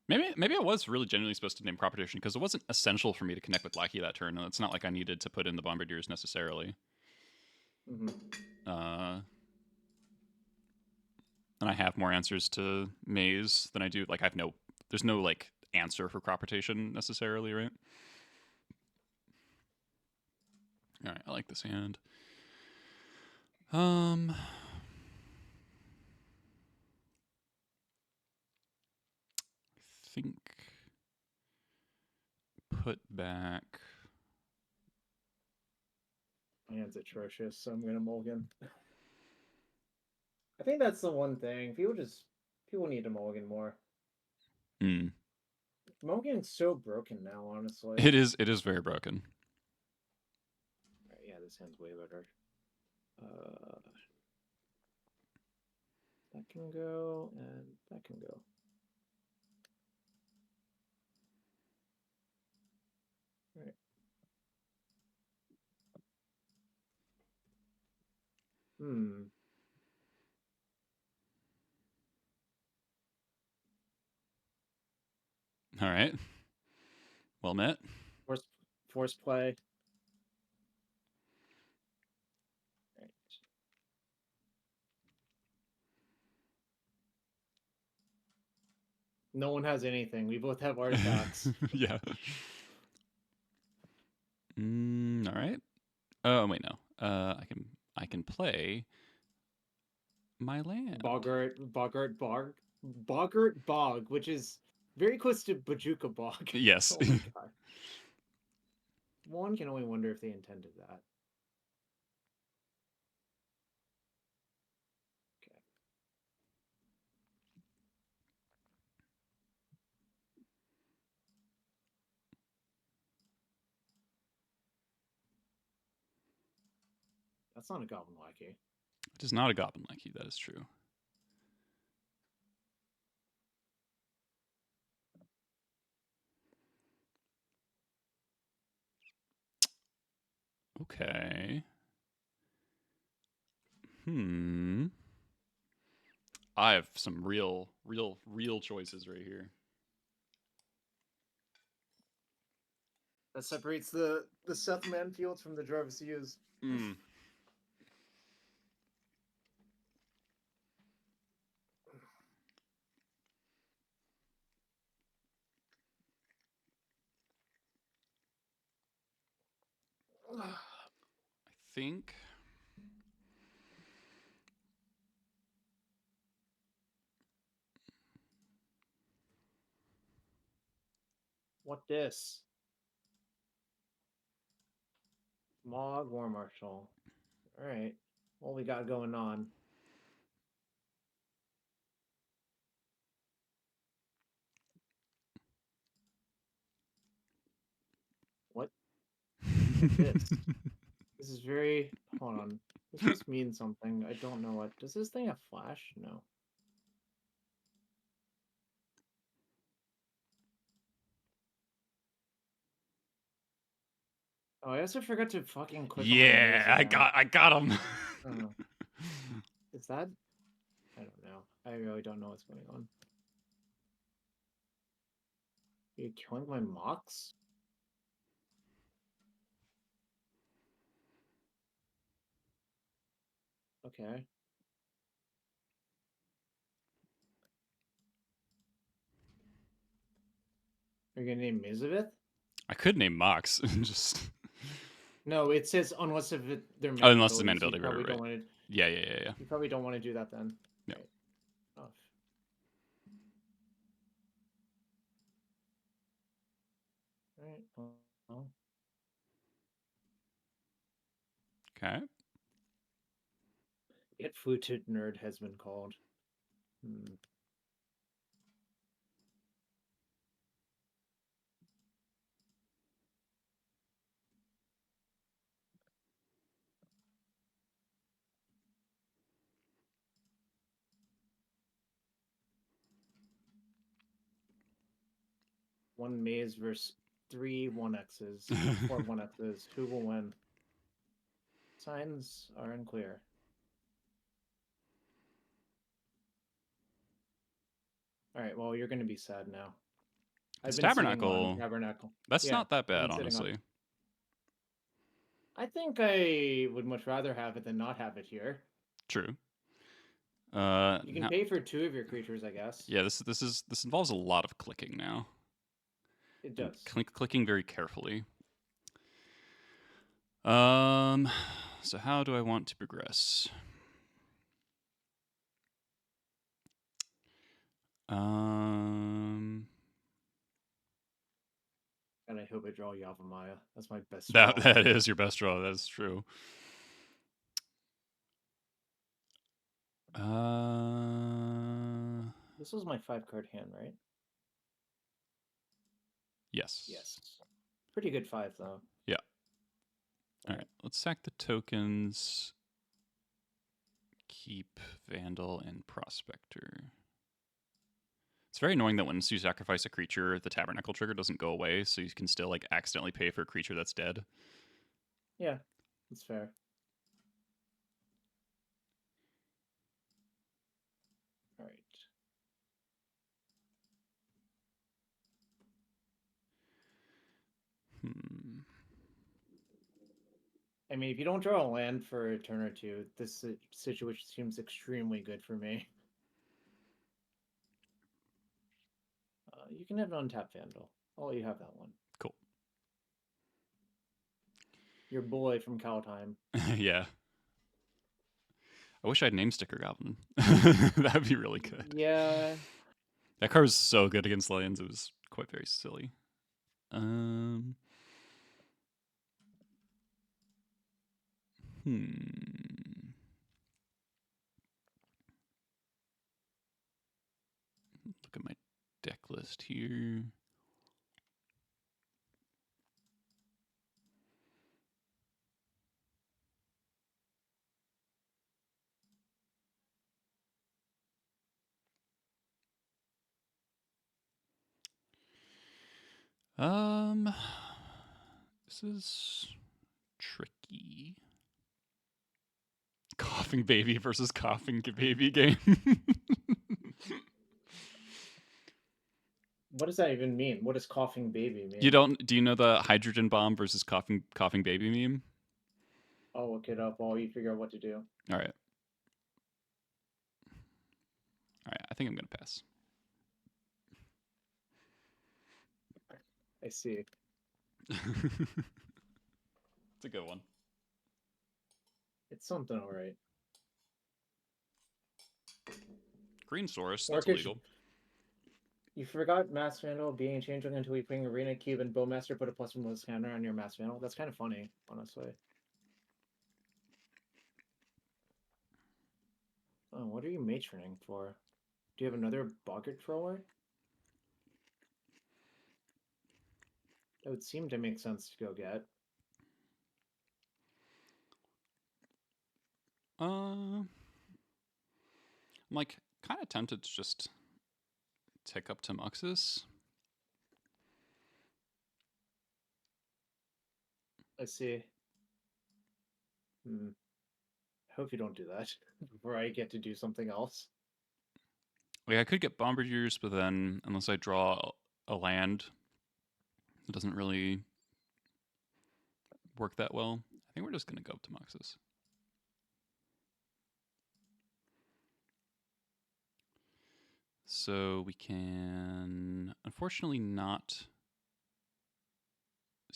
Maybe I was really genuinely supposed to name crop rotation because it wasn't essential for me to connect with Lackey that turn. It's not like I needed to put in the Bombardiers necessarily. Mm-hmm. And I have more answers to Maze than I do. Like, there's no like answer for crop rotation necessarily, right? All right, I like this hand. I think put back. My hand's atrocious, so I'm gonna mulligan. I think that's the one thing. People need to mulligan more. Mulligan's so broken now, honestly. It is very broken. Right, yeah, this hand's way better. That can go, and that can go. Right. All right. Well met. Force play. Right. No one has anything. We both have artifacts. Yeah. All right. Oh wait, no. I can play my land. Boggart Bog, which is very close to Bajuka Bog. Yes. Oh my god. One can only wonder if they intended that. Okay. That's not a Goblin Lackey. It is not a Goblin Lackey, that is true. Okay. I have some real choices right here. That separates the Seth Manfields from the Jarvis Yus. I think What this? Mog War Marshal. Alright. What we got going on? What? This? This is very... Hold on. This must mean something. I don't know what... Does this thing have flash? No. Oh, I also forgot to fucking click on my yeah, nose again. I got him. Is that... I don't know. I really don't know what's going on. Are you killing my mocks? Okay. You're gonna name Mizavith? I could name Mox. Just No, it says unless if they're mana oh, unless it's a abilities, mana you ability, probably right. don't want to. Yeah, yeah, yeah, yeah. You probably don't want to do that then. Yeah. Right. Oh. All right. Well. Okay. Get Fluted Nerd has been called. One maze versus 3 1x's, 4 1x's. Who will win? Signs are unclear. All right. Well, you're going to be sad now. It's I've been sitting Tabernacle. on Tabernacle. That's Yeah, not that I've been bad, sitting on- honestly. I think I would much rather have it than not have it here. True. You can now- pay for 2 of your creatures, I guess. Yeah, this involves a lot of clicking now. It And does. clicking very carefully. So how do I want to progress? And I hope I draw Yavimaya. That's my best That draw. that is your best draw. That is true. This was my 5-card hand, right? Yes. Yes. Pretty good 5, though. Yeah. All right. Let's sack the tokens. Keep Vandal and Prospector. It's very annoying that once you sacrifice a creature, the Tabernacle trigger doesn't go away, so you can still like accidentally pay for a creature that's dead. Yeah, that's fair. All right. I mean, if you don't draw a land for a turn or two, this situation seems extremely good for me. You can have an untapped Vandal. I'll let you have that one. Cool. Your boy from Kaldheim. Yeah. I wish I had named Sticker Goblin. That'd be really good. Yeah. That card was so good against lands. It was quite very silly. Look at my deck list here. This is tricky. Coughing baby versus coughing baby game. What does that even mean? What does coughing baby mean? You don't? Do you know the hydrogen bomb versus coughing baby meme? I'll look it up while you figure out what to do. All right. All right. I think I'm gonna pass. I see. It's a good one. It's something all right. Green Source, that's Orcish- illegal. You forgot Mass Vandal being a changeling until we bring Arena Cube and Bowmaster put a +1 with scanner on your Mass Vandal. That's kind of funny, honestly. Oh, what are you matroning for? Do you have another Boggart Thrower? That would seem to make sense to go get. I'm like kind of tempted to just tick up to Muxus. I see. I hope you don't do that before I get to do something else. Like I could get Bombardiers, but then unless I draw a land, it doesn't really work that well. I think we're just gonna go up to Muxus. So we can unfortunately not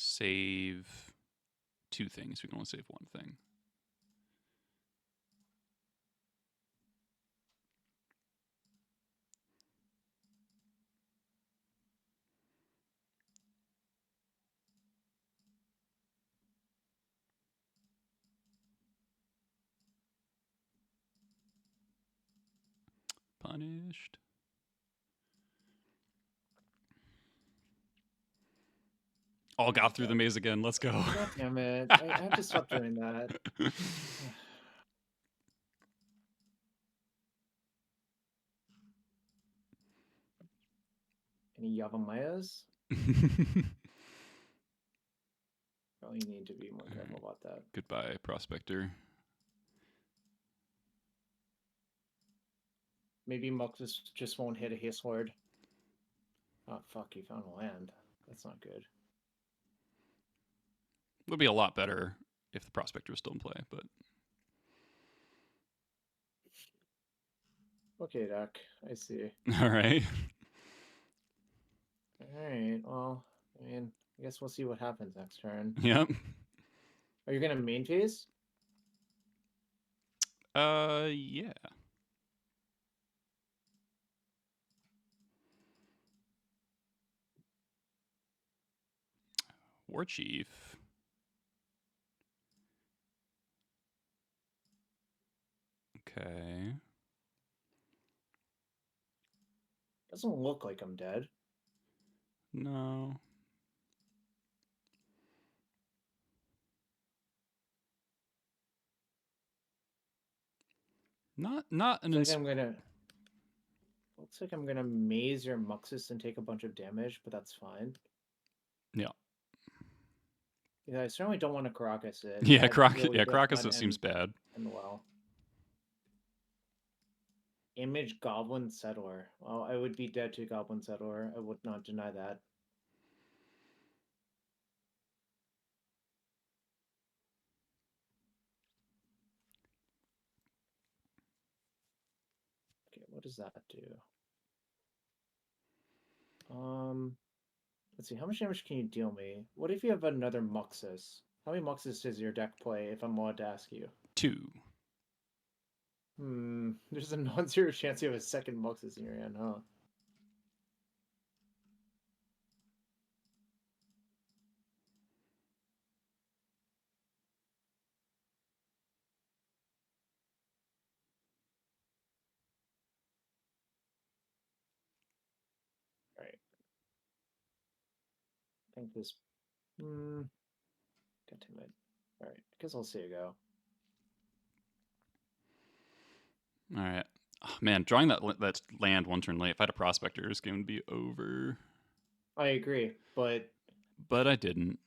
save 2 things. We can only save 1 thing. Punished. Oh, got through the maze again. Let's go. God damn it. I have to stop doing that. Any Yavamayas? Probably need to be more careful about that. Goodbye, Prospector. Maybe Muxus just won't hit a Haste Lord. Oh, fuck, you found land. That's not good. Would be a lot better if the Prospector was still in play, but... Okay, Doc. I see. All right. Alright, well, I mean, I guess we'll see what happens next turn. Yep. Are you gonna main phase? Yeah. War Chief. Okay. Doesn't look like I'm dead. No. Not an Looks like I'm gonna maze your Muxus and take a bunch of damage, but that's fine. Yeah. Yeah, I certainly don't want to Caracas it. Yeah, That really does Crocus, not it seems bad. end well. Image Goblin Settler. Well, I would be dead to Goblin Settler. I would not deny that. Okay, what does that do? Let's see, how much damage can you deal me? What if you have another Muxus? How many Muxus does your deck play, if I'm allowed to ask you? 2. There's a non-zero chance you have a second Muxus in your hand, huh? Right. I think this... God damn it. Alright, I guess I'll see you go. All right. Oh, man, drawing that land 1 turn late, if I had a Prospector, this game would be over. I agree, but I didn't.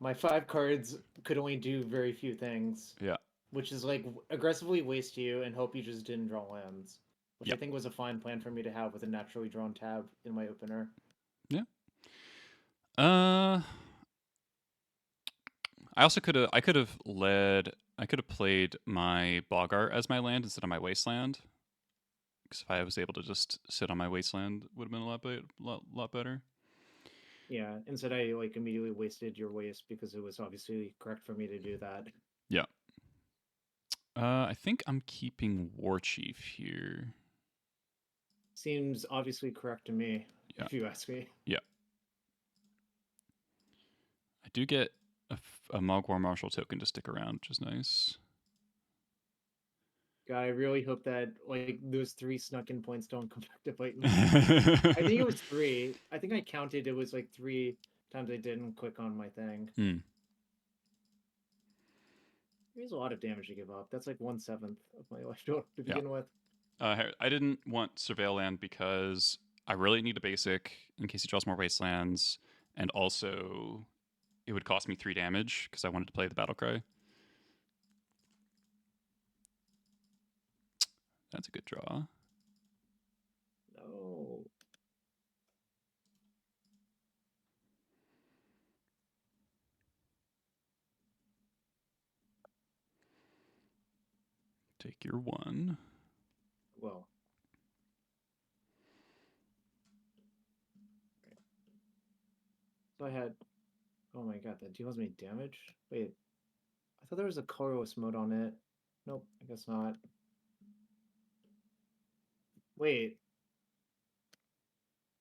my 5 cards could only do very few things. Yeah. Which is like aggressively waste you and hope you just didn't draw lands. Which I think was a fine plan for me to have with a naturally drawn tab in my opener. Yeah. I also could have played my Boggart as my land instead of my Wasteland. Because if I was able to just sit on my Wasteland, would have been a lot better. Yeah, instead I like immediately wasted your waste because it was obviously correct for me to do that. Yeah. I think I'm keeping War Chief here. Seems obviously correct to me, if you ask me. Yeah. I do get a Mogwar Marshal token to stick around, which is nice. God, I really hope that like those 3 snuck-in points don't come back to bite me. I think it was 3. I think I counted it was like 3 times I didn't click on my thing. There's a lot of damage to give up. That's like 1/7 of my life to begin with. I didn't want Surveil Land because I really need a basic in case he draws more Wastelands, and also it would cost me 3 damage because I wanted to play the Battlecry. That's a good draw. No. Take your 1. Well. So I had Oh my god, that deals me damage? Wait, I thought there was a colorless mode on it. Nope, I guess not. Wait.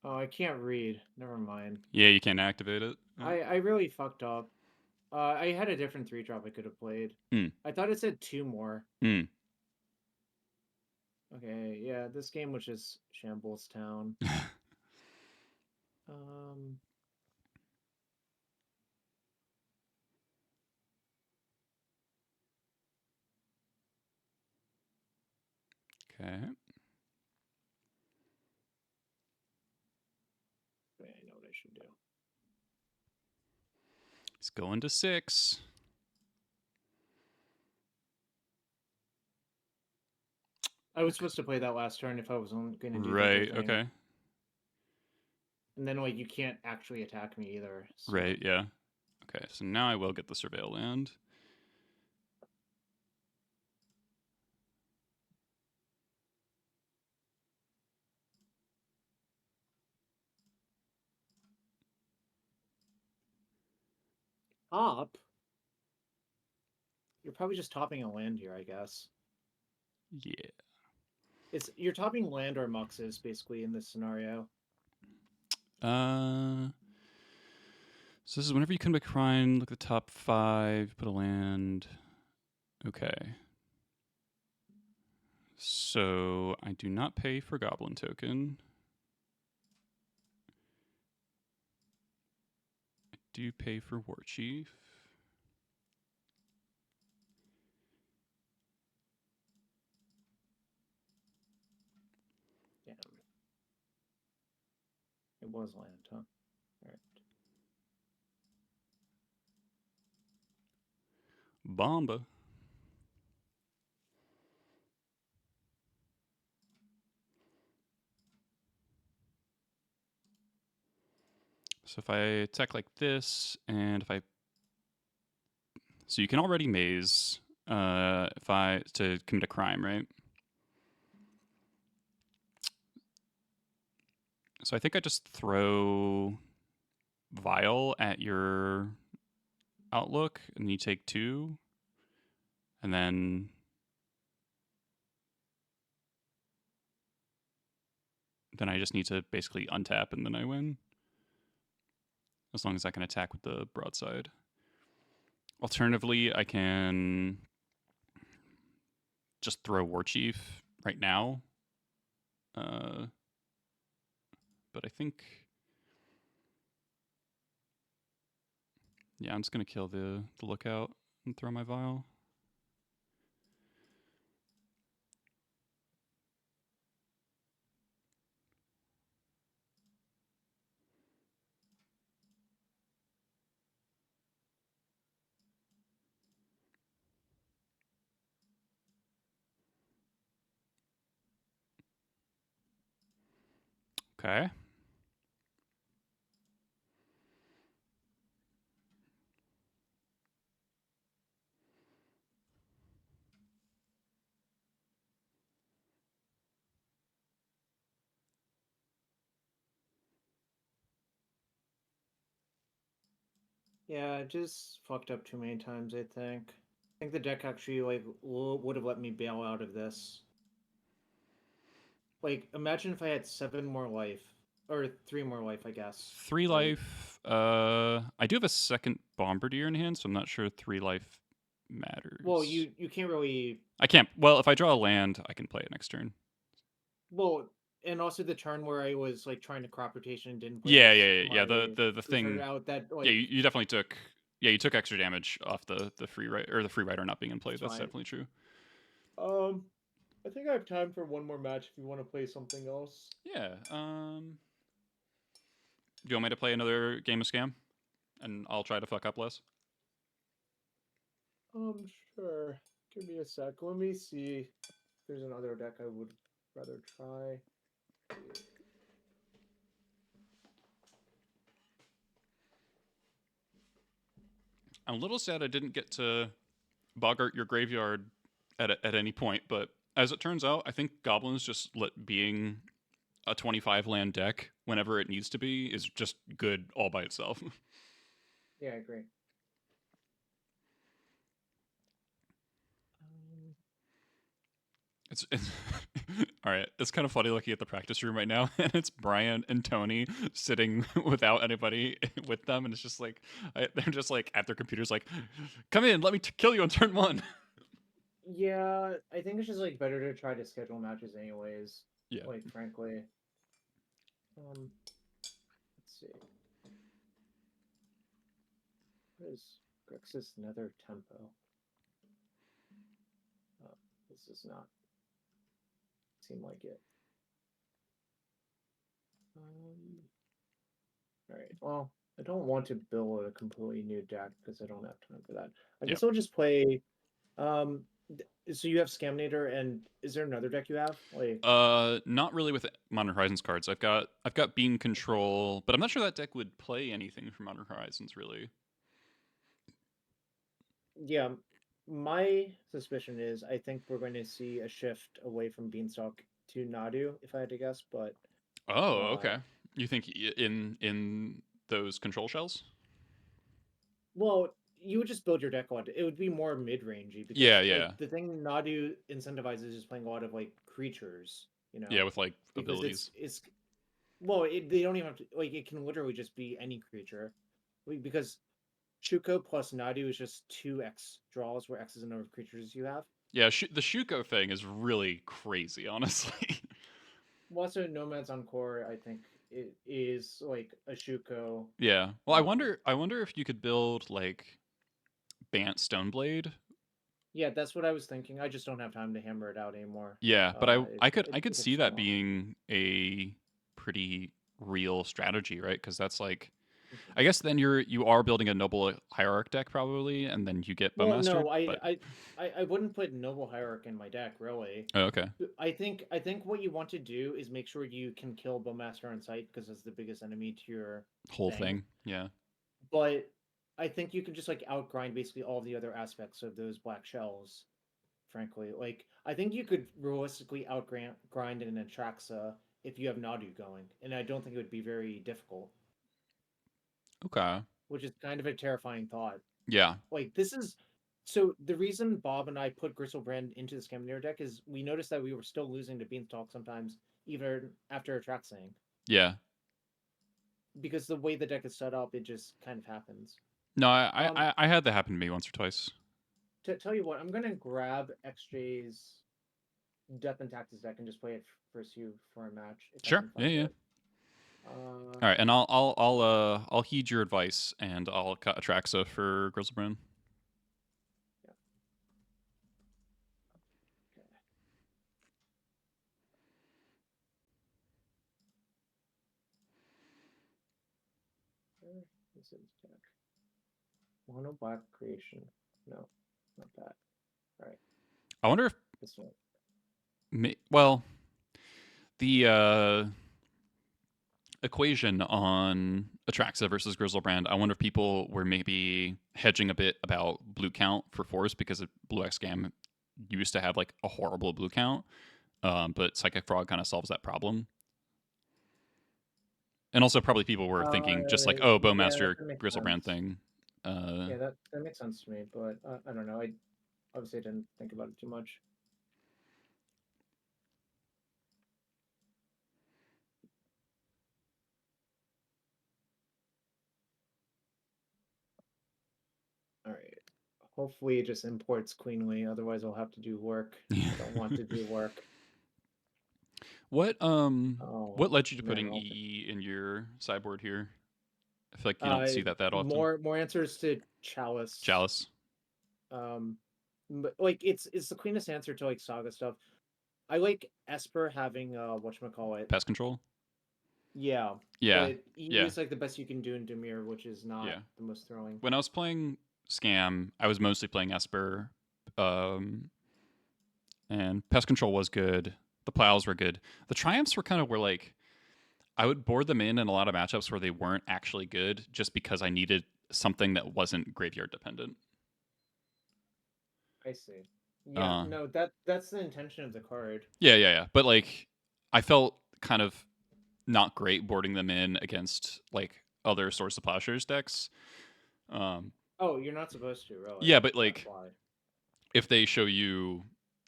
Oh, I can't read. Never mind. Yeah, you can't activate it. I really fucked up. I had a different 3-drop I could have played. I thought it said 2 more. Okay, yeah, this game was just Shambles Town. Okay. I know what I should do. It's going to 6. I was supposed to play that last turn if I was only going to do Right, the other thing. okay. And then, like, you can't actually attack me either. So. Right, yeah. Okay, so now I will get the Surveil land. Top? You're probably just topping a land here, I guess. Yeah. You're topping land or muxes, basically, in this scenario. So this is whenever you come to Shrine, look at the top 5, put a land. Okay. So I do not pay for Goblin token. I do pay for War Chief. Damn. It was land, huh? Alright. Bomba. So if I attack like this, and if I... So you can already maze to commit a crime, right? So I think I just throw Vial at your Outlook, and you take 2, and then... Then I just need to basically untap, and then I win. As long as I can attack with the broadside. Alternatively, I can just throw War Chief right now. But I think... Yeah, I'm just going to kill the Lookout and throw my Vial. Okay. Yeah, I just fucked up too many times, I think. I think the deck actually, like, would have let me bail out of this. Like, imagine if I had 7 more life. Or 3 more life, I guess. 3 life. I do have a second Bombardier in hand, so I'm not sure 3 life matters. Well, you can't really... I can't... Well, if I draw a land, I can play it next turn. Well, and also the turn where I was, like, trying to crop rotation and didn't play Yeah. The thing... out that, like, yeah, you definitely took... Yeah, you took extra damage off the free rider, or the free rider not being in play. That's definitely true. I think I have time for one more match if you want to play something else. Yeah. Do you want me to play another game of Scam? And I'll try to fuck up less? Sure. Give me a sec. Let me see if there's another deck I would rather try. I'm a little sad I didn't get to boggart your graveyard at any point, but as it turns out, I think Goblins just being a 25 land deck whenever it needs to be is just good all by itself. Yeah, I agree. It's all right. It's kind of funny looking at the practice room right now, and it's Brian and Tony sitting without anybody with them, and it's just like they're just like at their computers, like, "Come in, let me kill you on turn 1." Yeah, I think it's just like better to try to schedule matches anyways. Yeah. Like frankly. Let's see. What is Grixis Nether Tempo? Oh, this does not seem like it. Alright, well, I don't want to build a completely new deck because I don't have time for that. I guess I'll just play. So you have Scaminator, and is there another deck you have? Like, Not really with Modern Horizons cards. I've got Beam Control, but I'm not sure that deck would play anything from Modern Horizons really. yeah, my suspicion is I think we're going to see a shift away from Beanstalk to Nadu, if I had to guess. But Oh, okay. You think in those control shells? well, you would just build your deck on it. Would be more mid-rangey because Yeah, like, yeah. the thing Nadu incentivizes is playing a lot of like creatures, you know. Yeah, with like because abilities. it's well, they don't even have to like it can literally just be any creature, because Shuko plus Nadu is just 2x draws, where X is the number of creatures you have. Yeah, the Shuko thing is really crazy, honestly. Well, also Nomads on Core, I think it is like a Shuko. Yeah. Well, I wonder if you could build like Bant Stoneblade. Yeah, that's what I was thinking. I just don't have time to hammer it out anymore. Yeah, but I could It see takes that too long. being a pretty real strategy, right? Because that's like, I guess then you are building a Noble Hierarch deck probably, and then you get Well, Bowmaster. no, But I wouldn't put Noble Hierarch in my deck, really. oh, okay, I think what you want to do is make sure you can kill Bowmaster on sight because that's the biggest enemy to your whole thing. Yeah. But I think you can just like outgrind basically all the other aspects of those black shells. Frankly, like I think you could realistically outgrind an Atraxa if you have Nadu going, and I don't think it would be very difficult. Okay. Which is kind of a terrifying thought. Yeah. Like this is so the reason Bob and I put Gristlebrand into the Scaminator deck is we noticed that we were still losing to Beanstalk sometimes, even after Atraxing. Yeah. Because the way the deck is set up, it just kind of happens. No, I had that happen to me once or twice. To tell you what, I'm gonna grab xJ's Death and Taxes deck and just play it first you for a match. Sure. Yeah. All right, and I'll heed your advice, and I'll cut Atraxa for Grizzlebrand. Yeah. Okay. This is deck. Mono black creation. No, not that. All right. I wonder if this one. Well, the equation on Atraxa versus Grizzlebrand, I wonder if people were maybe hedging a bit about blue count for force because Blue X Gam used to have like a horrible blue count, but Psychic Frog kind of solves that problem. And also probably people were thinking just like, oh, Bowmaster Grizzlebrand thing. Yeah, that makes sense to me, but I don't know. I obviously didn't think about it too much. All right. Hopefully it just imports cleanly, otherwise I'll have to do work. I don't want to do work. What led you to putting EE in your sideboard here? I feel like you don't see that often. More answers to Chalice. Chalice. But like it's the cleanest answer to like Saga stuff. I like Esper having whatchamacallit. Pest control. Yeah. Yeah. But it's like the best you can do in Dimir, which is not the most throwing. When I was playing Scam, I was mostly playing Esper. And Pest Control was good. The Plows were good. The Triumphs were kind of where like I would board them in a lot of matchups where they weren't actually good just because I needed something that wasn't graveyard dependent. I see. Yeah, no, that's the intention of the card. Yeah. But like I felt kind of not great boarding them in against like other Source of Plowshares decks. Oh, you're not supposed to, really. Yeah, but That's like why. if they show you,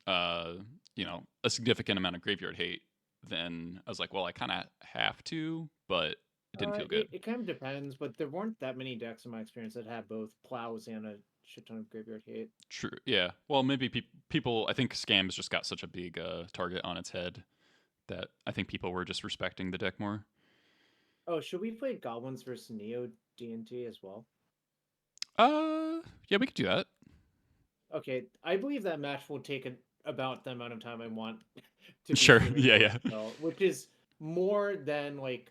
you know, a significant amount of graveyard hate, then I was like, well, I kind of have to, but it didn't feel good. It kind of depends, but there weren't that many decks in my experience that had both plows and a shit ton of graveyard hate. True. Yeah. Well, maybe people. I think Scams just got such a big target on its head that I think people were just respecting the deck more. Oh, should we play Goblins versus Neo D&T as well? Yeah, we could do that. Okay, I believe that match will take about the amount of time I want to be Sure. streaming Yeah, for yeah. it, so, which is more than like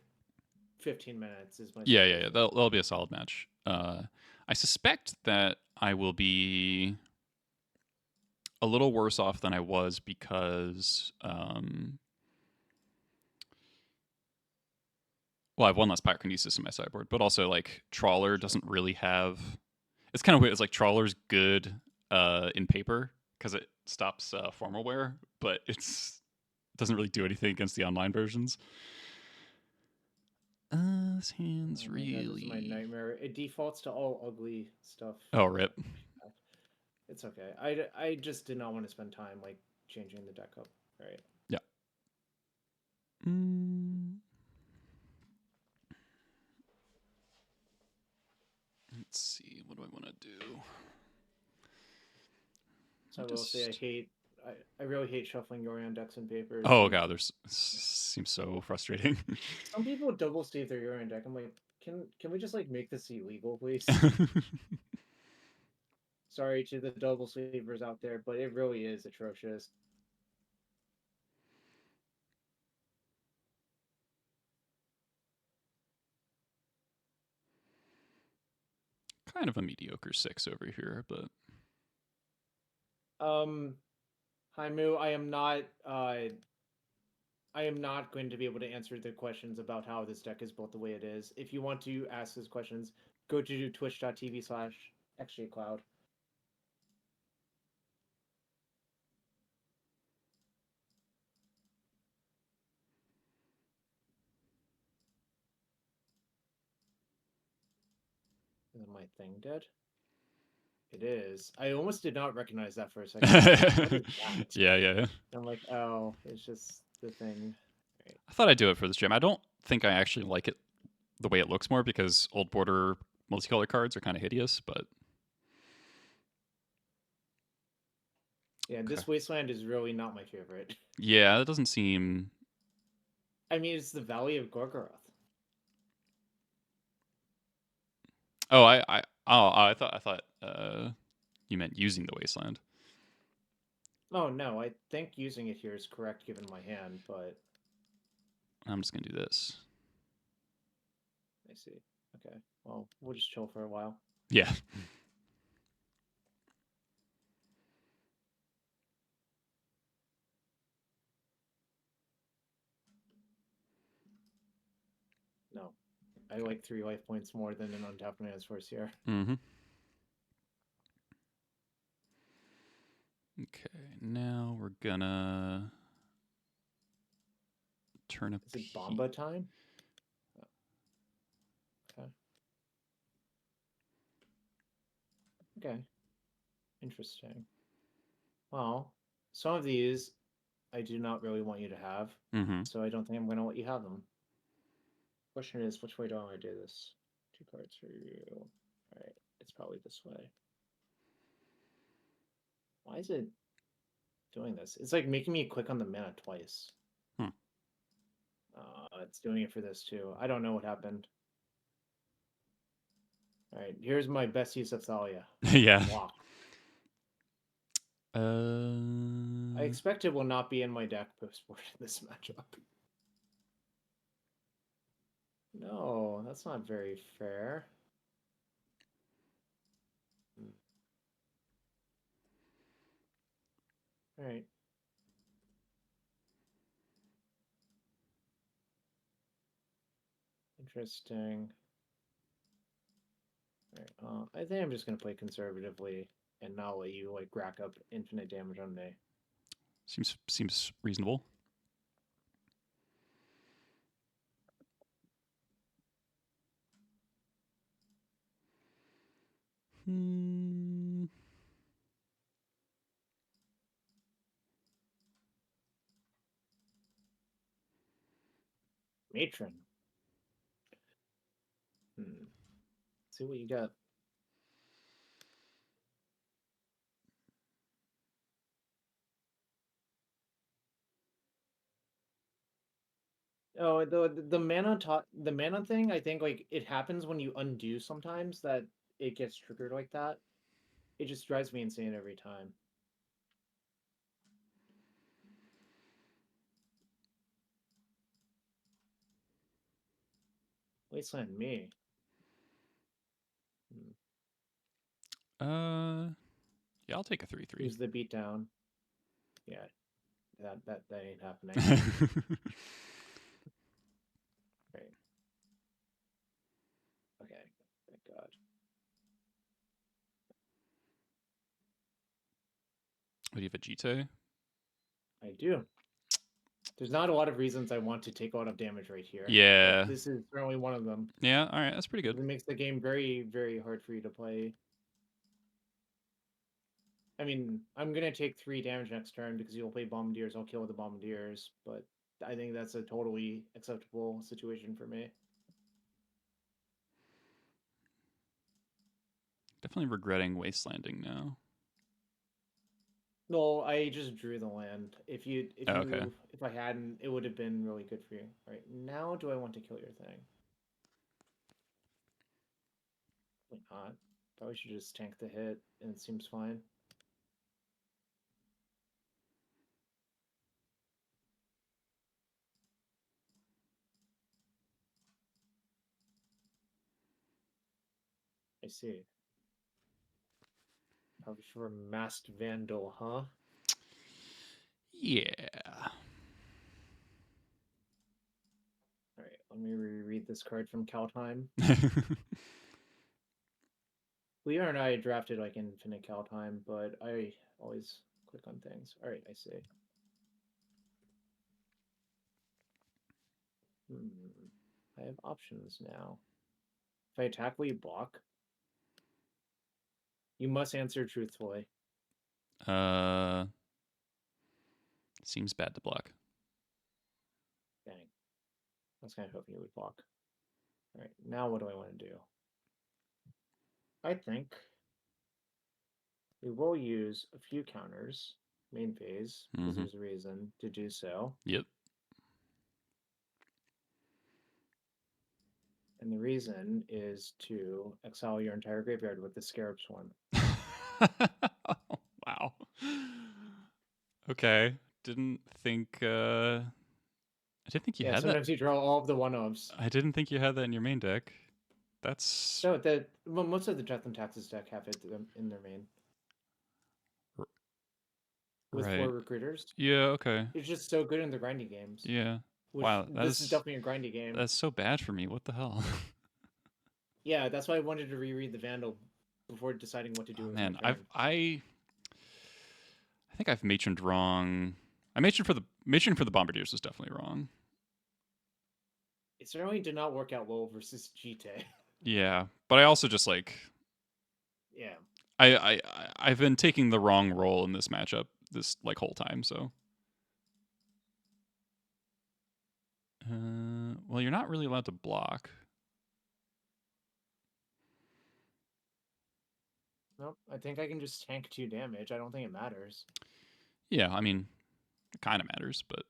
15 minutes is my Yeah. That'll be a solid match. I suspect that I will be a little worse off than I was because, well, I have one less Pyrokinesis in my sideboard, but also like Trawler doesn't really have. It's kind of weird. It's like Trawler's good in paper because it stops formal wear, but it doesn't really do anything against the online versions. This hand's Oh my God, really. this is my nightmare. It defaults to all ugly stuff. Oh, rip. It's okay. I just did not want to spend time like changing the deck up. All right. Yeah. Let's see. What do I want to do? So I will say I really hate shuffling Yorion decks and papers. Oh god, seems so frustrating. Some people double sleeve their Yorion deck. I'm like, can we just like make this illegal, please? Sorry to the double sleevers out there, but it really is atrocious. Kind of a mediocre 6 over here, but Hi Moo, I am not going to be able to answer the questions about how this deck is built the way it is. If you want to ask those questions, go to twitch.tv/xJCloud. Is my thing dead? It is. I almost did not recognize that for a second. What is that? yeah. I'm like, oh, it's just the thing. Right. I thought I'd do it for this jam. I don't think I actually like it the way it looks more because old border multicolor cards are kind of hideous, but yeah, this wasteland is really not my favorite. Yeah, that doesn't seem. I mean, it's the Valley of Gorgoroth. Oh, I thought you meant using the wasteland. Oh no, I think using it here is correct given my hand, but I'm just gonna do this. I see. Okay, well, we'll just chill for a while. Yeah. No, I like 3 life points more than an untapped man's force here. Mm-hmm. Okay, now we're gonna turn up. Is it Bomba time? Okay. Okay. Interesting. Well, some of these I do not really want you to have, so I don't think I'm going to let you have them. Question is, which way do I want to do this? 2 cards for you. All right, it's probably this way. Why is it doing this? It's like making me click on the mana twice. It's doing it for this too. I don't know what happened. All right, here's my best use of Thalia. Yeah. Block. I expect it will not be in my deck post-board in this matchup. No, that's not very fair. All right. Interesting. All right. I think I'm just gonna play conservatively and not let you like rack up infinite damage on me. Seems reasonable. Hmm. Matron. See what you got. Oh, the mana thing. I think like it happens when you undo sometimes that it gets triggered like that. It just drives me insane every time. Wasteland me. Yeah, I'll take a 3/3. Who's the beatdown? Yeah, that ain't happening. Right. Okay. Thank God. What do you have, a Jito? I do. There's not a lot of reasons I want to take a lot of damage right here. Yeah. This is certainly one of them. Yeah, all right, that's pretty good. It makes the game very, very hard for you to play. I mean, I'm gonna take 3 damage next turn because you'll play Bombardiers. I'll kill with the Bombardiers, but I think that's a totally acceptable situation for me. Definitely regretting wastelanding now. No, I just drew the land. If okay. if I hadn't, it would have been really good for you. All right, now do I want to kill your thing? Probably not. Probably should just tank the hit, and it seems fine. I see. Probably for Masked Vandal, huh? Yeah. All right, let me reread this card from Kaldheim. Leo and I drafted like Infinite Kaldheim, but I always click on things. All right, I see. I have options now. If I attack, will you block? You must answer truthfully. Seems bad to block. Dang. I was kind of hoping you would block. All right, now what do I want to do? I think we will use a few counters, main phase, because there's a reason to do so. Yep. And the reason is to exile your entire graveyard with the Scarab Swarm. Wow. Okay. Didn't think I didn't think you had that. Sometimes you draw all of the one-ofs. I didn't think you had that in your main deck. That's No, most of the Death and Taxes deck have it in their main. With right. 4 recruiters. Yeah, okay. It's just so good in the grindy games. Yeah. Wow, this is definitely a grindy game. That's so bad for me. What the hell? Yeah, that's why I wanted to reread the Vandal before deciding what to do with man, my turn. I think I've matroned wrong. I matroned for the Bombardiers was definitely wrong. It certainly did not work out well versus GT. Yeah, but I also just like yeah. I've been taking the wrong role in this matchup this like whole time, so well, you're not really allowed to block. Nope, I think I can just tank 2 damage. I don't think it matters. Yeah, I mean, it kind of matters, but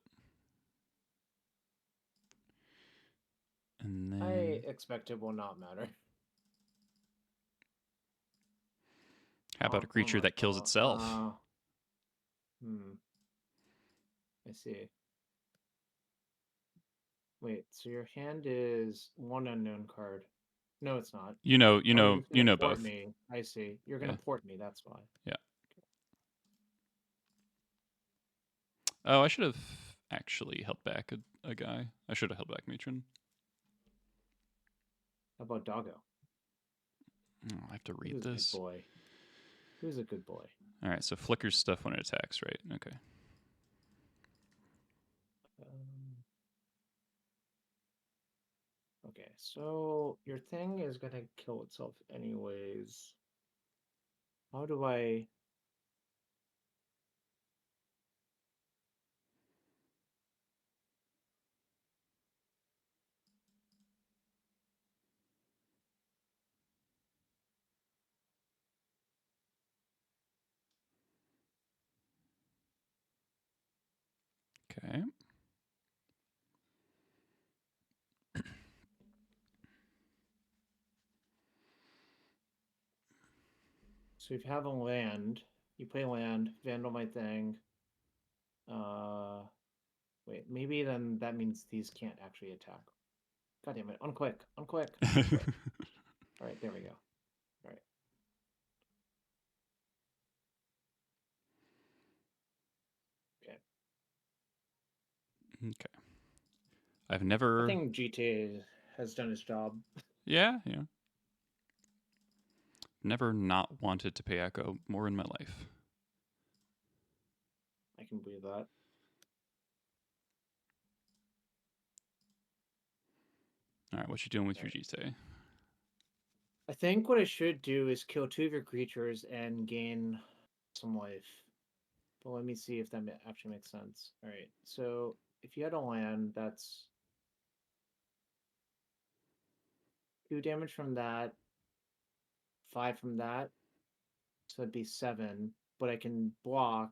and then I expect it will not matter. How about a creature that kills itself? I see. Wait, so your hand is 1 unknown card. No, it's not. You know both. Me. I see. You're gonna port me. That's why. Yeah. Oh, I should have actually held back a guy. I should have held back Matron. How about Doggo? Oh, I have to read this. Good boy. Who's a good boy? All right, so flickers stuff when it attacks, right? Okay. Okay, so your thing is gonna kill itself anyways. How do I? Okay. So if you have a land, you play land, vandal my thing. Wait, maybe then that means these can't actually attack. God damn it! Unquick, unquick. Unquick. All right, there we go. All right. Okay. Okay. I've I never. think GTA has done its job. Yeah, yeah. Never not wanted to pay Echo more in my life. I can believe that. All right, what you doing with your GTA? I think what I should do is kill 2 of your creatures and gain some life. But let me see if that actually makes sense. All right. So if you had a land, that's 2 damage from that, 5 from that. So it'd be 7. But I can block,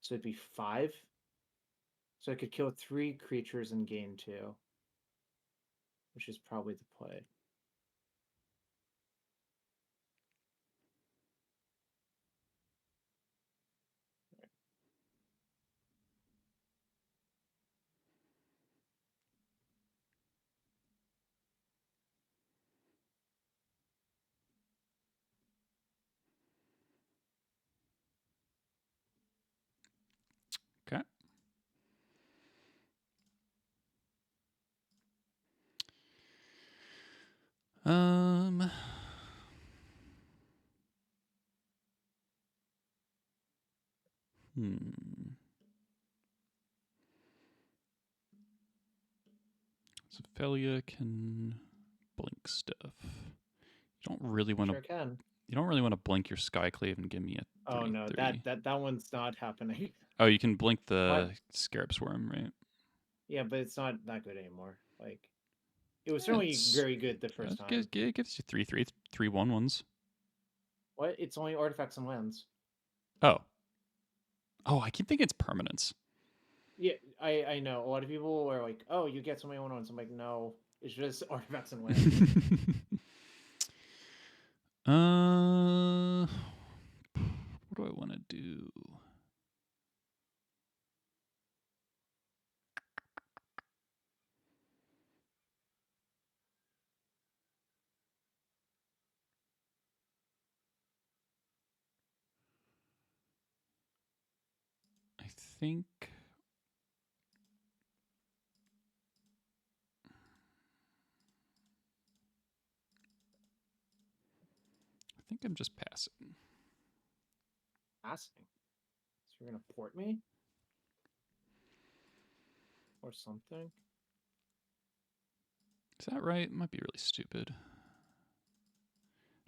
so it'd be 5. So I could kill 3 creatures and gain 2, which is probably the play. Okay. Um. Cephalia can blink stuff. You don't really want to. Sure can. You don't really want to blink your Skyclave and give me a 3/3. Oh no, that one's not happening. Oh, you can blink the What? Scarab Swarm, right? Yeah, but it's not that good anymore. Like, it was certainly very good the first time. It gives you 3/3, 3/1/1s. What? It's only artifacts and lands. Oh. Oh, I keep thinking it's permanents. Yeah, I know. A lot of people are like, "Oh, you get so many 1/1s." I'm like, no, it's just artifacts and lands. What do I want to do? I think I'm just passing. Passing. So you're gonna port me or something? Is that right? It might be really stupid.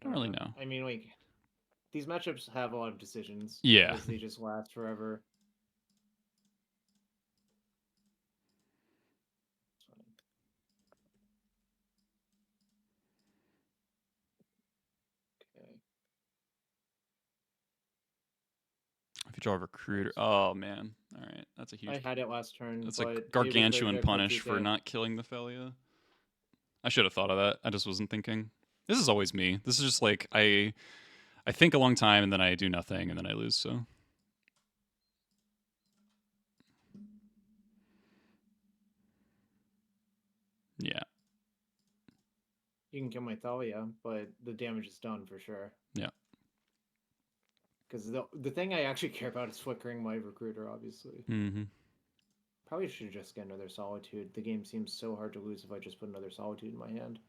I don't really know. I mean, like, these matchups have a lot of decisions. Yeah. Because they just last forever. Okay. If you draw a recruiter, oh man, all right, that's a huge. I had it last turn. That's but a it was gargantuan very punish for complicated. not killing the Thalia. I should have thought of that. I just wasn't thinking. This is always me. This is just like I think a long time and then I do nothing and then I lose. So yeah. You can kill my Thalia, but the damage is done for sure. Yeah. Because the thing I actually care about is flickering my recruiter, obviously. Mm-hmm. Probably should just get another Solitude. The game seems so hard to lose if I just put another Solitude in my hand.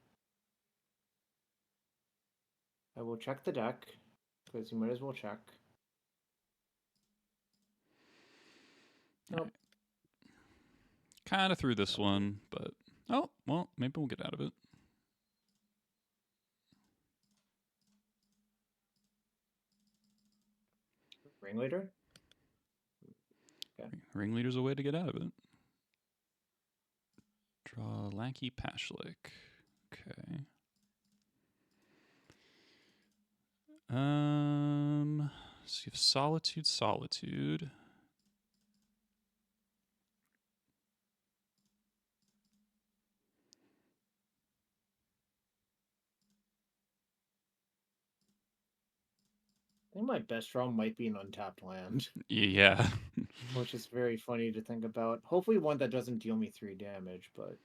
I will check the deck, because you might as well check. Nope. Right. Kind of threw this one, but oh well, maybe we'll get out of it. Ringleader? Ringleader's a way to get out of it. Draw Lanky Pashlik. Okay. So you have Solitude. I think my best draw might be an untapped land, Yeah. which is very funny to think about. Hopefully one that doesn't deal me 3 damage, but...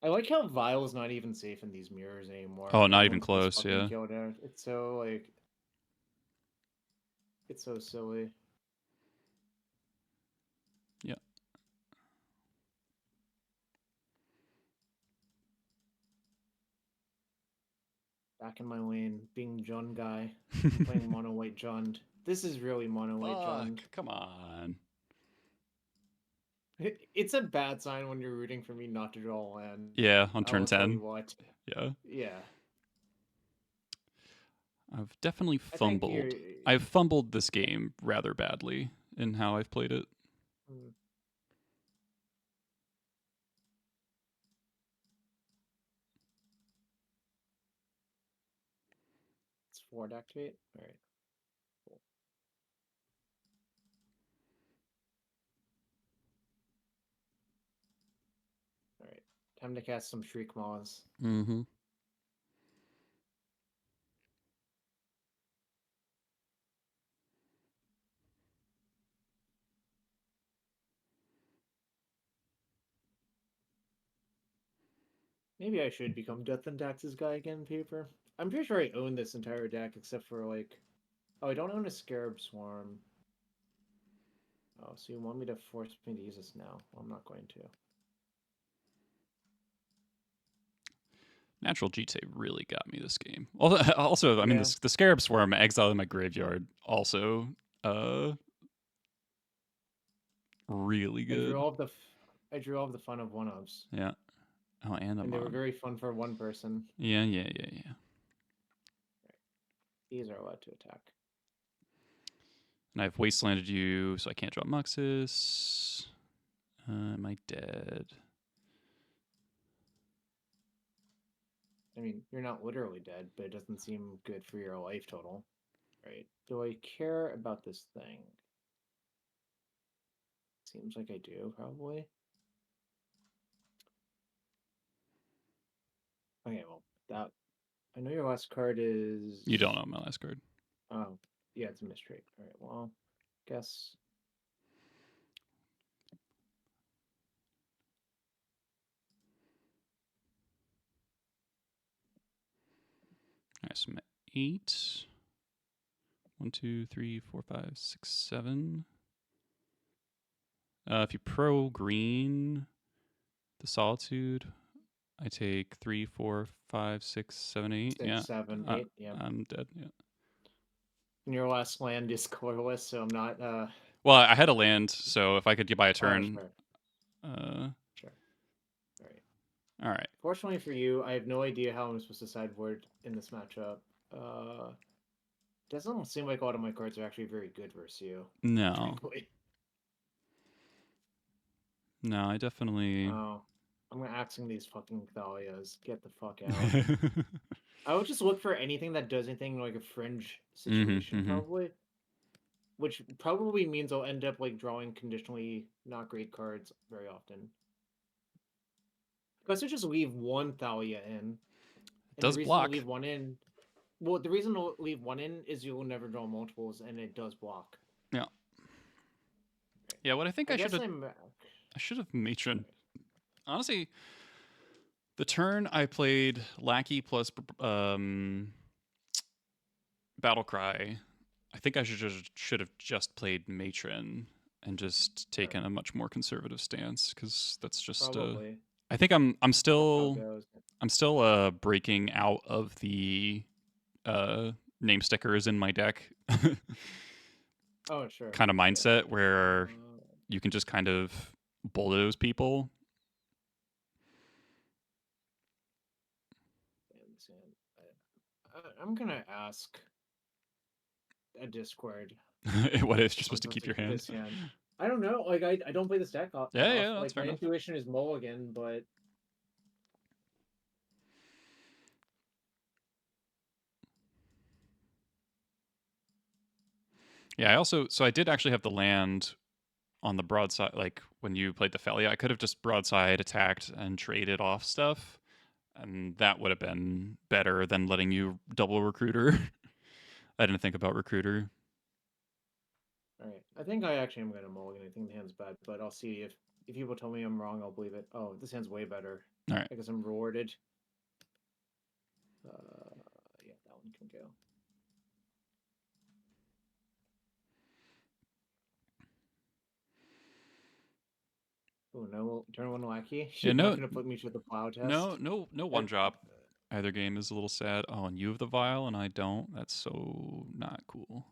I like how Vile is not even safe in these mirrors anymore. Oh, not even Everyone's just close, fucking yeah. killed out. It's so, like... It's so silly. Yeah. Back in my lane, being Jund guy. I'm playing mono white Jund. This is really mono white Jund. Come on. It's a bad sign when you're rooting for me not to draw land. Yeah, on turn I'll tell 10. you what. Yeah. Yeah. I've definitely I think fumbled. you're... I've fumbled this game rather badly in how I've played it. It's 4 to activate? Alright. Cool. Alright. Time to cast some Shriek Maws. Mm-hmm. Maybe I should become Death and Dax's guy again, paper. I'm pretty sure I own this entire deck except for like... Oh, I don't own a Scarab Swarm. Oh, so you want me to force me to use this now? Well, I'm not going to. Natural GT really got me this game. Also, I mean, Yeah. the Scarab Swarm exiled in my graveyard also really good. I drew all of the fun of one-ofs. Yeah. Oh, and they were very fun for one person. Yeah. These are allowed to attack. And I've wastelanded you, so I can't draw Muxus. Am I dead? I mean, you're not literally dead, but it doesn't seem good for your life total. Right. Do I care about this thing? Seems like I do, probably. Okay, well, that... I know your last card is... You don't know my last card. Oh, yeah, it's a mystery. Alright, well, guess... Alright, so I'm at 8. 1, 2, 3, 4, 5, 6, 7. If you pro green the Solitude, I take 3, 4, 5, 6, 7, 8. 6, yeah. 7, 8, yeah. I'm dead, yeah. And your last land is colorless, so I'm not... Well, I had a land, so if I could buy a turn... Sure. All right. Fortunately for you, I have no idea how I'm supposed to sideboard in this matchup. Doesn't seem like a lot of my cards are actually very good versus you. No. Frankly. No, I definitely... Oh. I'm axing these fucking Thalias. Get the fuck out. I would just look for anything that does anything like a fringe situation, probably. Which probably means I'll end up like drawing conditionally not great cards very often. Because I just leave one Thalia in. It does block. Leave one in. Well, the reason to leave one in is you will never draw multiples, and it does block. Yeah. Yeah, what I think I should have matron. Honestly, the turn I played Lackey plus Battlecry, I think I should have just played Matron and just taken a much more conservative stance, because that's just I think I'm still breaking out of the name stickers in my deck oh sure kind of mindset where you can just kind of bulldoze people. I'm gonna ask a Discord. What is you're supposed to keep your hand? This hand. I don't know. Like I don't play this deck enough. Yeah, that's Like fair my enough. intuition is mulligan, but Yeah, I did actually have the land on the broadside. Like when you played the Felly, I could have just broadside attacked and traded off stuff, and that would have been better than letting you double recruiter. I didn't think about recruiter. all right. I think I actually am gonna mulligan. I think the hand's bad, but I'll see if people tell me I'm wrong. I'll believe it. Oh, this hand's way better. All right. I guess I'm rewarded. Yeah, that one can go. Oh no! Turn one wacky. Yeah, You're not gonna put me through the plow test. No one drop. Either game is a little sad. Oh, and you have the vial and I don't. That's so not cool.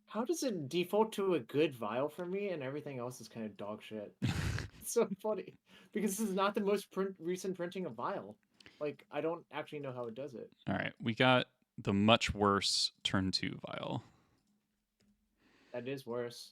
How does it default to a good vial for me and everything else is kind of dog shit? It's so funny because this is not the most recent printing of vial. Like I don't actually know how it does it. All right, we got the much worse turn 2 vial. That is worse.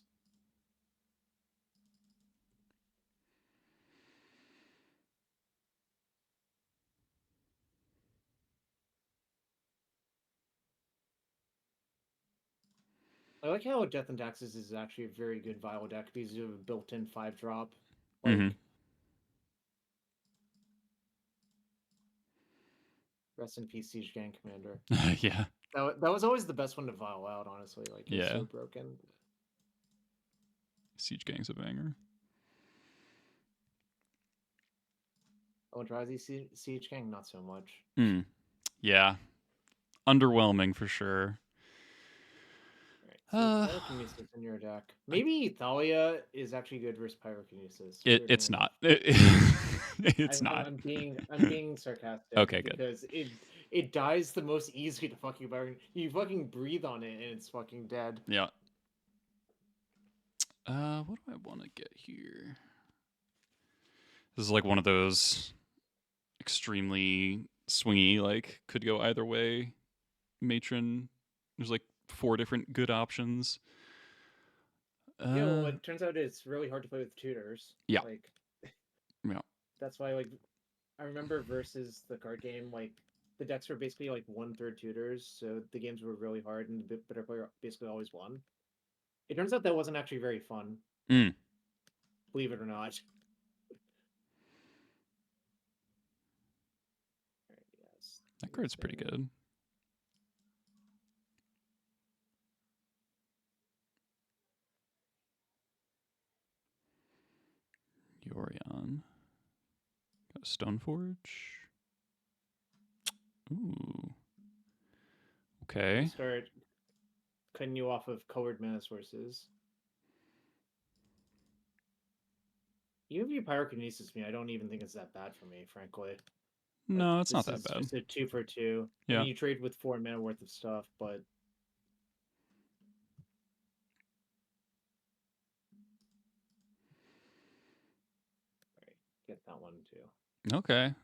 I like how Death and Taxes is actually a very good vial deck because you have a built-in 5-drop. Like, rest in peace, Siege Gang Commander. Yeah. That was always the best one to vial out, honestly. Like, it's so broken. Siege Gang's a banger. Eldrazi Siege Gang, not so much. Yeah. Underwhelming for sure. Pyrokinesis in your deck. Maybe Thalia is actually good versus Pyrokinesis. It's not. It's not. I'm being sarcastic. Okay, good. Because it dies the most easily to fucking Pyrokinesis. You fucking breathe on it and it's fucking dead. Yeah. What do I want to get here? This is like one of those extremely swingy, like could go either way. Matron. There's like 4 different good options. Yeah, well, it turns out it's really hard to play with tutors. Yeah. Like, yeah. That's why, like, I remember versus the card game, like, the decks were basically like 1/3 tutors, so the games were really hard, and the better player basically always won. It turns out that wasn't actually very fun. Believe it or not. Yes. That card's pretty good. Yorion. Got a Stoneforge. Ooh. Okay. Start cutting you off of colored mana sources. Even if you Pyrokinesis me, I don't even think it's that bad for me, frankly. No, it's not that bad. It's a 2 for 2. Yeah. And you trade with 4 mana worth of stuff, but get that one too. Okay.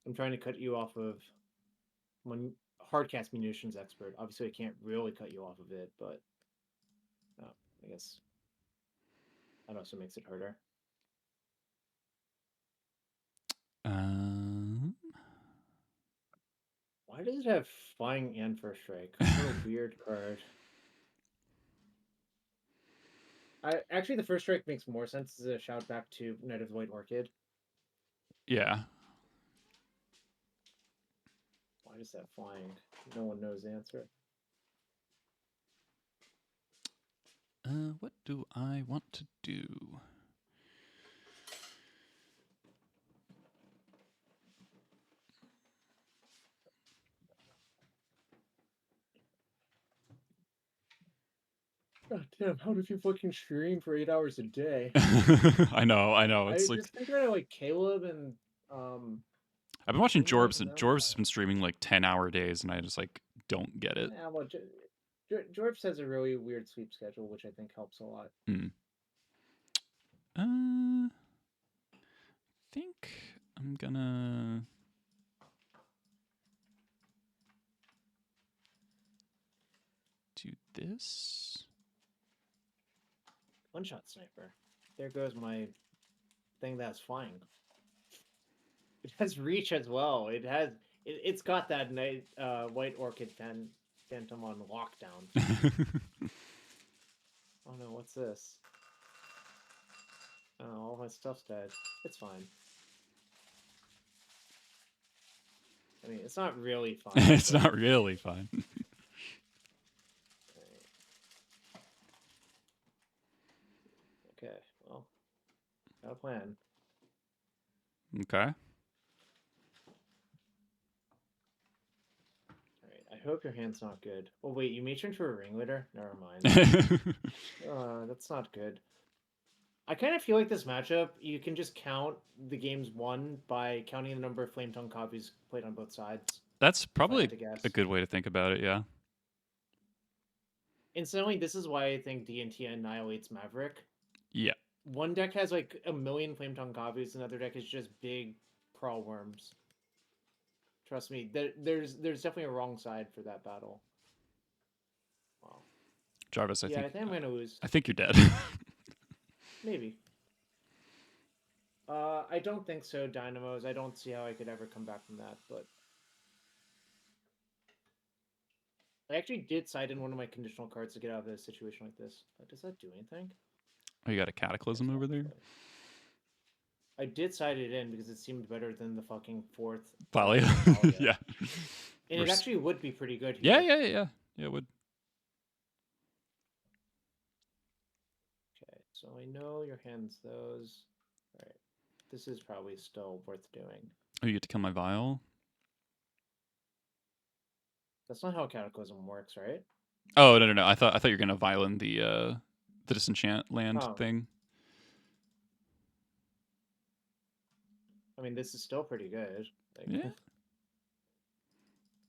I'm trying to cut you off of Hardcast Munitions Expert. Obviously, I can't really cut you off of it, but I guess that also makes it harder. Why does it have Flying and First Strike? What a weird card. Actually, the First Strike makes more sense as a shout back to Knight of the White Orchid. Yeah. Why is that flying? No one knows the answer. What do I want to do? God damn, how do you fucking stream for 8 hours a day? I know. It's I like just think about like Caleb and I've been watching Jorbs, and Jorbs has been streaming like 10-hour days, and I just like don't get it. Yeah, well, Jorbs has a really weird sleep schedule, which I think helps a lot. I think I'm gonna do this. One-shot sniper. There goes my thing that's flying. It has reach as well. It's got that night white orchid phantom on lockdown. Oh no, what's this? Oh, all my stuff's dead. It's fine. I mean, it's not really fine. It's not really fine. Okay, well, got a plan. Okay. Alright, I hope your hand's not good. Oh wait, you matroned for a ringleader? Never mind. That's not good. I kind of feel like this matchup, you can just count the games won by counting the number of Flame Tongue copies played on both sides. That's if I probably had to guess. a good way to think about it, yeah. Incidentally, this is why I think D&T annihilates Maverick. Yeah. One deck has like 1 million Flame Tongue copies, another deck is just big crawl worms. Trust me, there's definitely a wrong side for that battle. Wow. Jarvis, I I think I'm gonna lose. I think you're dead. Maybe. I don't think so, Dynamos. I don't see how I could ever come back from that, but I actually did side in one of my conditional cards to get out of a situation like this. Does that do anything? Oh, you got a Cataclysm over there? I did side it in because it seemed better than the fucking fourth Thalia. Thalia. Yeah. And it actually would be pretty good Yeah, here. yeah. Yeah, it would. Okay, so I know your hand's those. Alright. This is probably still worth doing. Oh, you get to kill my Vial? That's not how Cataclysm works, right? Oh, no. I thought you were gonna Violin the disenchant land Oh. thing. I mean, this is still pretty good. Like, Yeah.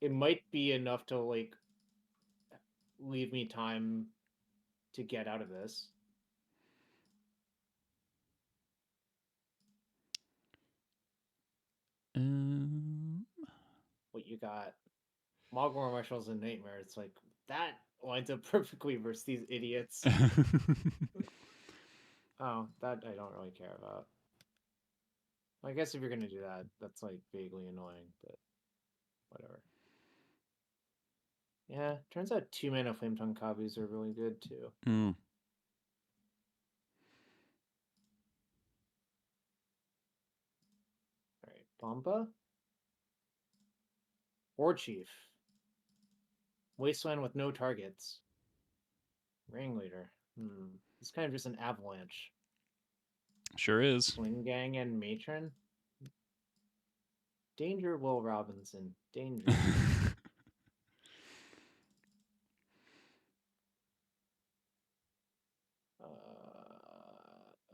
It might be enough to, like, leave me time to get out of this. What you got? Mogwai Marshals and Nightmare. It's like, that lines up perfectly versus these idiots. Oh, that I don't really care about. I guess if you're gonna do that, that's like vaguely annoying, but whatever. Yeah, turns out 2-mana Flame Tongue copies are really good too. Mm. Alright, Bomba? War Chief. Wasteland with no targets. Ringleader. It's kind of just an avalanche. Sure is. Sling Gang and Matron? Danger, Will Robinson. Danger.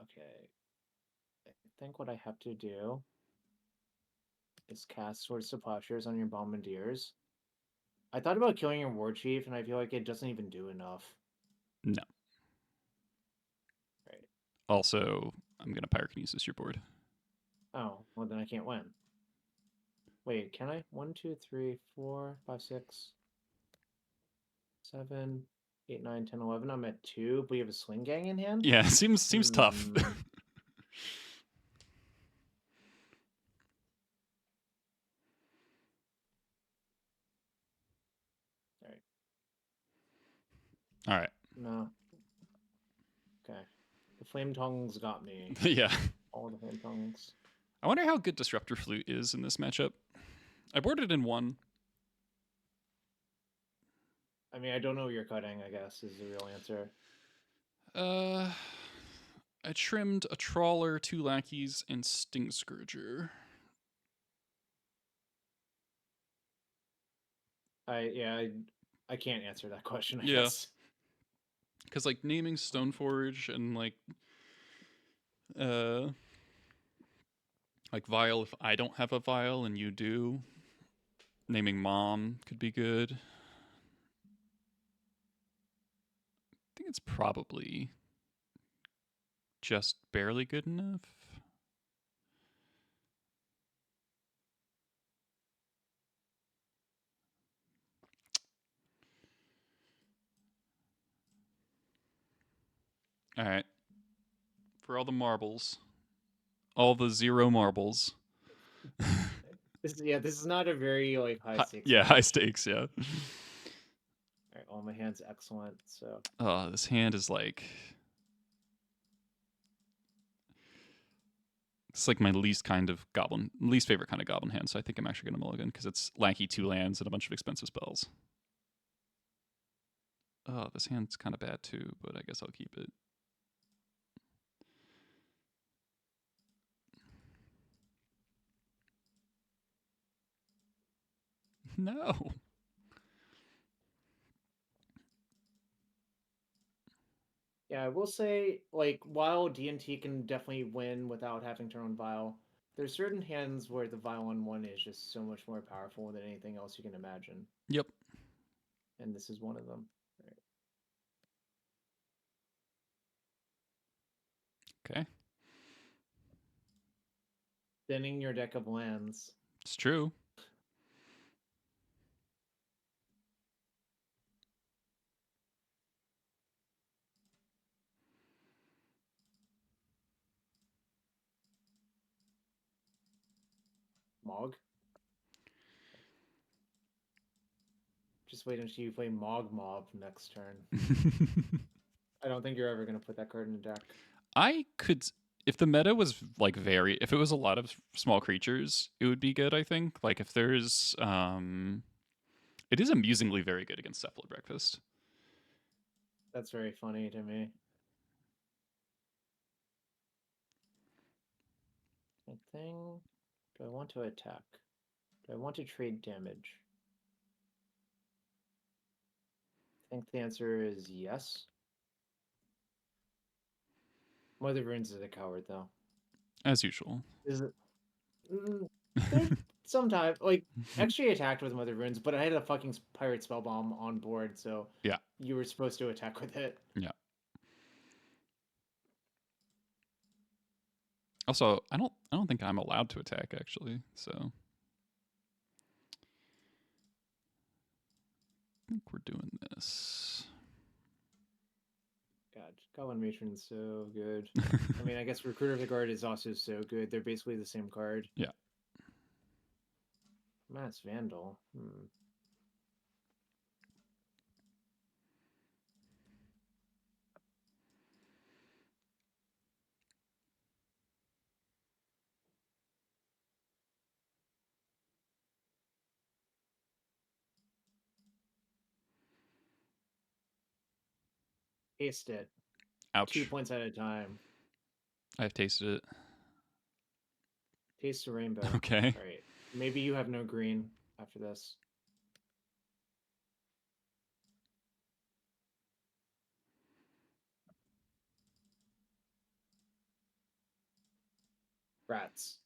Okay. I think what I have to do is cast Swords to Plowshares on your Bombardiers. I thought about killing your War Chief, and I feel like it doesn't even do enough. No. Right. Also, I'm gonna Pyrokinesis your board. Oh, well then I can't win. Wait, can I? 1, 2, 3, 4, 5, 6, 7, 8, 9, 10, 11. I'm at 2, but you have a Sling Gang in hand? Yeah, seems tough. Alright. Alright. No. Okay. The Flame Tongues got me. Yeah. All the Flame Tongues. I wonder how good Disruptor Flute is in this matchup. I boarded in 1. I mean, I don't know what you're cutting, I guess, is the real answer. I trimmed a Trawler, 2 Lackeys, and Sting Scourger. I can't answer that question, I guess. Because, like, naming Stoneforge and, like Vial if I don't have a Vial and you do. Naming Mom could be good. I think it's probably just barely good enough. All right. For all the marbles, all the 0 marbles. This is not a very like high stakes. Yeah, high match. stakes. Yeah. All right, all my hands excellent. So Oh, this hand is like. It's like my least favorite kind of goblin hand. So I think I'm actually gonna mulligan because it's lanky 2 lands and a bunch of expensive spells. Oh, this hand's kind of bad too, but I guess I'll keep it. No. yeah, I will say like while D&T can definitely win without having to run Vial, there's certain hands where the Vial on 1 is just so much more powerful than anything else you can imagine. Yep. And this is one of them. Okay. Thinning your deck of lands. It's true. Mog? Just wait until you play Mog Mob next turn. I don't think you're ever going to put that card in the deck. I could, if the meta was like if it was a lot of small creatures, it would be good. I think like if there's, it is amusingly very good against Cephalid Breakfast. That's very funny to me. Thing. Do I want to attack? Do I want to trade damage? I think the answer is yes. Mother Runes is a coward, though. As usual. Is it? Sometimes, like, actually attacked with Mother Runes, but I had a fucking Pirate Spellbomb on board, so yeah, you were supposed to attack with it. Yeah. Also, I don't think I'm allowed to attack actually, so I think we're doing this. God, Goblin Matron's so good. I mean, I guess Recruiter of the Guard is also so good. They're basically the same card. Yeah. Mass Vandal. Taste it. Ouch. 2 points at a time. I've tasted it. Taste the rainbow. Okay. All right. Maybe you have no green after this. Rats.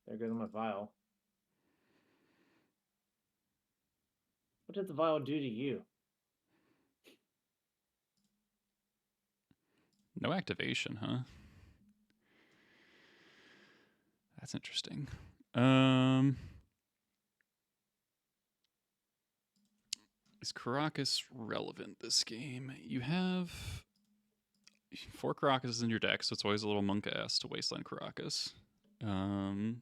There goes my vial. What did the vial do to you? No activation, huh? That's interesting. Is Caracas relevant this game? You have 4 Caracas in your deck, so it's always a little monk-ass to Wasteland Caracas. 1,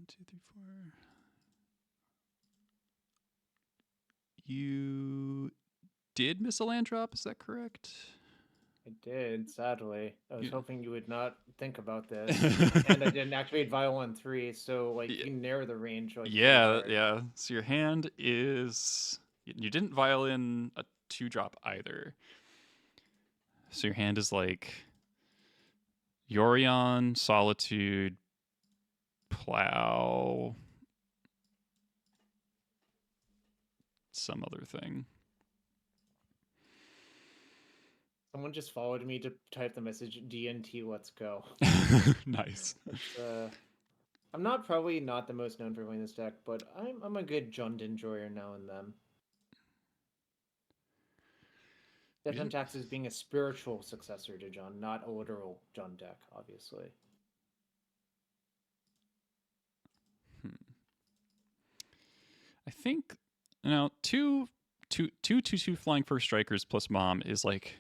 2, 3, 4. You did miss a land drop, is that correct? I did, sadly. I was Yeah. hoping you would not think about this. And I didn't activate Vial on 3, so like you narrow the range. Like, yeah. So your hand is... You didn't vial in a 2-drop either. So your hand is like... Yorion, Solitude, Plow... some other thing. Someone just followed me to type the message DNT, let's go. Nice. I'm probably not the most known for playing this deck, but I'm a good Jund enjoyer now and then. Death and Taxes being a spiritual successor to Jund, not a literal Jund deck, obviously. think two flying first strikers plus mom is like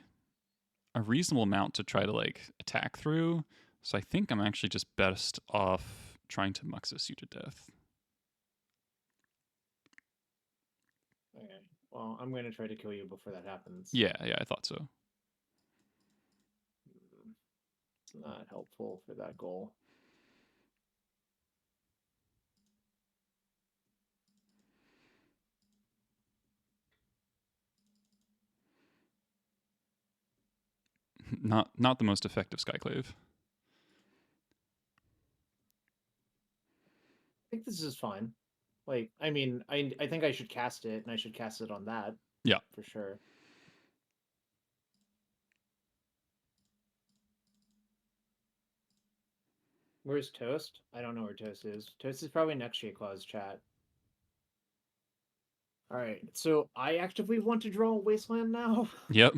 a reasonable amount to try to like attack through. So I think I'm actually just best off trying to Muxus you to death. Okay. Well, I'm gonna try to kill you before that happens. Yeah, I thought so. It's not helpful for that goal. Not the most effective Skyclave. I think this is fine. Like, I mean, I think I should cast it, and I should cast it on that. Yeah. For sure. Where's Toast? I don't know where Toast is. Toast is probably next to xJCloud's chat. Alright, so I actively want to draw a Wasteland now? Yep.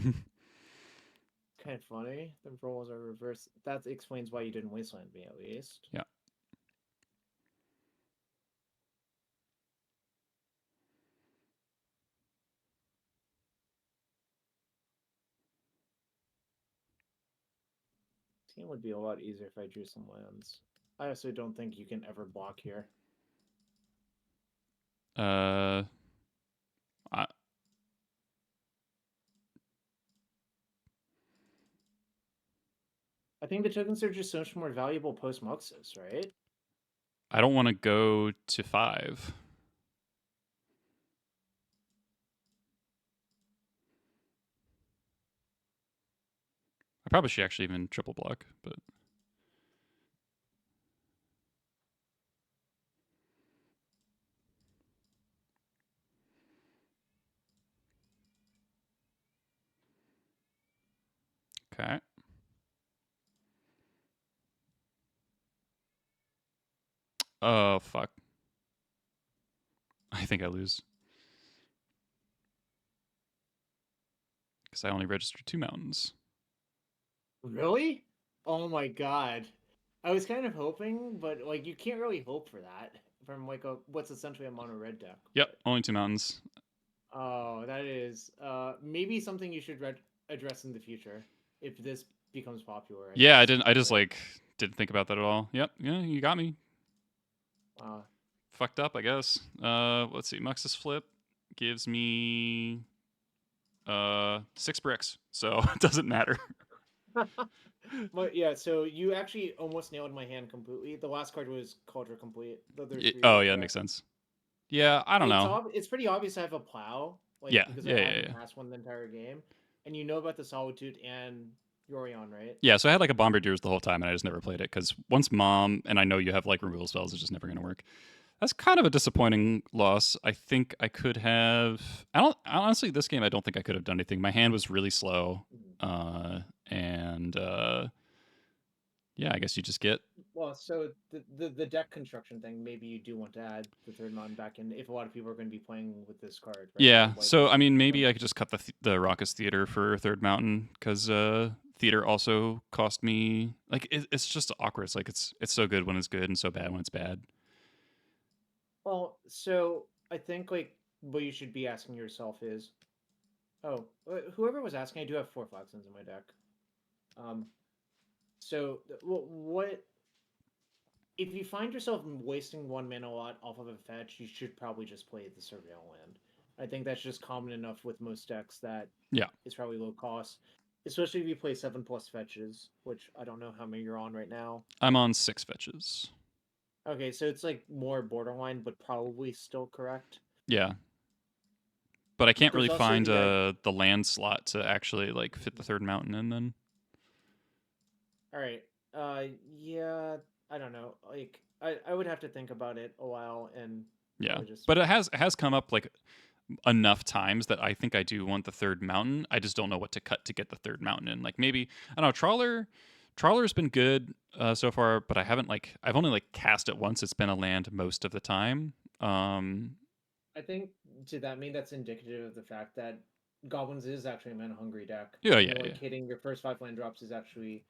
Kind of funny. The roles are reversed. That explains why you didn't Wasteland me, at least. Yeah. This game would be a lot easier if I drew some lands. I also don't think you can ever block here. I think the tokens are just so much more valuable post Muxus, right? I don't want to go to 5. I probably should actually even triple block, but okay. Oh fuck. I think I lose. Because I only registered 2 mountains. Really? Oh my god. I was kind of hoping, but like you can't really hope for that from like what's essentially a mono red deck. Yep, only 2 mountains. Oh, that is maybe something you should address in the future if this becomes popular. Yeah, I didn't. I just like didn't think about that at all. Yep. Yeah, you got me. Fucked up, I guess. Let's see. Muxus flip gives me 6 bricks, so it doesn't matter. But yeah, so you actually almost nailed my hand completely. The last card was Culture Complete. Oh yeah, that makes sense. Yeah, I don't know. It's pretty obvious I have a plow. Like, Yeah, because yeah, I yeah, haven't yeah. passed one the entire game, and you know about the Solitude and Yorion, right? Yeah, so I had like a Bombardiers the whole time, and I just never played it because once Mom and I know you have like removal spells, it's just never going to work. That's kind of a disappointing loss. I think I could have. Honestly, this game I don't think I could have done anything. My hand was really slow, and yeah, I guess you just get. Well, so the deck construction thing, maybe you do want to add the third mountain back in if a lot of people are going to be playing with this card. Right? Yeah, so I mean, maybe I could just cut the Raucous Theater for third mountain because theater also cost me like it's just awkward. It's like it's so good when it's good and so bad when it's bad. Well, so I think like what you should be asking yourself is, oh, whoever was asking, I do have 4 Flaxlands in my deck. So what if you find yourself wasting 1 mana a lot off of a fetch, you should probably just play the Surveil land. I think that's just common enough with most decks that it's probably low cost, especially if you play 7+ fetches, which I don't know how many you're on right now. I'm on 6 fetches. Okay, so it's like more borderline, but probably still correct. Yeah, but I can't really find the land slot to actually like fit the third mountain in. Then. All right. Yeah. I don't know. Like, I would have to think about it a while and. Yeah, but it has come up like enough times that I think I do want the third mountain. I just don't know what to cut to get the third mountain in. Like maybe I don't know. Trawler's been good so far, but I've only like cast it once. It's been a land most of the time. I think to that mean that's indicative of the fact that Goblins is actually a mana hungry deck. Yeah. Hitting your first 5 land drops is actually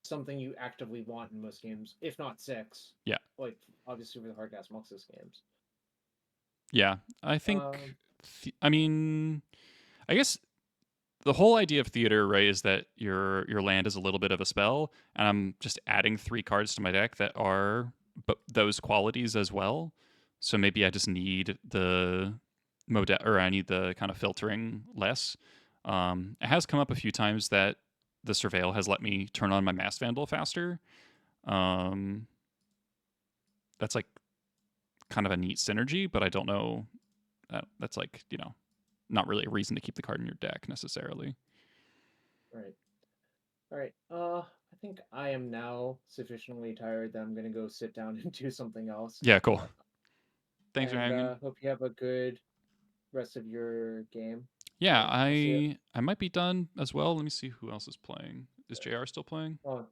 something you actively want in most games, if not 6. Yeah. Like obviously for the hard gas Muxus games. Yeah, I think. Um, I mean, I guess the whole idea of theater, right, is that your land is a little bit of a spell, and I'm just adding 3 cards to my deck that are those qualities as well. So maybe I just need the or I need the kind of filtering less. It has come up a few times that the Surveil has let me turn on my Mass Vandal faster. Um, that's like kind of a neat synergy, but I don't know. That's like, not really a reason to keep the card in your deck necessarily. right. All right. I think I am now sufficiently tired that I'm gonna go sit down and do something else. Yeah, cool. Thanks for And hanging. hope you have a good rest of your game. Yeah, And I'll see you. I might be done as well. Let me see who else is playing. Is JR still playing? Oh,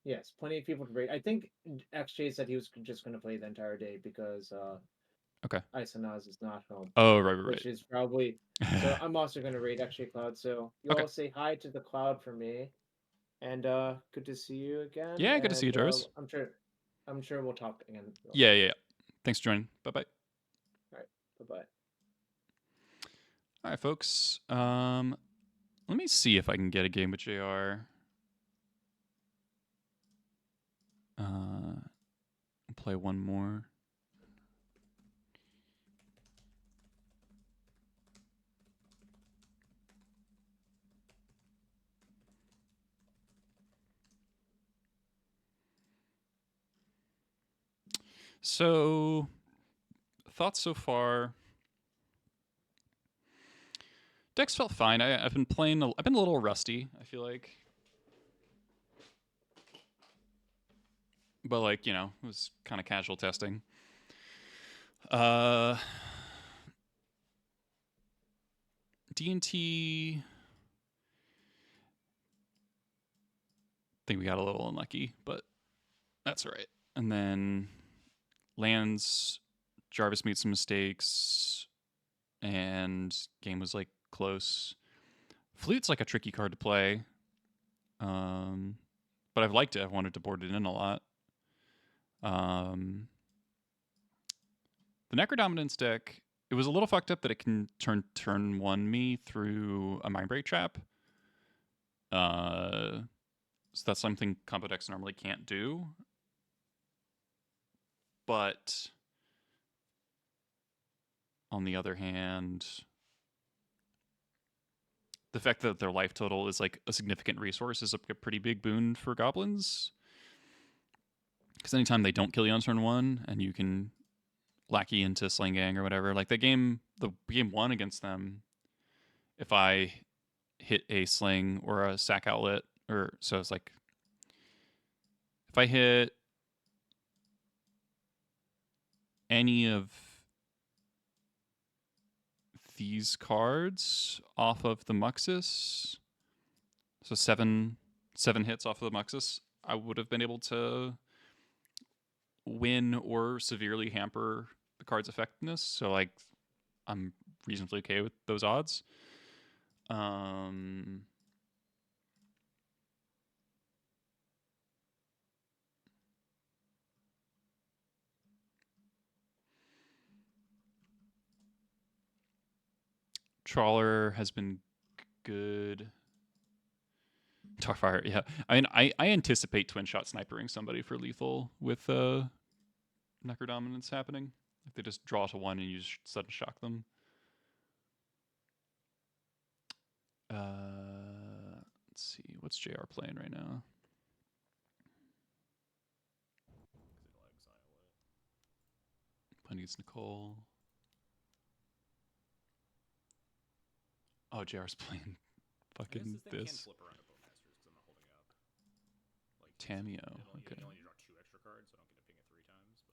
yes, plenty of people to rate. I think XJ said he was just gonna play the entire day because Okay. Isanaz is not home, Oh, right, right, which is probably. So I'm also gonna rate xJCloud. So you Okay. all say hi to the cloud for me, and good to see you again. Yeah, good to see you, And Jarvis. I'm sure we'll talk again. Real Yeah, soon. yeah, yeah. Thanks for joining. Bye bye. All right. Bye bye. All right, folks. Let me see if I can get a game with JR. Play one more. So, thoughts so far. Decks felt fine. I've been playing. I've been a little rusty, I feel like. But like, it was kind of casual testing. D&T. I think we got a little unlucky, but that's all right. And then lands, Jarvis made some mistakes, and game was like close. Flute's like a tricky card to play, but I've liked it. I've wanted to board it in a lot. The Necrodominance deck, it was a little fucked up that it can turn 1 me through a Mindbreak Trap. So that's something combo decks normally can't do. But on the other hand, the fact that their life total is like a significant resource is a pretty big boon for goblins. Because anytime they don't kill you on turn 1 and you can lackey into Sling Gang or whatever, like the game 1 against them, if I hit a Sling or a Sack Outlet, or so it's like if I hit any of these cards off of the Muxus, so seven hits off of the Muxus, I would have been able to win or severely hamper the card's effectiveness. So like I'm reasonably okay with those odds. Trawler has been good. Darkfire, yeah. I mean, I anticipate twin shot snipering somebody for lethal with Necrodominance happening. If they just draw to 1 and you just sudden shock them. Let's see. What's JR playing right now? Playing against Nicole. Oh, JR's playing fucking this. Tameo. Okay. You only draw 2 extra cards, so I don't get to ping it 3 times.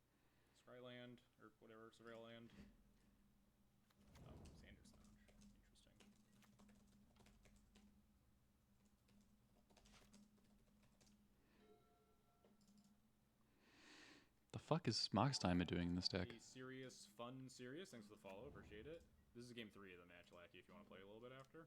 But Scryland or whatever, Surveil Land. Oh, Sandersnatch. Interesting. The fuck is Moxtime doing in this deck? Serious, fun, serious. Thanks for the follow. Appreciate it. This is game 3 of the match, Lackey, if you want to play a little bit after.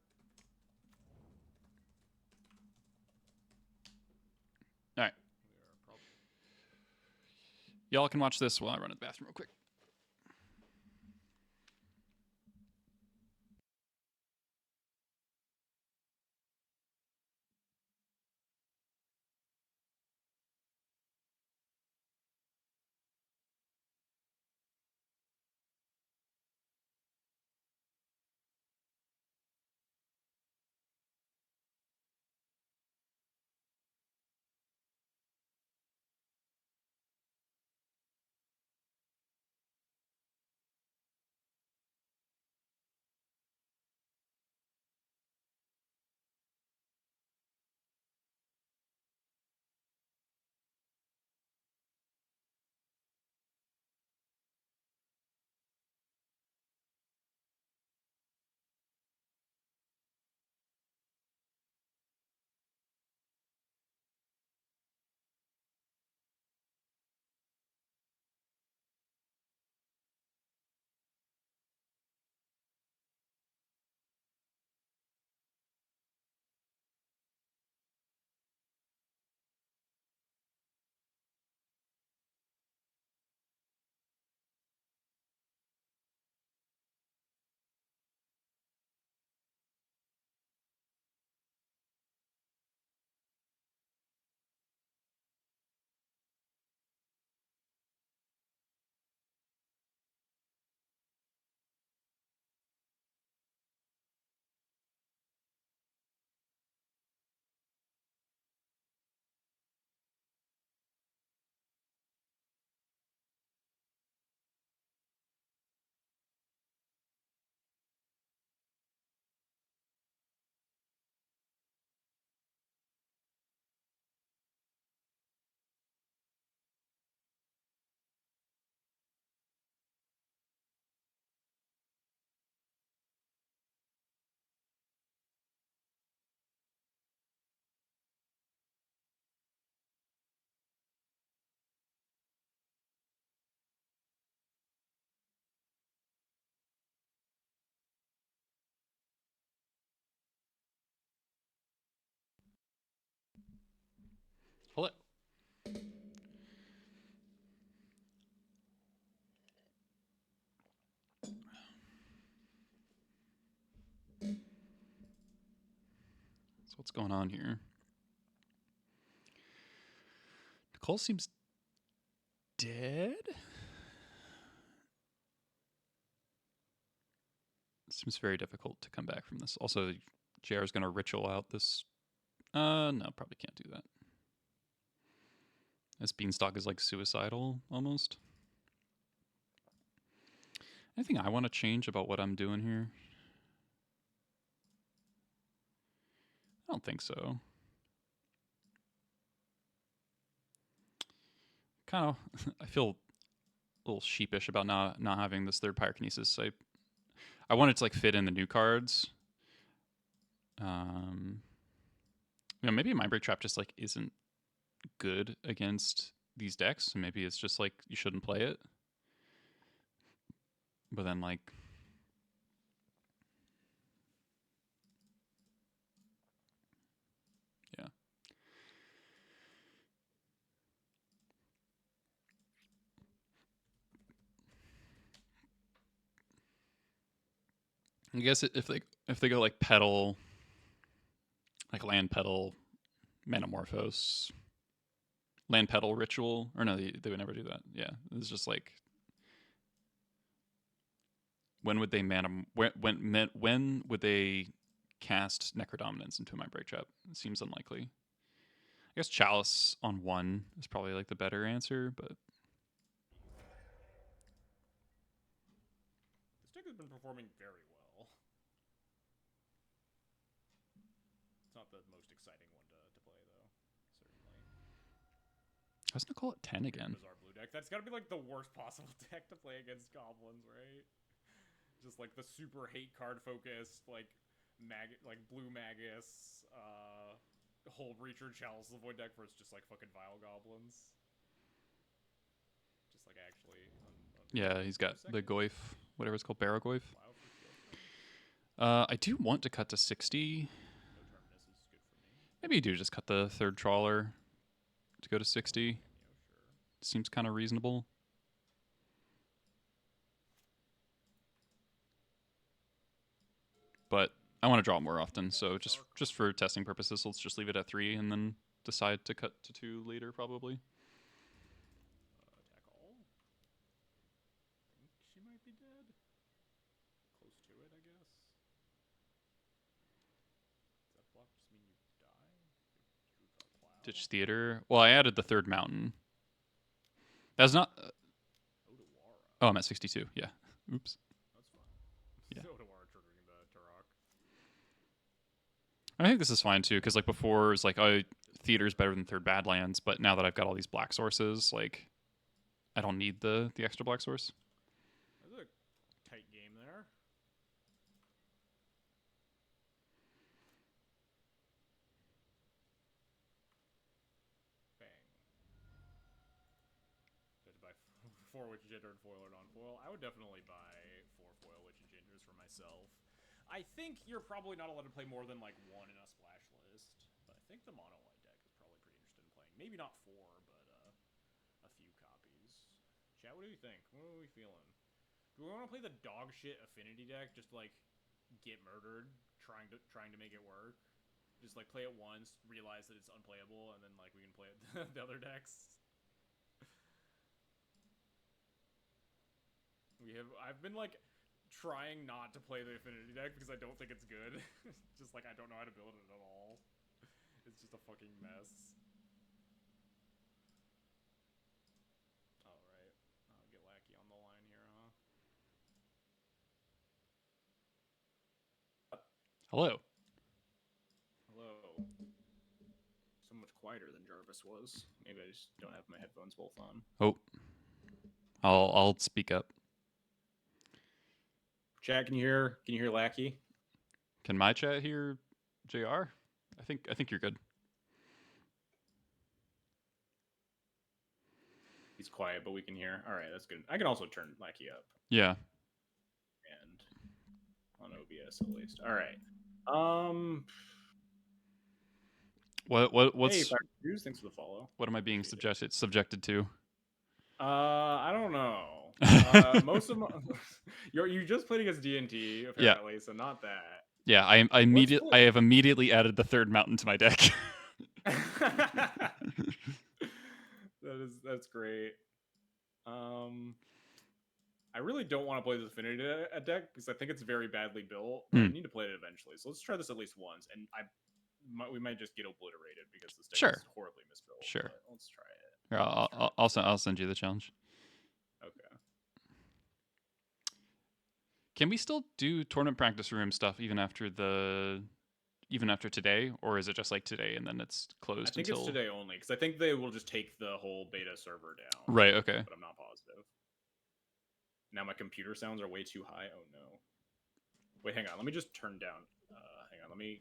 Y'all can watch this while I run to the bathroom real quick. Hello. So what's going on here? Nicole seems dead. It seems very difficult to come back from this. Also, JR is going to ritual out this. No, probably can't do that. This beanstalk is like suicidal almost. Anything I want to change about what I'm doing here? I don't think so. Kind of, I feel a little sheepish about not having this third pyrokinesis. I want it to like fit in the new cards. You know, maybe a Mindbreak Trap just like isn't good against these decks. So maybe it's just like you shouldn't play it. But then like yeah. I guess if they go like pedal, like land pedal, Metamorphose, land pedal ritual, or no, they would never do that. Yeah, it's just like when would they when would they cast Necrodominance into my break trap? It seems unlikely. I guess Chalice on 1 is probably like the better answer, but This deck has been performing very well. It's not the most exciting one to play, though. Certainly. I was gonna call it 10 again. Bizarre blue deck. That's gotta be like the worst possible deck to play against Goblins, right? Just like the super hate card focused, like blue Magus, whole Reacher Chalice of the Void deck versus just like fucking Vile Goblins. Just like actually. Yeah, he's got the Goyf, whatever it's called, Baragoyf. I do want to cut to 60. No Terminus is good for me. Maybe you do just cut the third trawler to go to 60. Yeah, sure. seems kind of reasonable. But I want to draw more often, so just for testing purposes, let's just leave it at 3 and then decide to cut to 2 later, probably. Attack all. I think she might be dead. Close to it, I guess. Does that block just mean you die? Plow? Ditch Theater. Well, I added the 3rd mountain. That's not... Odawara. Oh, I'm at 62. Yeah. Oops. That's fine. Yeah. Odawara triggering the Turok. I think this is fine, too, because, like, before, it's like, oh, Theater's better than 3rd Badlands, but now that I've got all these black sources, like, I don't need the extra black source. That's a tight game there. Bang. Did I buy 4 Witch Enchanters and foil or non-foil? I would definitely buy 4 foil Witch Enchanters for myself. I think you're probably not allowed to play more than like 1 in a splash list, but I think the mono white deck is probably pretty interested in playing. Maybe not 4, but a few copies. Chat, what do you think? What are we feeling? Do we want to play the dog shit Affinity deck? Just like get murdered trying to make it work? Just like play it once, realize that it's unplayable, and then like we can play it the other decks. I've been like trying not to play the Affinity deck because I don't think it's good. Just like I don't know how to build it at all. It's just a fucking mess. Alright. I'll get Lackey on the line here, huh? Hello. Hello. So much quieter than Jarvis was. Maybe I just don't have my headphones both on. Oh. I'll speak up. Chat, can you hear Lackey? Can my chat hear JR? I think you're good. He's quiet, but we can hear. All right, that's good. I can also turn Lackey up. Yeah. And on OBS at least. All right. What's hey, thanks for the follow. what am I being subjected to? I don't know. Most of my, you just played against D&T apparently, so not that. Yeah, I have immediately added the 3rd mountain to my deck. That's great. I really don't want to play this Affinity deck because I think it's very badly built. I need to play it eventually, so let's try this at least once. And we might just get obliterated because this deck is horribly misbuilt. Sure. But let's try it. Here, I'll send you the challenge. Okay. Can we still do tournament practice room stuff even after today, or is it just like today and then it's closed? I think it's today only because I think they will just take the whole beta server down. Right. Okay. But I'm not positive. Now my computer sounds are way too high. Oh no. Wait, hang on. Let me just turn down. Hang on. Let me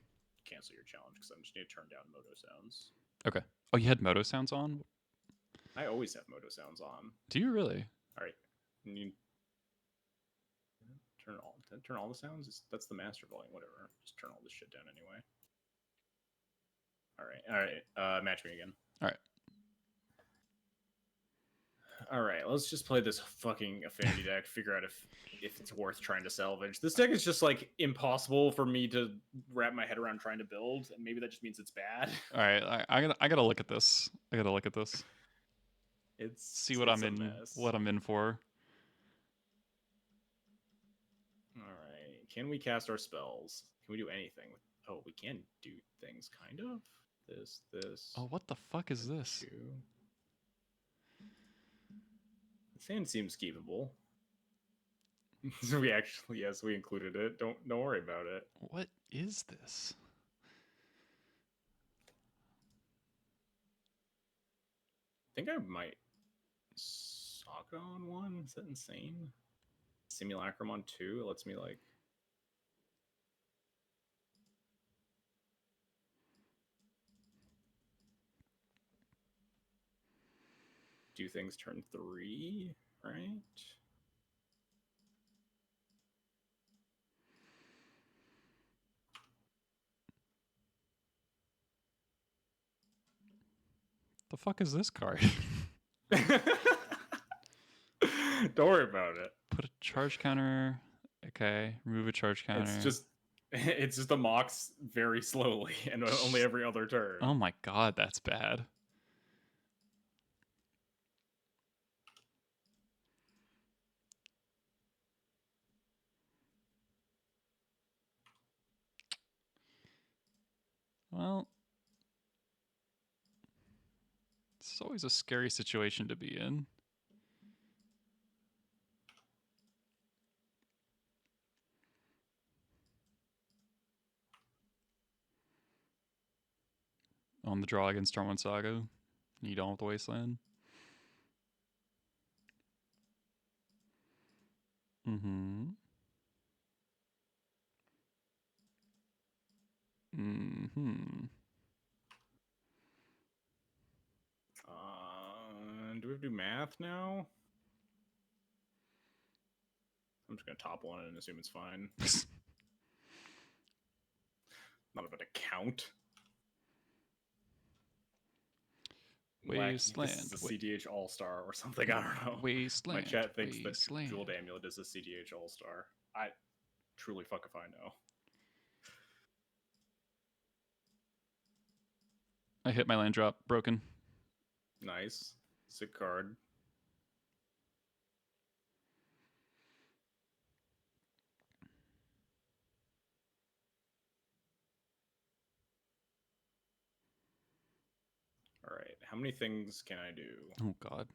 cancel your challenge because I just need to turn down Moto sounds. Okay. Oh, you had Moto sounds on? I always have Moto sounds on. Do you really? All right. Can you turn all the sounds? That's the master volume. Whatever. Just turn all this shit down anyway. All right. Match me again. All right. All right, let's just play this fucking Affinity deck, figure out if it's worth trying to salvage. This deck is just like impossible for me to wrap my head around trying to build, and maybe that just means it's bad. All right, I gotta look at this. See what I'm in for. All right, can we cast our spells? Can we do anything? Oh, we can do things, kind of. This. Oh, what the fuck is this? Sand seems keepable. we included it. Don't worry about it. What is this? I think I might Saga on one. Is that insane? Simulacrum on 2. It lets me like do things turn 3, right? The fuck is this card? Don't worry about it. Put a charge counter. Okay, remove a charge counter. It's just a Mox very slowly and only every other turn. Oh my god, that's bad. Well, it's always a scary situation to be in. On the draw against Stormwind Saga. Need on with the Wasteland. Mm-hmm. Mm-hmm. Do we have to do math now? I'm just gonna top one and assume it's fine. Not about to count. Wasteland. This is a CDH All-Star or something. I don't know. Wasteland. My chat thinks Wasteland. that Jeweled Amulet is a CDH All-Star. I truly fuck if I know. I hit my land drop. Broken. Nice. Sick card. All right. How many things can I do? Oh god.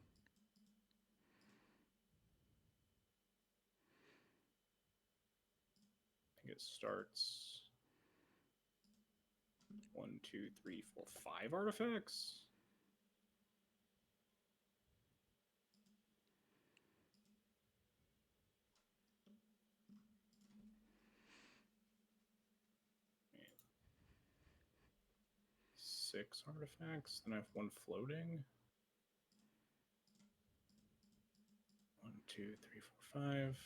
I think it starts 1, 2, 3, 4, 5 artifacts. Six artifacts. Then I have one floating. 1, 2, 3, 4, 5.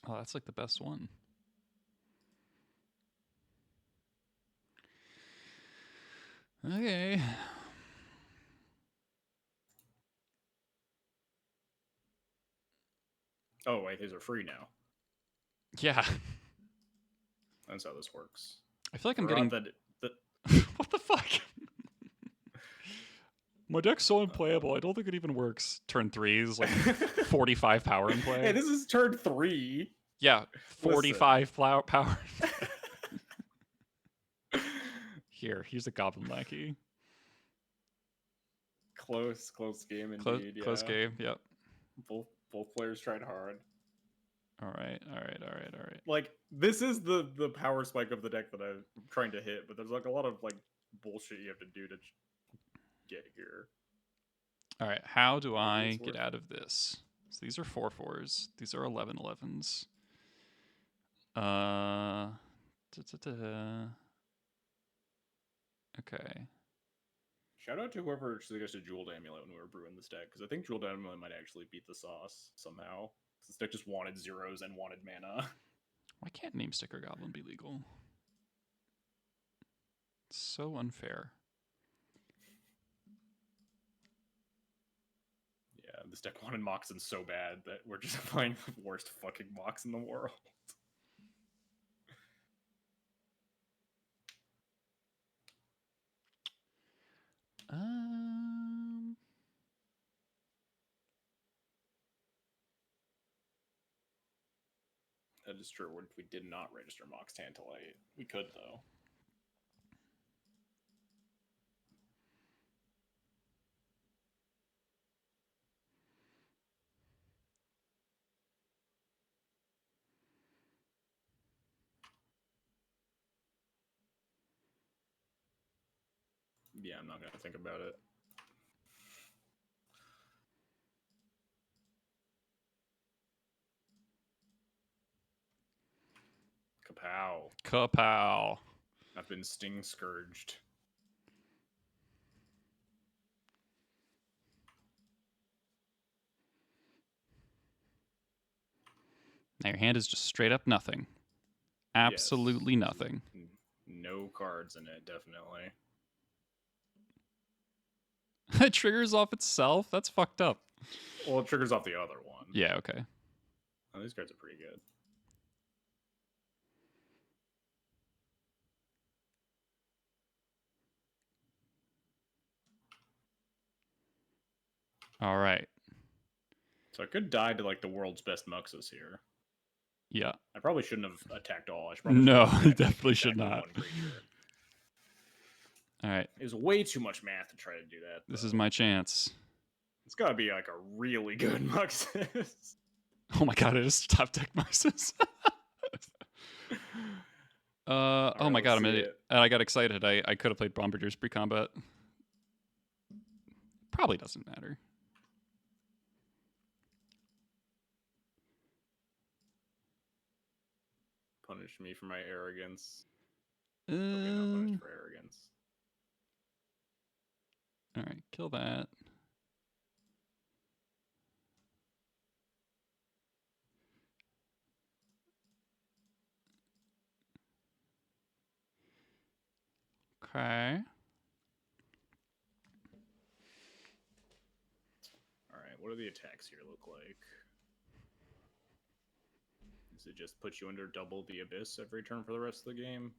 Oh, that's like the best one. Okay. Oh, wait, these are free now. Yeah. That's how this works. I feel like I'm Forgot getting... that What the fuck? My deck's so unplayable. I don't think it even works. Turn 3 is like 45 power in play. Hey, this is turn 3. Yeah, 45 power. Here's a Goblin Lackey. Close game indeed. Close game, yep. Both players tried hard. All right. Like, this is the power spike of the deck that I'm trying to hit, but there's like a lot of like bullshit you have to do to get here. All right, how do I it's get worth out of this? So these are 4/4s. These are 11/11s. Okay. Shout out to whoever suggested Jeweled Amulet when we were brewing this deck, because I think Jeweled Amulet might actually beat the sauce somehow. This deck just wanted zeros and wanted mana. Why can't Name Sticker Goblin be legal? It's so unfair. Yeah, this deck wanted Moxen so bad that we're just playing the worst fucking Mox in the world. That is true. We did not register Mox Tantalite. We could, though. Yeah, I'm not going to think about it. Kapow. Kapow. I've been Sting Scourged. Now your hand is just straight up nothing. Absolutely Yes. nothing. no cards in it, definitely. It triggers off itself? That's fucked up. Well, it triggers off the other one. Yeah, okay. Oh, these cards are pretty good. All right. So I could die to like the world's best Muxus here. Yeah. I probably shouldn't have attacked all. I should probably No, have you attacked, definitely should exactly not. one creature. All right. It was way too much math to try to do that. This though. is my chance. It's gotta be like a really good Muxus. Oh my god, I just top deck Muxus. Oh my god, I'm an idiot. And I got excited. I could have played Bombardiers pre-combat. Probably doesn't matter. Punish me for my arrogance. Uh, Okay, not punish for arrogance. all right, kill that. Okay. Alright, what do the attacks here look like? Does it just put you under double the abyss every turn for the rest of the game?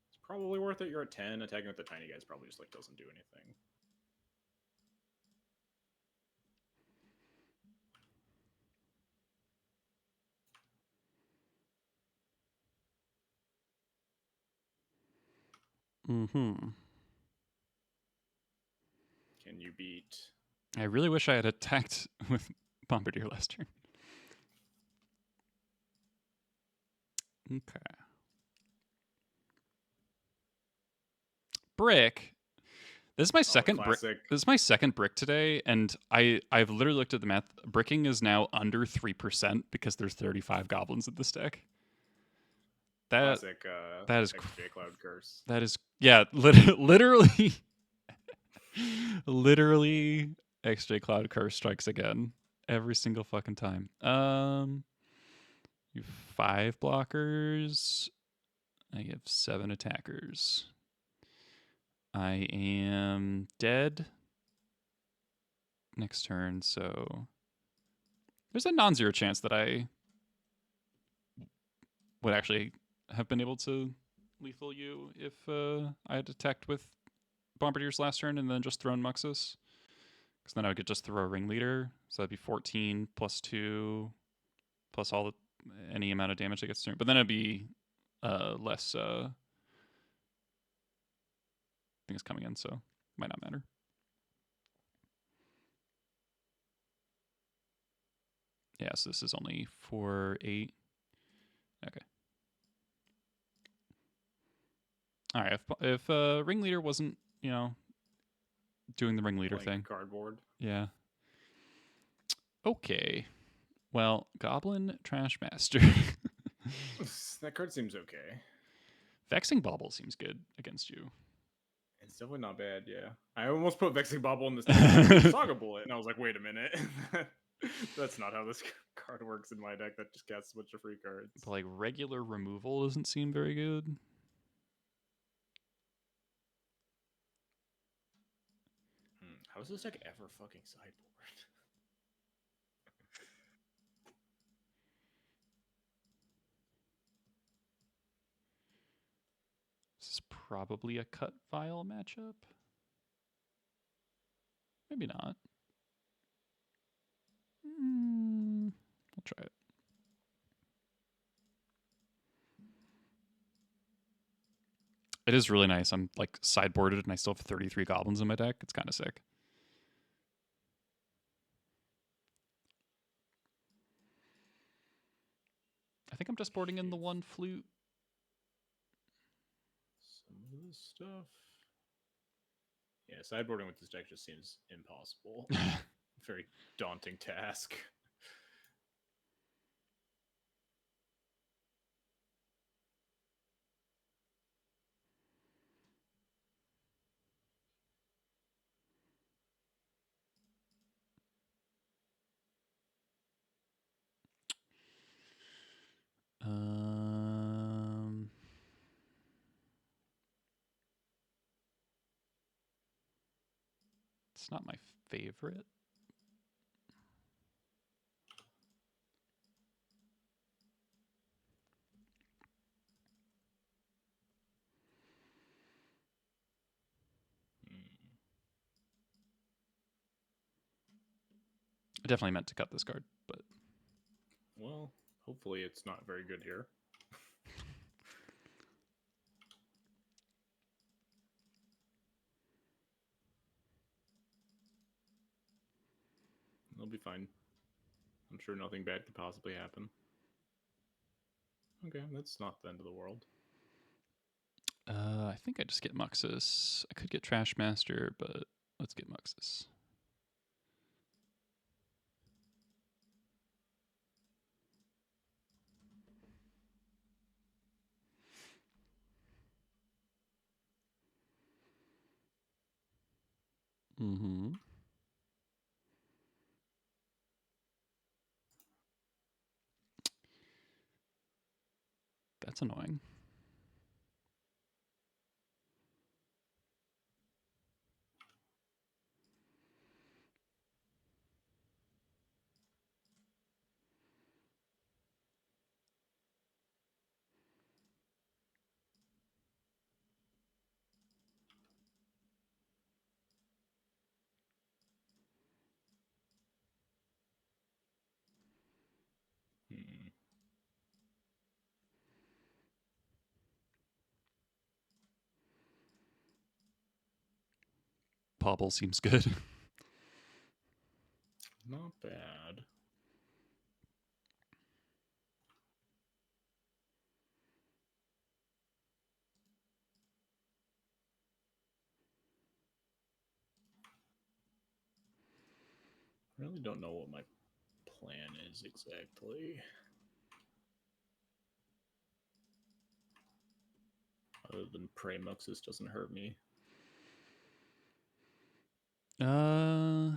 It's probably worth it. You're at 10. Attacking with the tiny guys probably just like doesn't do anything. Mm-hmm. Can you beat... I really wish I had attacked with Bombardier last turn. Okay. Brick. This is my second brick. classic. This is my second brick today, and I've literally looked at the math. Bricking is now under 3% because there's 35 goblins in this deck. Classic, that is xJCloud curse. That is, yeah, literally, literally, xJCloud curse strikes again every single fucking time. You have 5 blockers. I have 7 attackers. I am dead next turn, so there's a non-zero chance that I would actually have been able to lethal you if I had attacked with Bombardiers last turn and then just thrown Muxus. Because then I would just throw a Ringleader. So that'd be 14 plus 2 plus any amount of damage that gets thrown. But then it'd be less things coming in, so might not matter. Yeah, so this is only 4/8. Okay. All right, if Ringleader wasn't, doing the Ringleader thing. Cardboard. Yeah. Okay. Well, Goblin Trash Master. That card seems okay. Vexing Bauble seems good against you. It's definitely not bad, yeah. I almost put Vexing Bauble in this Saga Bullet, and I was like, wait a minute. That's not how this card works in my deck. That just casts a bunch of free cards. But like regular removal doesn't seem very good. How is this deck ever fucking sideboard? This is probably a cut vial matchup. Maybe not. I'll try it. It is really nice. I'm like sideboarded and I still have 33 goblins in my deck. It's kind of sick. I think I'm just boarding in the 1 flute. Some of this stuff. Yeah, sideboarding with this deck just seems impossible. Very daunting task. It's not my favorite. I definitely meant to cut this card, but Well, hopefully it's not very good here. It'll be fine. I'm sure nothing bad could possibly happen. Okay, that's not the end of the world. I think I just get Muxus. I could get Trash Master, but let's get Muxus. Mm-hmm. That's annoying. Hmm. Pobble seems good. Not bad. I really don't know what my plan is exactly. Other than Prey Muxus doesn't hurt me. Yeah,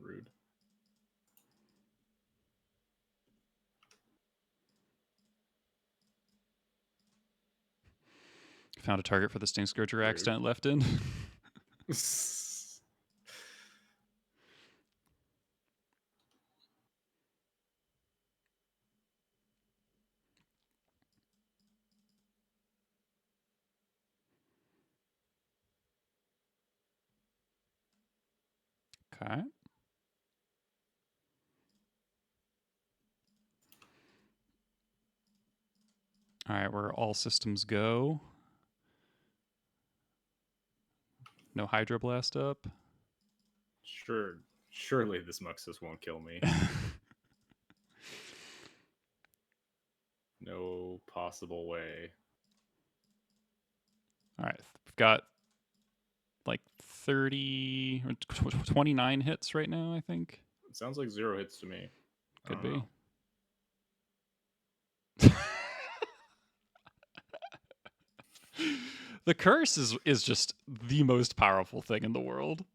rude. Found a target for the Sting Scourger Rude. accident left in. Okay. All right, we're all systems go. No Hydroblast up. Surely this Muxus won't kill me. No possible way. All right, we've got like 30 or 29 hits right now, I think. It sounds like 0 hits to me. Could I be. don't The curse is just the most powerful thing in the world.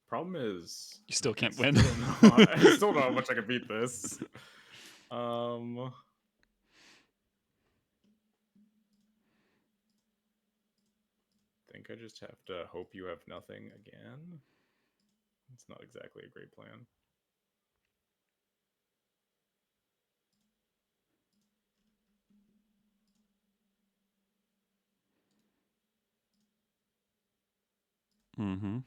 Problem is, You still can't I win. I still don't know how much I can beat this. I think I just have to hope you have nothing again. It's not exactly a great plan. Mm-hmm.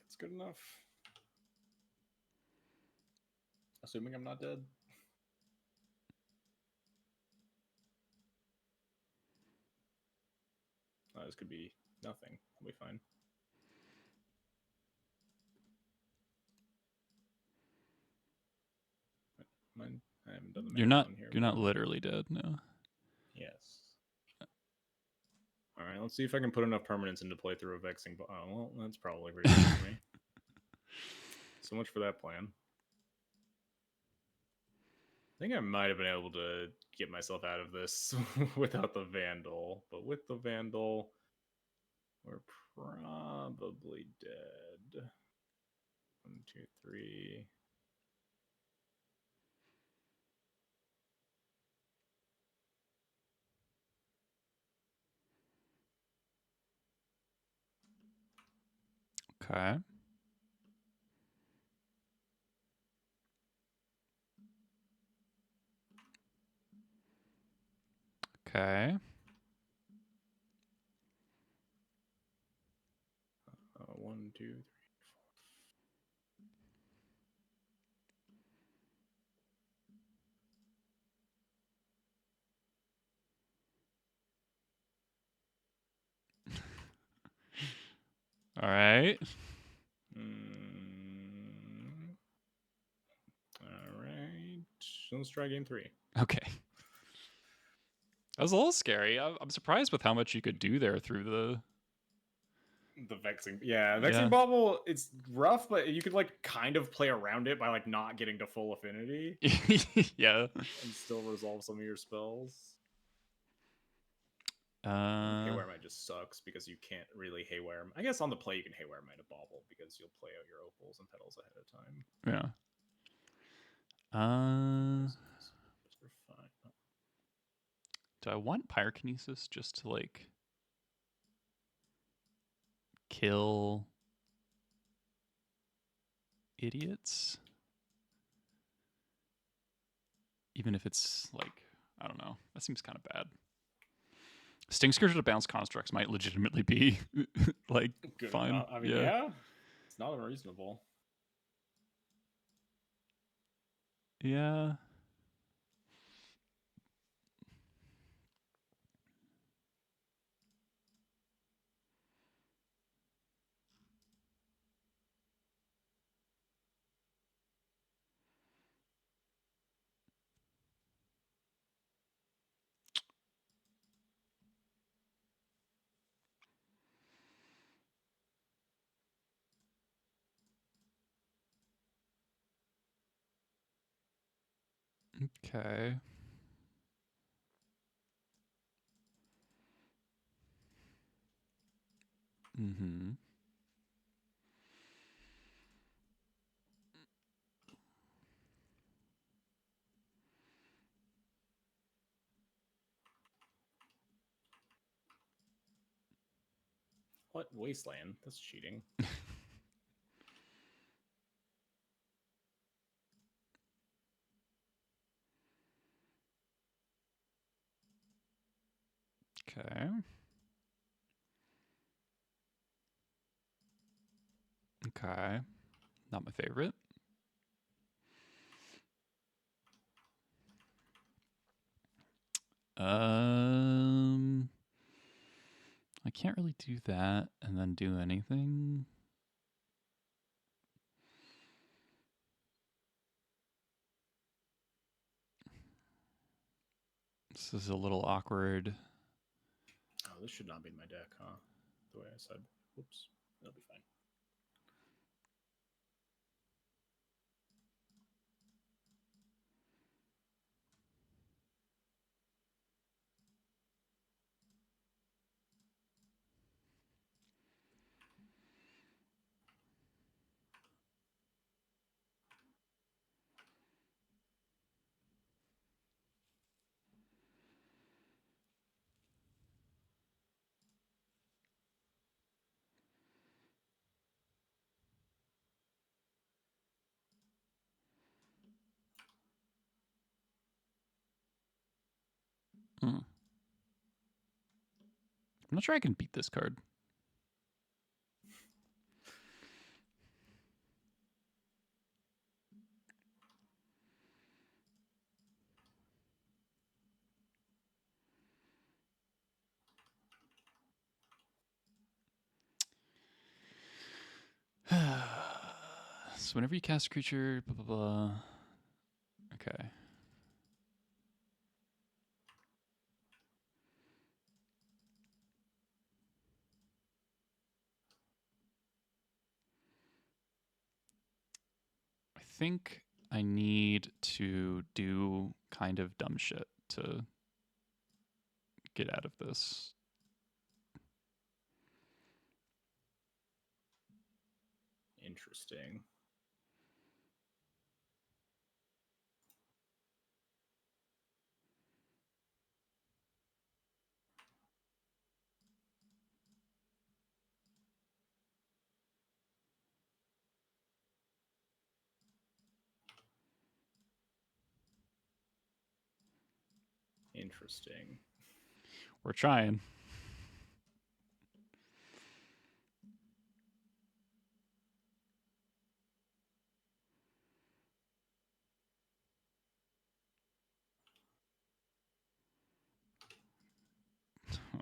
That's good enough. Assuming I'm not dead. This could be nothing. I'll be fine. Mine. I haven't done the You're math not. on here. You're not but literally dead. No. yeah, All right, let's see if I can put enough permanents into play through a vexing. Oh, well, that's probably pretty good for me. So much for that plan. I think I might have been able to get myself out of this without the Vandal, but with the Vandal, we're probably dead. 1, 2, 3. Okay. Okay. 1, 2, 3. All right. All right. Let's try game 3. Okay. That was a little scary. I'm surprised with how much you could do there through the... The vexing, vexing bauble. It's rough, but you could like kind of play around it by like not getting to full affinity. Yeah. And still resolve some of your spells. Haywire Might just sucks because you can't really Haywire. I guess on the play you can Haywire Might a bauble because you'll play out your opals and petals ahead of time. Yeah. Those are fine. Do I want Pyrokinesis just to like kill idiots? Even if it's like, I don't know. That seems kind of bad. Sting Scourge to bounce constructs might legitimately be like good fine. Enough. I mean, yeah, it's not unreasonable. Yeah. Okay. Mm-hmm. What Wasteland? That's cheating. Okay. Okay. Not my favorite. I can't really do that and then do anything. This is a little awkward. Oh, this should not be in my deck, huh? The way I said. Whoops. That'll be fine. I'm not sure I can beat this card. So whenever you cast a creature, blah, blah, blah. Okay. think I need to do kind of dumb shit to get out of this. Interesting. Interesting. We're trying.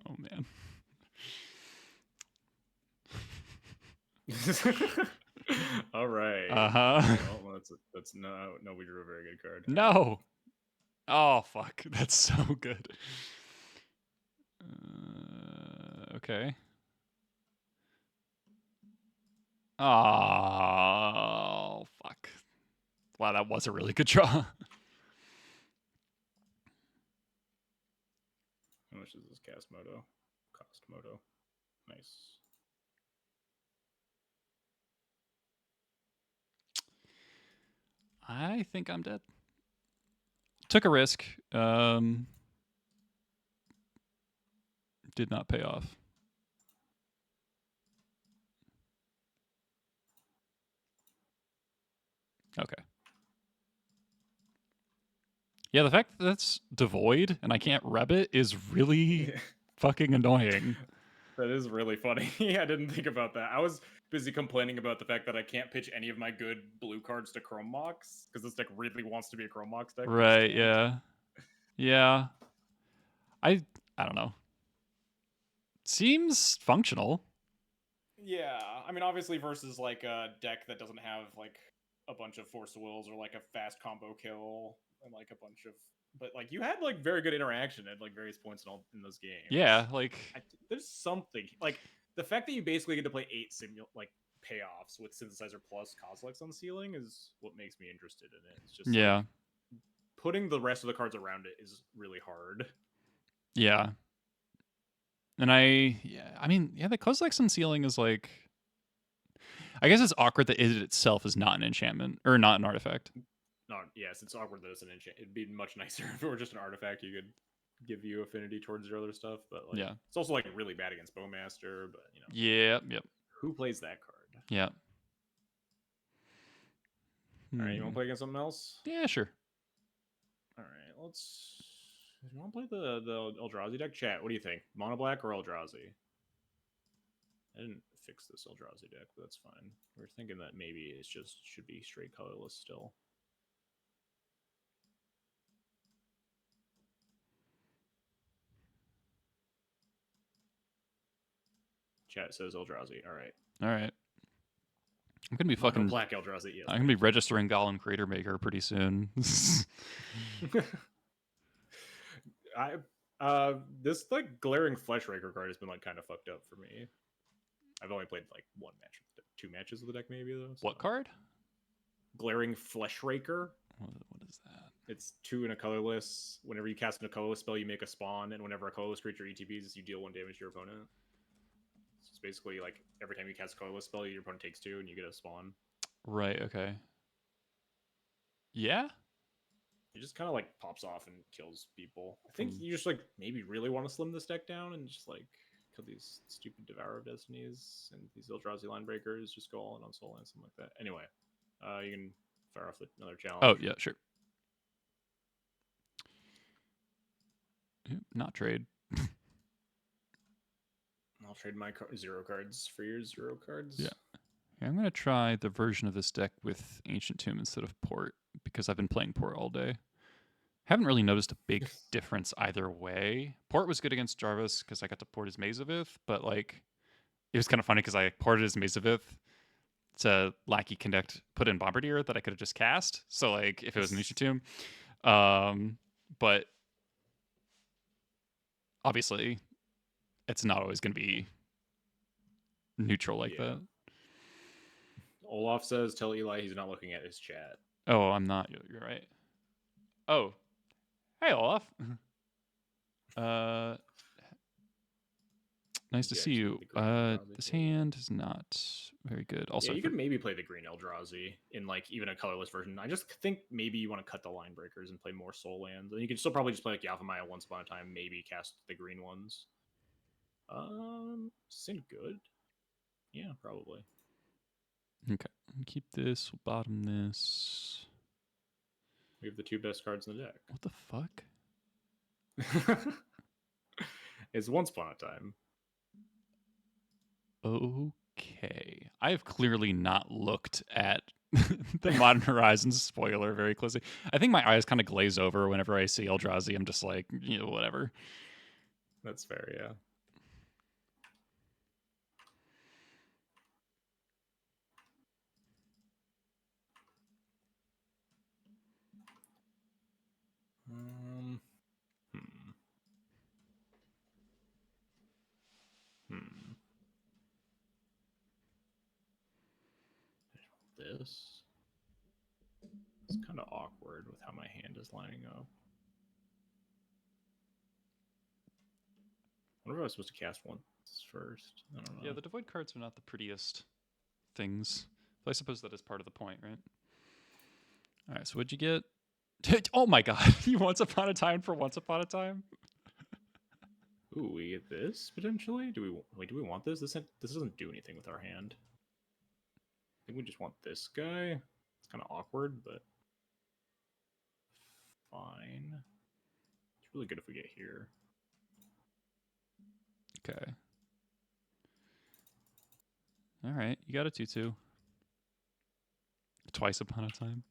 Oh man. All right. Uh-huh. Well, that's no, we drew a very good card. No. Oh fuck. That's so good. Okay. Oh fuck. Wow, that was a really good draw. How much is this cast moto? Cost moto. Nice. I think I'm dead. Took a risk. Did not pay off. Okay. Yeah, the fact that that's devoid and I can't reb it is really fucking annoying. That is really funny. I didn't think about that. I was busy complaining about the fact that I can't pitch any of my good blue cards to Chrome Mox because this deck really wants to be a Chrome Mox deck. Right, yeah. Yeah. I don't know. Seems functional. Yeah, I mean, obviously versus like a deck that doesn't have like a bunch of Force of Wills or like a fast combo kill and like a bunch of, but like you had like very good interaction at like various points in those games. Yeah, like there's something like the fact that you basically get to play 8 like payoffs with Synthesizer plus Kozilek's on Ceiling is what makes me interested in it. It's just yeah. like, putting the rest of the cards around it is really hard. Yeah. And I mean, the Kozilek's on Ceiling is like, I guess it's awkward that it itself is not an enchantment or not an artifact. No, yes, it's awkward that it's an enchant. It'd be much nicer if it were just an artifact. You could give you affinity towards your other stuff, but like, Yeah. it's also like really bad against Bowmaster. But you know, Yep. who plays that card? Yeah. All right, you want to play against something else? Yeah, sure. All right, let's. You want to play the Eldrazi deck? Chat. What do you think? Mono black or Eldrazi? I didn't fix this Eldrazi deck, but that's fine. We're thinking that maybe it just should be straight colorless still. Chat says Eldrazi. All right. All right. I'm gonna be fucking Mono black Eldrazi. Yes. I'm gonna be registering Golem Creator Maker pretty soon. This like glaring Fleshraker card has been like kind of fucked up for me. I've only played like 2 matches with the deck maybe though. So. What card? Glaring Fleshraker. What is that? It's 2 in a colorless. Whenever you cast a colorless spell, you make a spawn, and whenever a colorless creature ETBs, you deal 1 damage to your opponent. So it's basically like every time you cast a colorless spell, your opponent takes 2, and you get a spawn. Right. Okay. Yeah. It just kind of like pops off and kills people. I think you just like maybe really want to slim this deck down and just like kill these stupid Devourer of Destinies and these Eldrazi line breakers. Just go all in on Soul and something like that. Anyway, you can fire off another challenge. Oh yeah, sure. Not trade. I'll trade my 0 cards for your 0 cards. Yeah. I'm going to try the version of this deck with Ancient Tomb instead of Port, because I've been playing Port all day. Haven't really noticed a big difference either way. Port was good against Jarvis because I got to port his Mazavith, but like it was kind of funny because I ported his Mazavith to Lackey Connect, put in Bombardier that I could have just cast. So like if it was an Ancient Tomb. But obviously it's not always going to be neutral like that. Olaf says, tell Eli he's not looking at his chat. Oh, I'm not. You're right. Oh, hey Olaf. Nice to Yeah, see just you. the green Eldrazi This too. hand is not very good. Also, Yeah, you could maybe play the green Eldrazi in like even a colorless version. I just think maybe you want to cut the line breakers and play more soul lands. And you can still probably just play like Yavimaya once upon a time, maybe cast the green ones. Seemed good. Yeah, probably. okay. Keep this. We'll bottom this. We have the 2 best cards in the deck. What the fuck? It's once upon a time. Okay. I have clearly not looked at the Modern Horizons spoiler very closely. I think my eyes kind of glaze over whenever I see Eldrazi. I'm just like, whatever. That's fair, yeah. Hmm. This. It's kind of awkward with how my hand is lining up. I wonder if I was supposed to cast once first. I don't know. Yeah, the Devoid cards are not the prettiest things. But I suppose that is part of the point, right? All right, so what'd you get? Oh my god, you Once Upon a Time for Once Upon a Time? Ooh, we get this potentially. Do we want this? This doesn't do anything with our hand. I think we just want this guy. It's kind of awkward, but fine. It's really good if we get here. Okay. All right, you got a 2/2. Twice Upon a Time.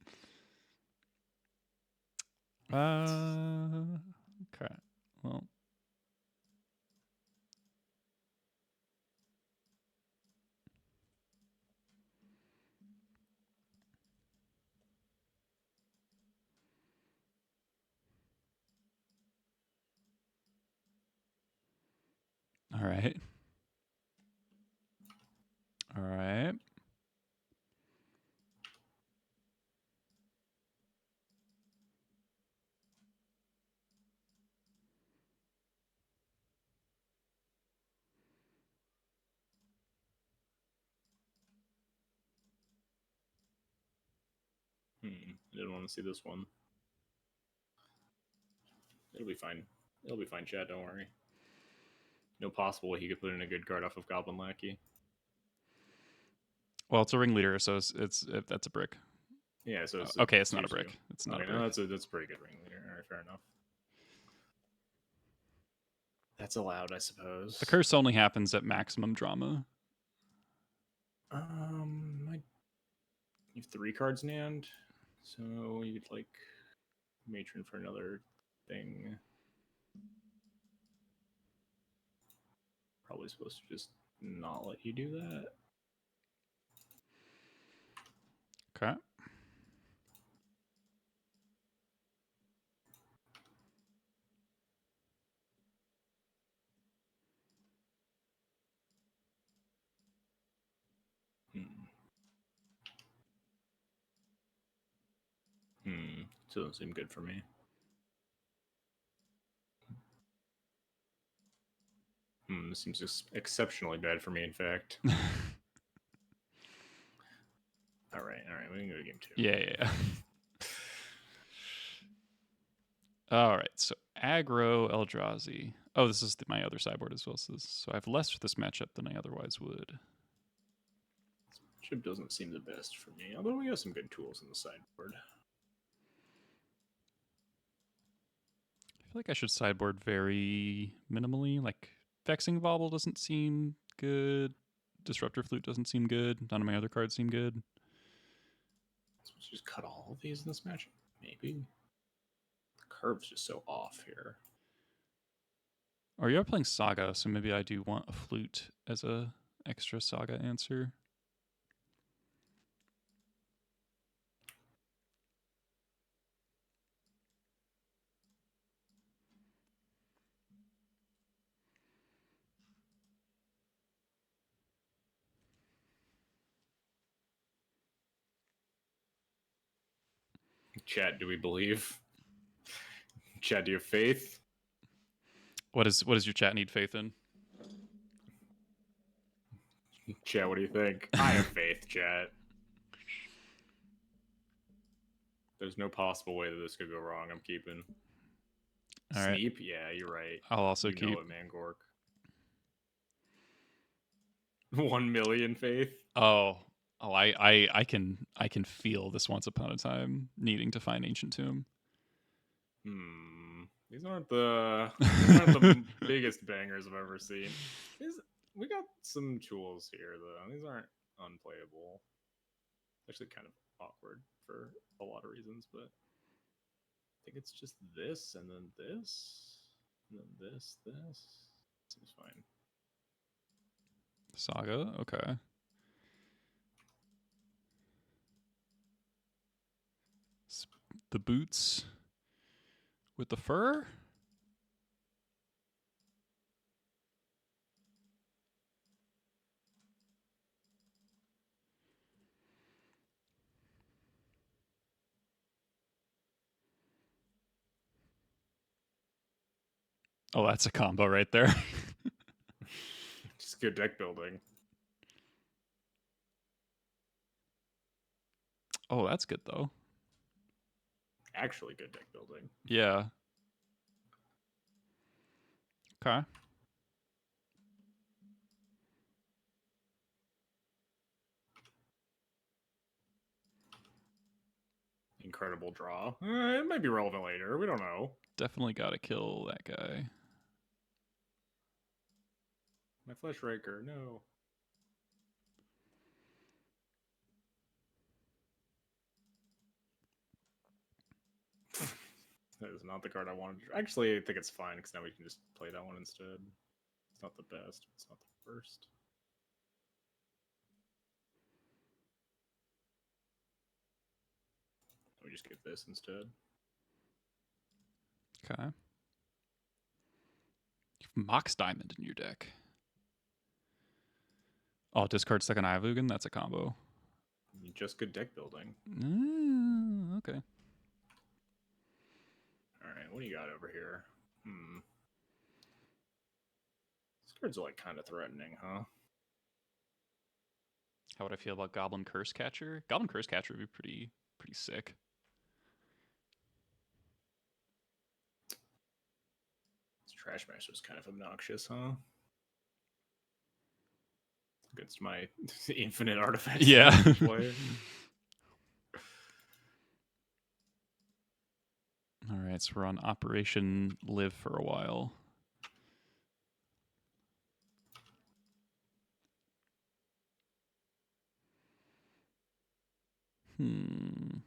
Okay. Well. All right. All right. I didn't want to see this one. It'll be fine. It'll be fine, Chad. Don't worry. No possible way he could put in a good card off of Goblin Lackey. Well, it's a ringleader, so that's a brick. Yeah, so it's okay, it's not a brick. It's not a brick. No, that's a pretty good ringleader. All right, fair enough. That's allowed, I suppose. The curse only happens at maximum drama. You have 3 cards in hand, so you'd like Matron for another thing. Probably supposed to just not let you do that. Okay. Doesn't seem good for me. This seems exceptionally bad for me, in fact. all right, we can go to game 2. Yeah. All right, so aggro Eldrazi. Oh, this is my other sideboard as well. So I have less for this matchup than I otherwise would. This matchup doesn't seem the best for me, although we have some good tools in the sideboard. I feel like I should sideboard very minimally. Like Vexing Bauble doesn't seem good. Disruptor Flute doesn't seem good. None of my other cards seem good. Supposed to just cut all of these in this matchup? Maybe. The curve's just so off here. Or you're playing Saga, so maybe I do want a flute as a extra Saga answer. Chat, do we believe? Chat, do you have faith? What does your chat need faith in? Chat, what do you think? I have faith, chat. There's no possible way that this could go wrong. I'm keeping. All right. Sneep? Yeah, you're right. I'll also You keep. know it, Mangork. 1 million faith. Oh, I can feel this Once Upon a Time needing to find Ancient Tomb. These aren't the biggest bangers I've ever seen. We got some tools here though. These aren't unplayable. Actually, kind of awkward for a lot of reasons, but I think it's just this and then this and then this. Seems fine. Saga, okay. The boots with the fur. Oh, that's a combo right there. Just good deck building. Oh, that's good though. Actually good deck building. Yeah. Okay. Incredible draw. It might be relevant later. We don't know. Definitely gotta kill that guy. My Flesh Raker, no. That is not the card I wanted. Actually, I think it's fine because now we can just play that one instead. It's not the best. It's not the worst. We just get this instead. Okay. You have Mox Diamond in your deck. Oh, discard second Eye of Ugin? That's a combo. Just good deck building. Okay. Alright, what do you got over here? These cards are like kind of threatening, huh? How would I feel about Goblin Curse Catcher? Goblin Curse Catcher would be pretty sick. This Trash Master is kind of obnoxious, huh? Against my infinite artifacts. Yeah. All right, so we're on Operation Live for a while. I don't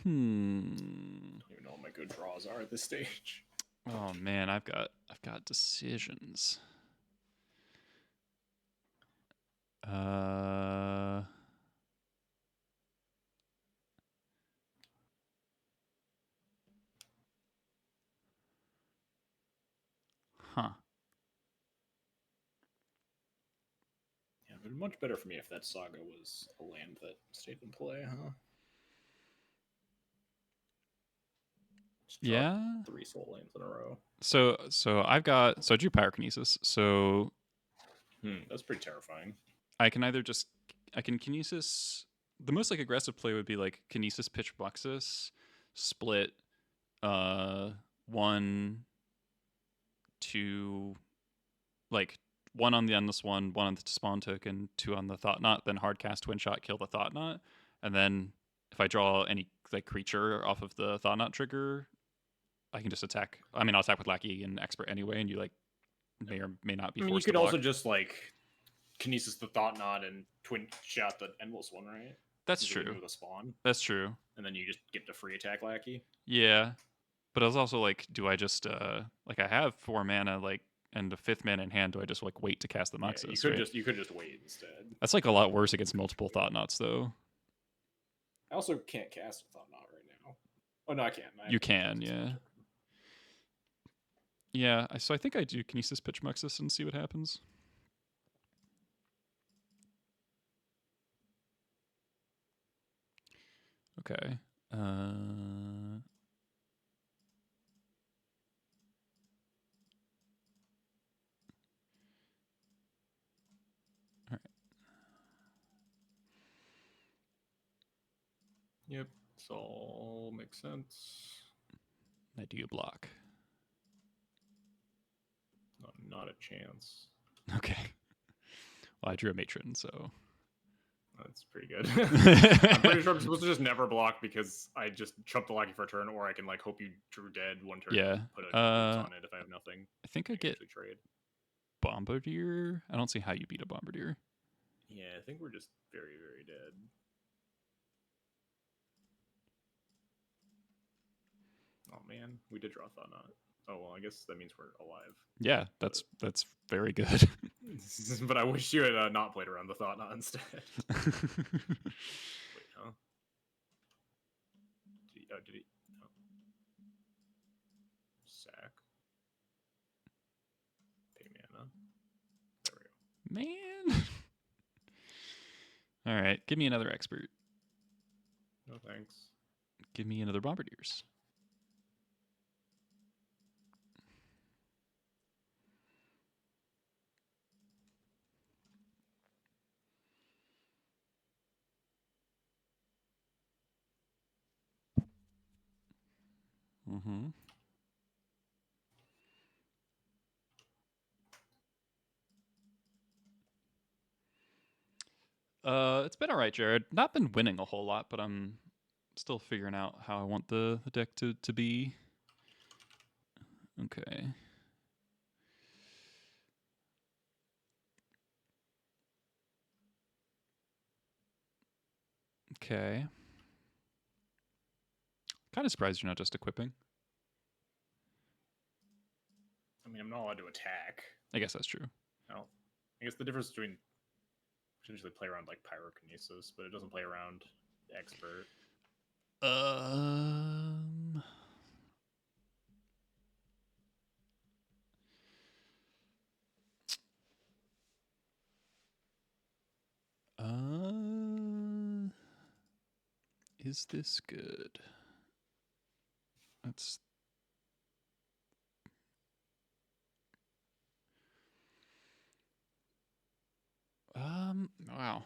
even know what my good draws are at this stage. Oh man, I've got decisions. Huh. Yeah, but much better for me if that Saga was a land that stayed in play, huh? Yeah. 3 soul lands in a row. So I drew Pyrokinesis. So that's pretty terrifying. I can either I can Kinesis. The most like aggressive play would be like Kinesis, Pitch Muxus, split 1, 2, like 1 on the Endless one on the Spawn token, 2 on the Thought-Knot, then hardcast Twin Shot, kill the Thought-Knot, and then if I draw any like creature off of the Thought-Knot trigger, I can just attack. I mean, I'll attack with Lackey and Expert anyway, and you like may or may not be. I mean, you could also just like Kinesis the Thought-Knot and Twin Shot the Endless one, right? That's true. With a spawn. That's true. And then you just get the free attack Lackey. Yeah, but I was also like, do I just like I have 4 mana like and a 5th mana in hand? Do I just like wait to cast the Muxus? Yeah, you could just wait instead. That's like a lot worse against multiple Thought-Knots though. I also can't cast a Thought-Knot right now. Oh no, I can't. You can, yeah. Yeah, so I think I do Kinesis Pitch Muxus and see what happens. Okay. Yep, this all makes sense. I do block. Not a chance. Okay. Well, I drew a matron, so That's pretty good. I'm pretty sure I'm supposed to just never block because I just chumped the Lackey for a turn, or I can like hope you drew dead one turn. Yeah, And put a Goblins on it if I have nothing. I think I get actually trade. Bombardier. I don't see how you beat a Bombardier. Yeah, I think we're just very, very dead. Oh man, we did draw Thought-Knot. Oh well, I guess that means we're alive. Yeah, that's very good. But I wish you had not played around the Thought-Knot instead. Wait, huh? Did he? No. Sack. Pay mana. There we go. Man. All right, give me another expert. No thanks. Give me another Bombardiers. Mm-hmm. It's been all right, Jared. Not been winning a whole lot, but I'm still figuring out how I want the deck to be. Okay. Okay. Kind of surprised you're not just equipping. I mean, I'm not allowed to attack. I guess that's true. No. I guess the difference between potentially play around like Pyrokinesis, but it doesn't play around Expert. Is this good? That's wow.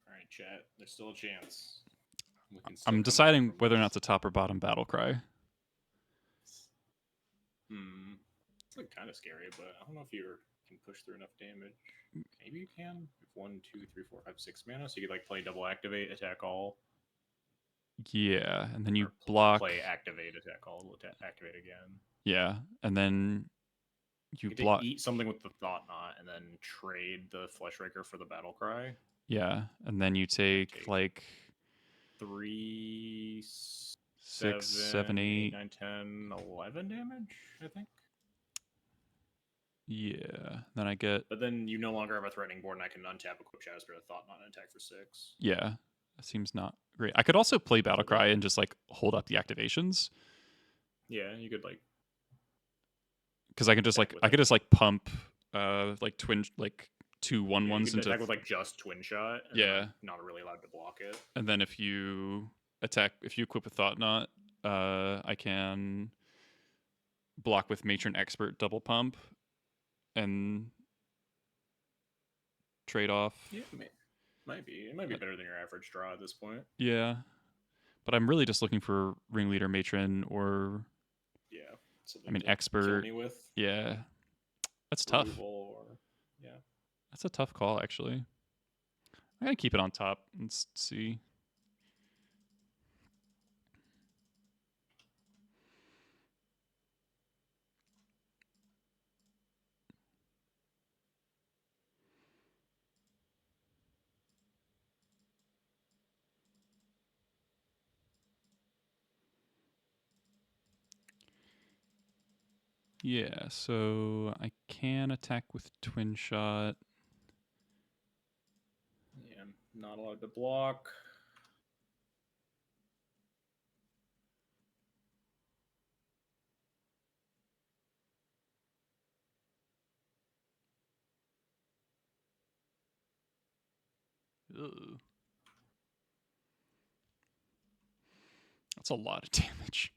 All right, chat. There's still a chance. We can still I'm come deciding back from whether or this. not to top or bottom battle cry. It's like kind of scary, but I don't know if you can push through enough damage. Maybe you can. You have 1, 2, 3, 4, 5, 6 mana, so you could like play double activate, attack all. Yeah, and then you or block. Play activate, attack all, activate again. Yeah, and then you could block. Eat something with the Thought-Knot, and then trade the Fleshraker for the Battle Cry. Yeah, and then you take like 3, 6, 7, 8, 9, 10, 11 damage, I think. Yeah, then I get. But then you no longer have a threatening board, and I can untap, equip Shadow Spirit, Thought-Knot, and attack for 6. Yeah, that seems not great. I could also play Battle Cry and just like hold up the activations. Yeah, you could like. Because I could just like pump like twin like 2 1/1s you can into attack with like just Twin Shot. And yeah, then not really allowed to block it. And then if you equip a Thought-Knot, I can block with Matron Expert double pump and trade off. Yeah, it might be better than your average draw at this point. Yeah, but I'm really just looking for Ringleader Matron or I mean Expert. Kill me with. Yeah, that's tough. Yeah, that's a tough call actually. I'm gonna keep it on top and see. Yeah, so I can attack with Twin Shot. Yeah, not allowed to block. Ugh. That's a lot of damage.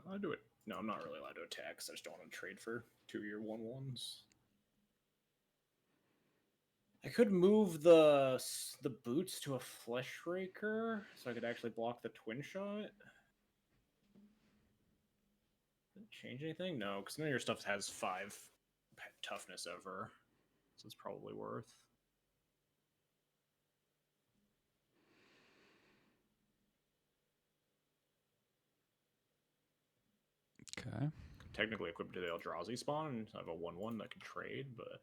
I'll do it. No, I'm not really allowed to attack, so I just don't want to trade for 2-year 1/1s. I could move the boots to a Flesh Raker, so I could actually block the twin shot. Didn't change anything? No, because none of your stuff has 5 toughness ever, so it's probably worth. Okay. Technically equipped to the Eldrazi spawn, and I have a 1/1 that can trade, but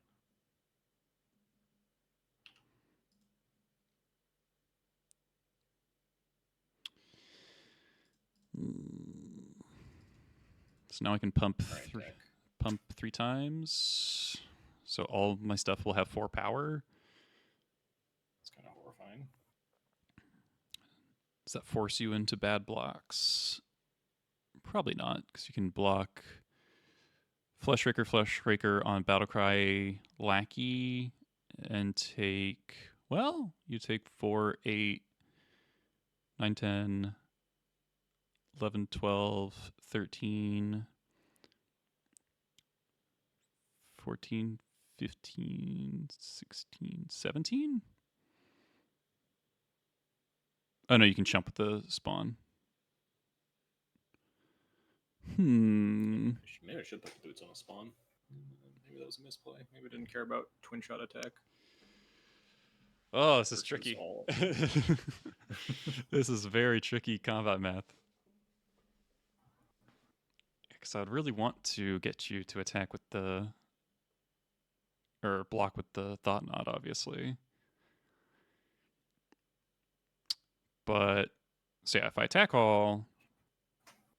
So now I can pump Alright, deck. pump 3 times. So all my stuff will have 4 power. It's kind of horrifying. Does that force you into bad blocks? Probably not, because you can block Flesh Raker on Battlecry Lackey and take, well, you take 4, 8, 9, 10, 11, 12, 13, 14, 15, 16, 17? Oh no, you can jump with the spawn. Maybe I should put the boots on a spawn. Maybe that was a misplay. Maybe I didn't care about twin shot attack. Oh, this is Versus tricky. all- This is very tricky combat math. Because I'd really want to get you to attack with the... or block with the Thought Knot, obviously. But, so yeah, if I attack all,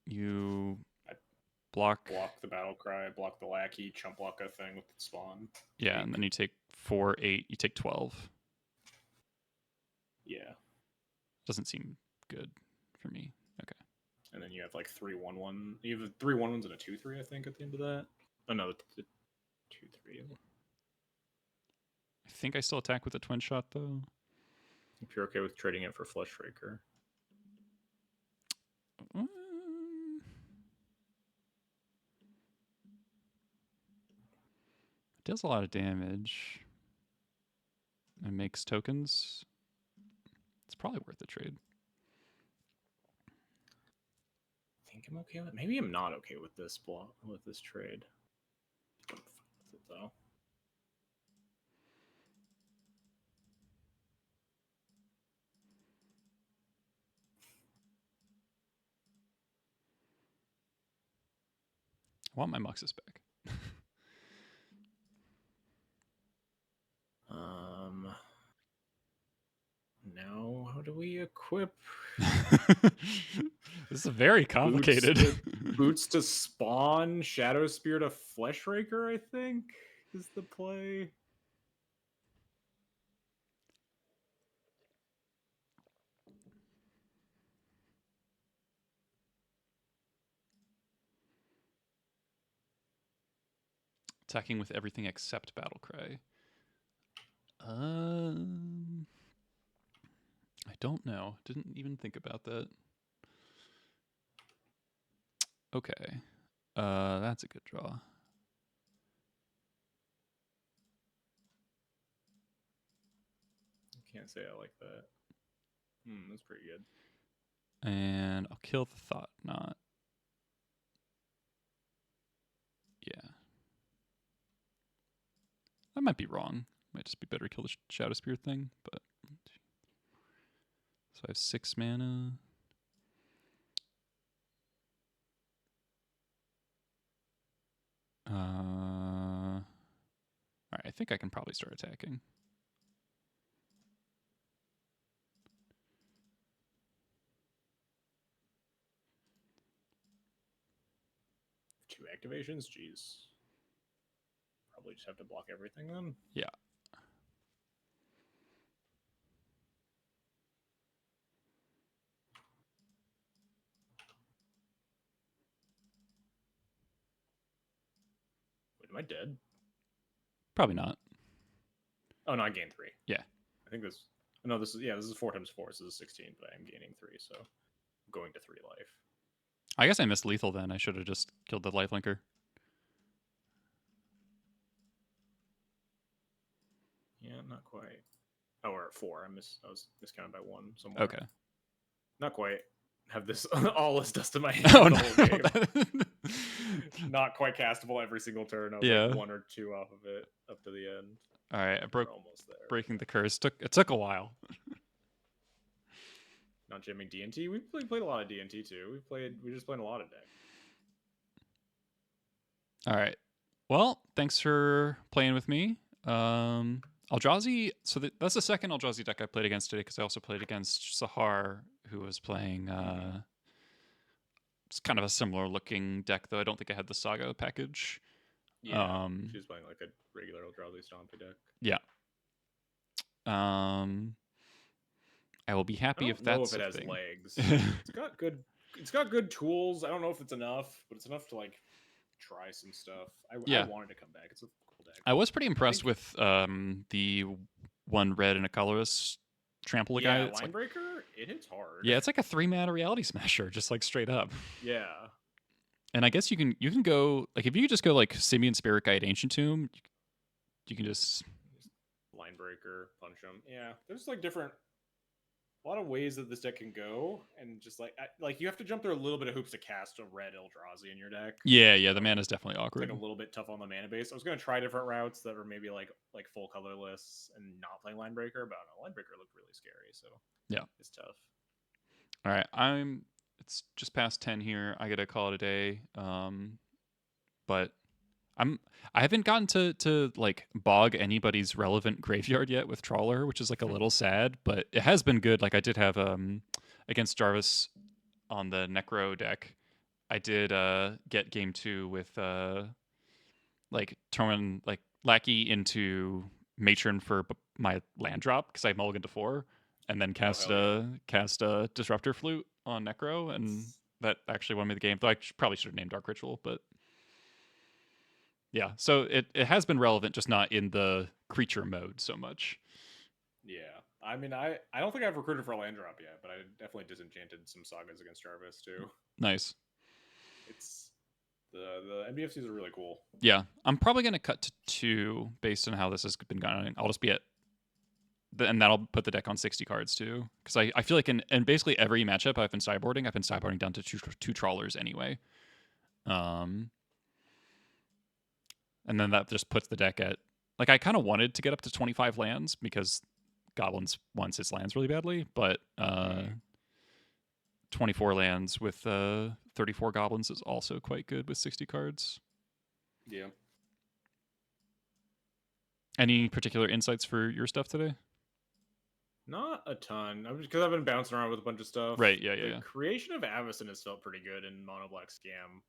you block... Block the battle cry, block the lackey, chump block a thing with the spawn. Yeah, and then you take 4, 8, you take 12. Yeah. Doesn't seem good for me. Okay. And then you have like 3 1/1. You have 3 1/1s and a 2/3, I think, at the end of that. Oh no, the 2/3. I think I still attack with a twin shot, though. If you're okay with trading it for Flesh Raker. Mm. It does a lot of damage. It makes tokens. It's probably worth a trade. I think I'm okay with. Maybe I'm not okay with this block with this trade. I'm fine with it though. I want my Muxus back. Now how do we equip This is very complicated. boots to spawn Shadow Spear to Flesh Raker, I think, is the play. Attacking with everything except Battlecry. I don't know. Didn't even think about that. Okay. That's a good draw. I can't say I like that. That's pretty good. And I'll kill the Thought Knot. Yeah. I might be wrong. Might just be better to kill the Shadow Spear thing, but... So I have 6 mana. Alright, I think I can probably start attacking. Two activations? Jeez. Probably just have to block everything then? Yeah. Am I dead? Probably not. Oh no, I gained 3. Yeah. I think this. No, this is 4 times 4. So this is 16, but I am gaining 3, so I'm going to 3 life. I guess I missed lethal then. I should have just killed the lifelinker. Yeah, not quite. Oh, we're at 4. I was miscounted by 1 somewhere. Okay. Not quite. Have this all this dust in my hand Oh the no. whole game. Not quite castable every single turn. I was Yeah. like 1 or 2 off of it up to the end. All right, I We're almost there. breaking the curse. It took a while. Not jamming D&T. We played a lot of D&T too. We just played a lot of deck. All right. Well, thanks for playing with me. Eldrazi. So that's the second Eldrazi deck I played against today because I also played against Sahar, who was playing. It's kind of a similar looking deck, though. I don't think I had the Saga package. Yeah, she was playing like a regular Eldrazi Stompy deck. Yeah. I will be happy if that's. I don't know if it has legs. It's got good tools. I don't know if it's enough, but it's enough to like try some stuff. I wanted to come back. It's a cool deck. I was pretty impressed with the one red and a colorless trample guy. Yeah, Linebreaker, it hits hard. Yeah, it's like a 3-mana reality smasher, just like straight up. Yeah. And I guess you can go like if you just go like Simian Spirit Guide Ancient Tomb, you can just Linebreaker, punch him. Yeah, there's like a lot of ways that this deck can go, and just like you have to jump through a little bit of hoops to cast a red Eldrazi in your deck. Yeah, the mana is definitely awkward. It's like a little bit tough on the mana base. I was gonna try different routes that were maybe like full colorless and not playing Linebreaker, but I don't know, Linebreaker looked really scary, so yeah, it's tough. All right, it's just past 10 here. I gotta call it a day. But I haven't gotten to like bog anybody's relevant graveyard yet with Trawler, which is like a little sad, but it has been good. Like I did have against Jarvis on the Necro deck. I did get game 2 with like turn like Lackey into Matron for my land drop because I mulliganed to 4 and then cast a Disruptor Flute on Necro, and that actually won me the game. Though I probably should have named Dark Ritual, but yeah. So it has been relevant, just not in the creature mode so much. Yeah. I mean, I don't think I've recruited for a land drop yet, but I definitely disenchanted some sagas against Jarvis too. Nice. It's the NBFCs are really cool. Yeah, I'm probably gonna cut to 2 based on how this has been going. I'll just be at, and that'll put the deck on 60 cards too, because I feel like in basically every matchup I've been sideboarding down to two trawlers anyway. And then that just puts the deck at like I kind of wanted to get up to 25 lands because Goblins wants its lands really badly, but 24 lands with 34 Goblins is also quite good with 60 cards. Yeah. Any particular insights for your stuff today? Not a ton. Because I've been bouncing around with a bunch of stuff. Right, yeah. Creation of Avacyn has felt pretty good in Mono Black Scam.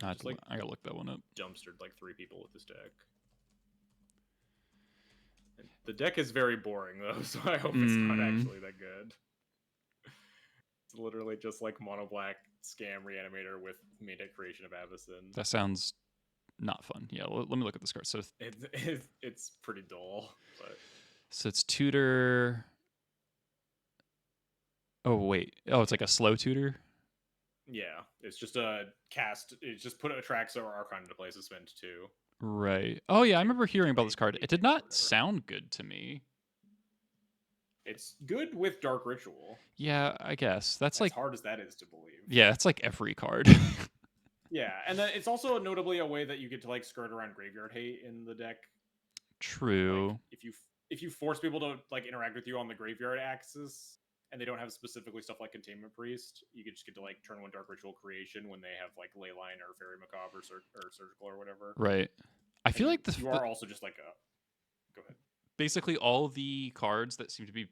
I gotta look that one up. Dumpstered like 3 people with this deck. And the deck is very boring though, so I hope it's not actually that good. It's literally just like Mono Black Scam Reanimator with main deck Creation of Avacyn. That sounds not fun. Yeah, let me look at this card. So it's pretty dull. But so it's tutor. Oh wait. Oh, it's like a slow tutor. Yeah, it's just a cast. It's just put Atraxa or Archon into play, suspend 2. Right. Oh yeah, I remember hearing about this card. It did not sound good to me. It's good with Dark Ritual. Yeah, I guess that's like as hard as that is to believe. Yeah, it's like every card. Yeah, and then it's also notably a way that you get to like skirt around graveyard hate in the deck. True. Like, if you force people to like interact with you on the graveyard axis, and they don't have specifically stuff like Containment Priest, you could just get to like turn 1 Dark Ritual Creation when they have like Leyline or Fairy Macabre or Surgical or whatever. Right. I feel like you are also just like a. Go ahead. Basically, all the cards that seem to be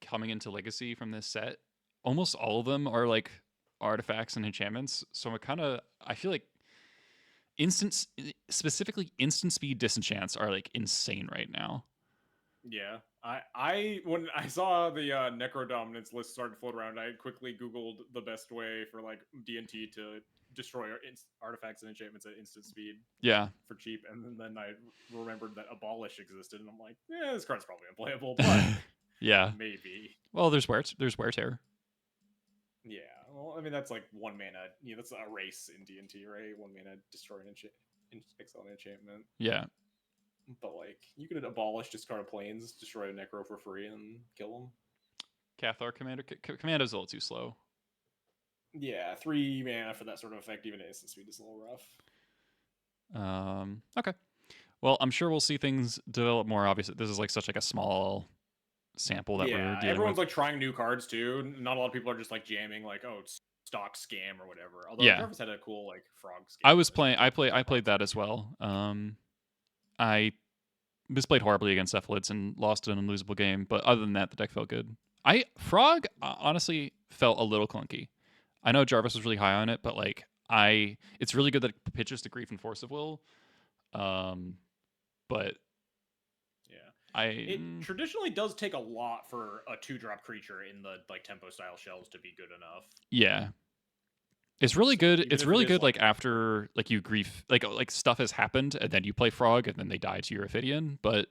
coming into Legacy from this set, almost all of them are like artifacts and enchantments. So I feel like specifically instant speed disenchants are like insane right now. Yeah, I when I saw the Necrodominance list start to float around, I quickly Googled the best way for like D&T to destroy artifacts and enchantments at instant speed Yeah. for cheap, and then I remembered that Abolish existed, and I'm like, this card's probably unplayable, but Yeah. maybe. Well, there's wear tear. Yeah, well, I mean that's like 1 mana. That's a race in D&T, right? 1 mana destroy an exile an enchantment. Yeah. But like, you could abolish, discard a planes, destroy a Necro for free, and kill them. Cathar Commando's a little too slow. Yeah, 3 mana for that sort of effect, even at instant speed, is a little rough. Okay. Well, I'm sure we'll see things develop more. Obviously, this is like such like a small sample that we're dealing everyone's with. like trying new cards too. Not a lot of people are just like jamming like, oh, it's stock scam or whatever. Although Yeah. Jarvis had a cool like frog scam. I was playing. I played that as well. I misplayed horribly against Cephalids and lost an unlosable game. But other than that, the deck felt good. Frog honestly felt a little clunky. I know Jarvis was really high on it, but like it's really good that it pitches to Grief and Force of Will. But yeah, it traditionally does take a lot for a 2-drop creature in the like tempo style shells to be good enough. Yeah, it's really good. It's really good. Like like after like you grief like stuff has happened and then you play Frog and then they die to your Ophidian. But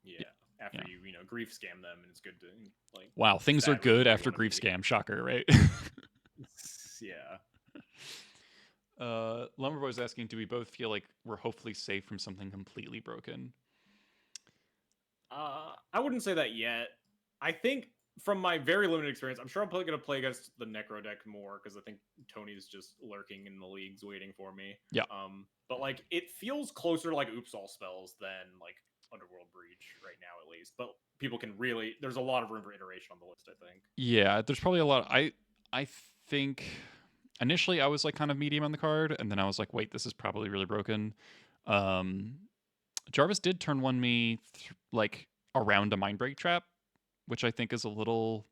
yeah, after you know grief scam them, and it's good to like. Wow, things are good after grief scam. Shocker, right? Yeah. Lumberboy's asking, do we both feel like we're hopefully safe from something completely broken? I wouldn't say that yet. I think from my very limited experience, I'm sure I'm probably going to play against the Necro deck more because I think Tony's just lurking in the leagues waiting for me. Yeah. But like it feels closer to like Oops All spells than like Underworld Breach right now, at least. But people can really, there's a lot of room for iteration on the list, I think. Yeah, there's probably a lot. I think initially I was like kind of medium on the card, and then I was like, wait, this is probably really broken. Jarvis did turn one me like around a Mindbreak trap, which I think is a little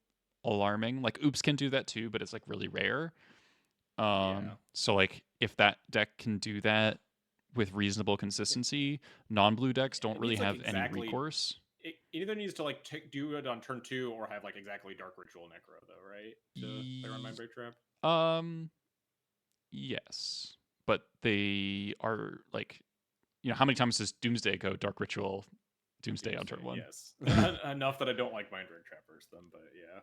alarming. Like Oops can do that too, but it's like really rare. So like if that deck can do that with reasonable consistency, non-blue decks don't really have any recourse. It either needs to like do it on turn 2 or have like exactly Dark Ritual Necro though, right? To play on Mindbreak trap. Yes, but they are like, how many times does Doomsday go Dark Ritual Doomsday on turn 1? Yes. Enough that I don't like Mindbreak Trap versus them, but yeah.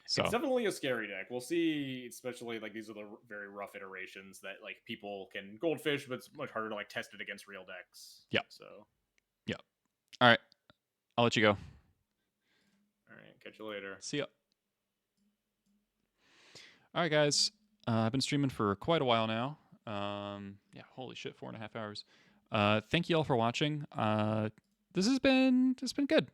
So it's definitely a scary deck. We'll see, especially like these are the very rough iterations that like people can goldfish, but it's much harder to like test it against real decks. Yeah. So yeah. All right. I'll let you go. All right. Catch you later. See ya. All right, guys. I've been streaming for quite a while now. Yeah, holy shit, 4.5 hours. Thank you all for watching. This has been good.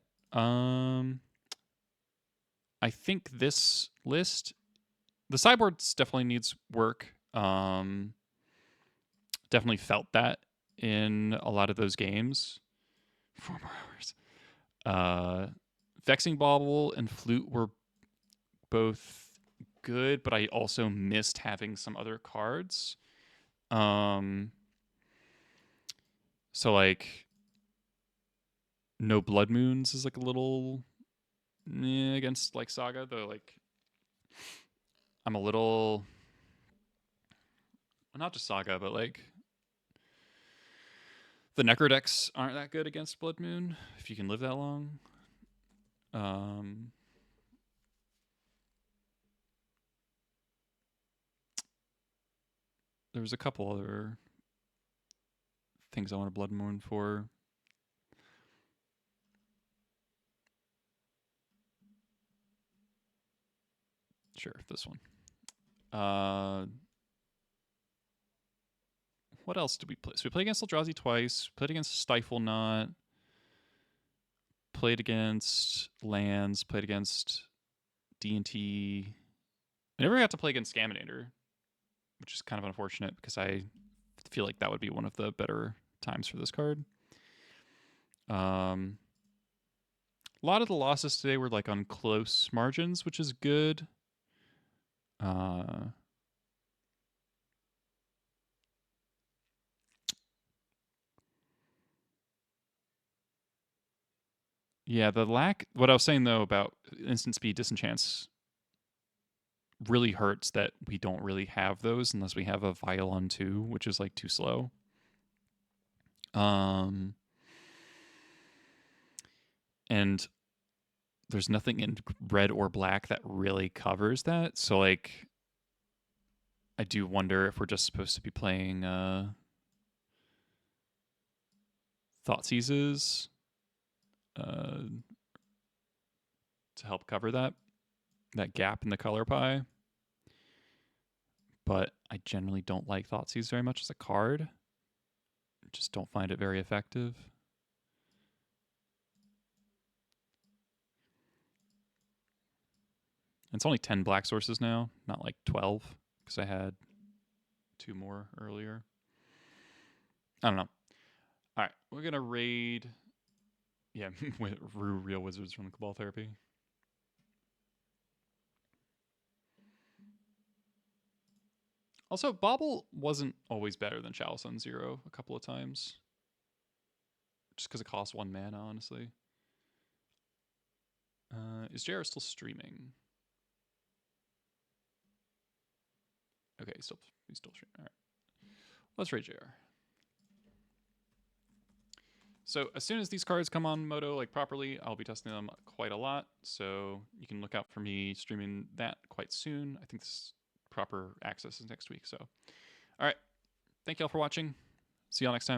I think this list, the sideboards definitely needs work. Definitely felt that in a lot of those games. 4 more hours. Vexing Bauble and Flute were both good, but I also missed having some other cards. So like no Blood Moons is like a little against like Saga, though. Like I'm a little, well, not just Saga, but like the Necro decks aren't that good against Blood Moon if you can live that long. There's a couple other things I want to Blood Moon for. Sure, this one. What else did we play? So we played against Eldrazi twice, played against Stiflenaught, played against lands, played against D&T. I never got to play against Scaminator, which is kind of unfortunate because I feel like that would be one of the better times for this card. A lot of the losses today were like on close margins, which is good. Yeah, what I was saying though about instant speed disenchants really hurts that we don't really have those unless we have a Violon 2, which is like too slow. And there's nothing in red or black that really covers that. So like I do wonder if we're just supposed to be playing Thoughtseizes to help cover that gap in the color pie. But I generally don't like Thoughtseize very much as a card. Just don't find it very effective. It's only 10 black sources now, not like 12, because I had 2 more earlier. I don't know. All right, we're going to raid, yeah, with real wizards from the Cabal Therapy. Also, Bauble wasn't always better than Chalice on 0 a couple of times. Just because it costs 1 mana, honestly. Is JR still streaming? Okay, he's still streaming. All right. Let's raid JR. So as soon as these cards come on Moto like properly, I'll be testing them quite a lot. So you can look out for me streaming that quite soon. I think this proper access is next week. So, all right. Thank y'all for watching. See y'all next time.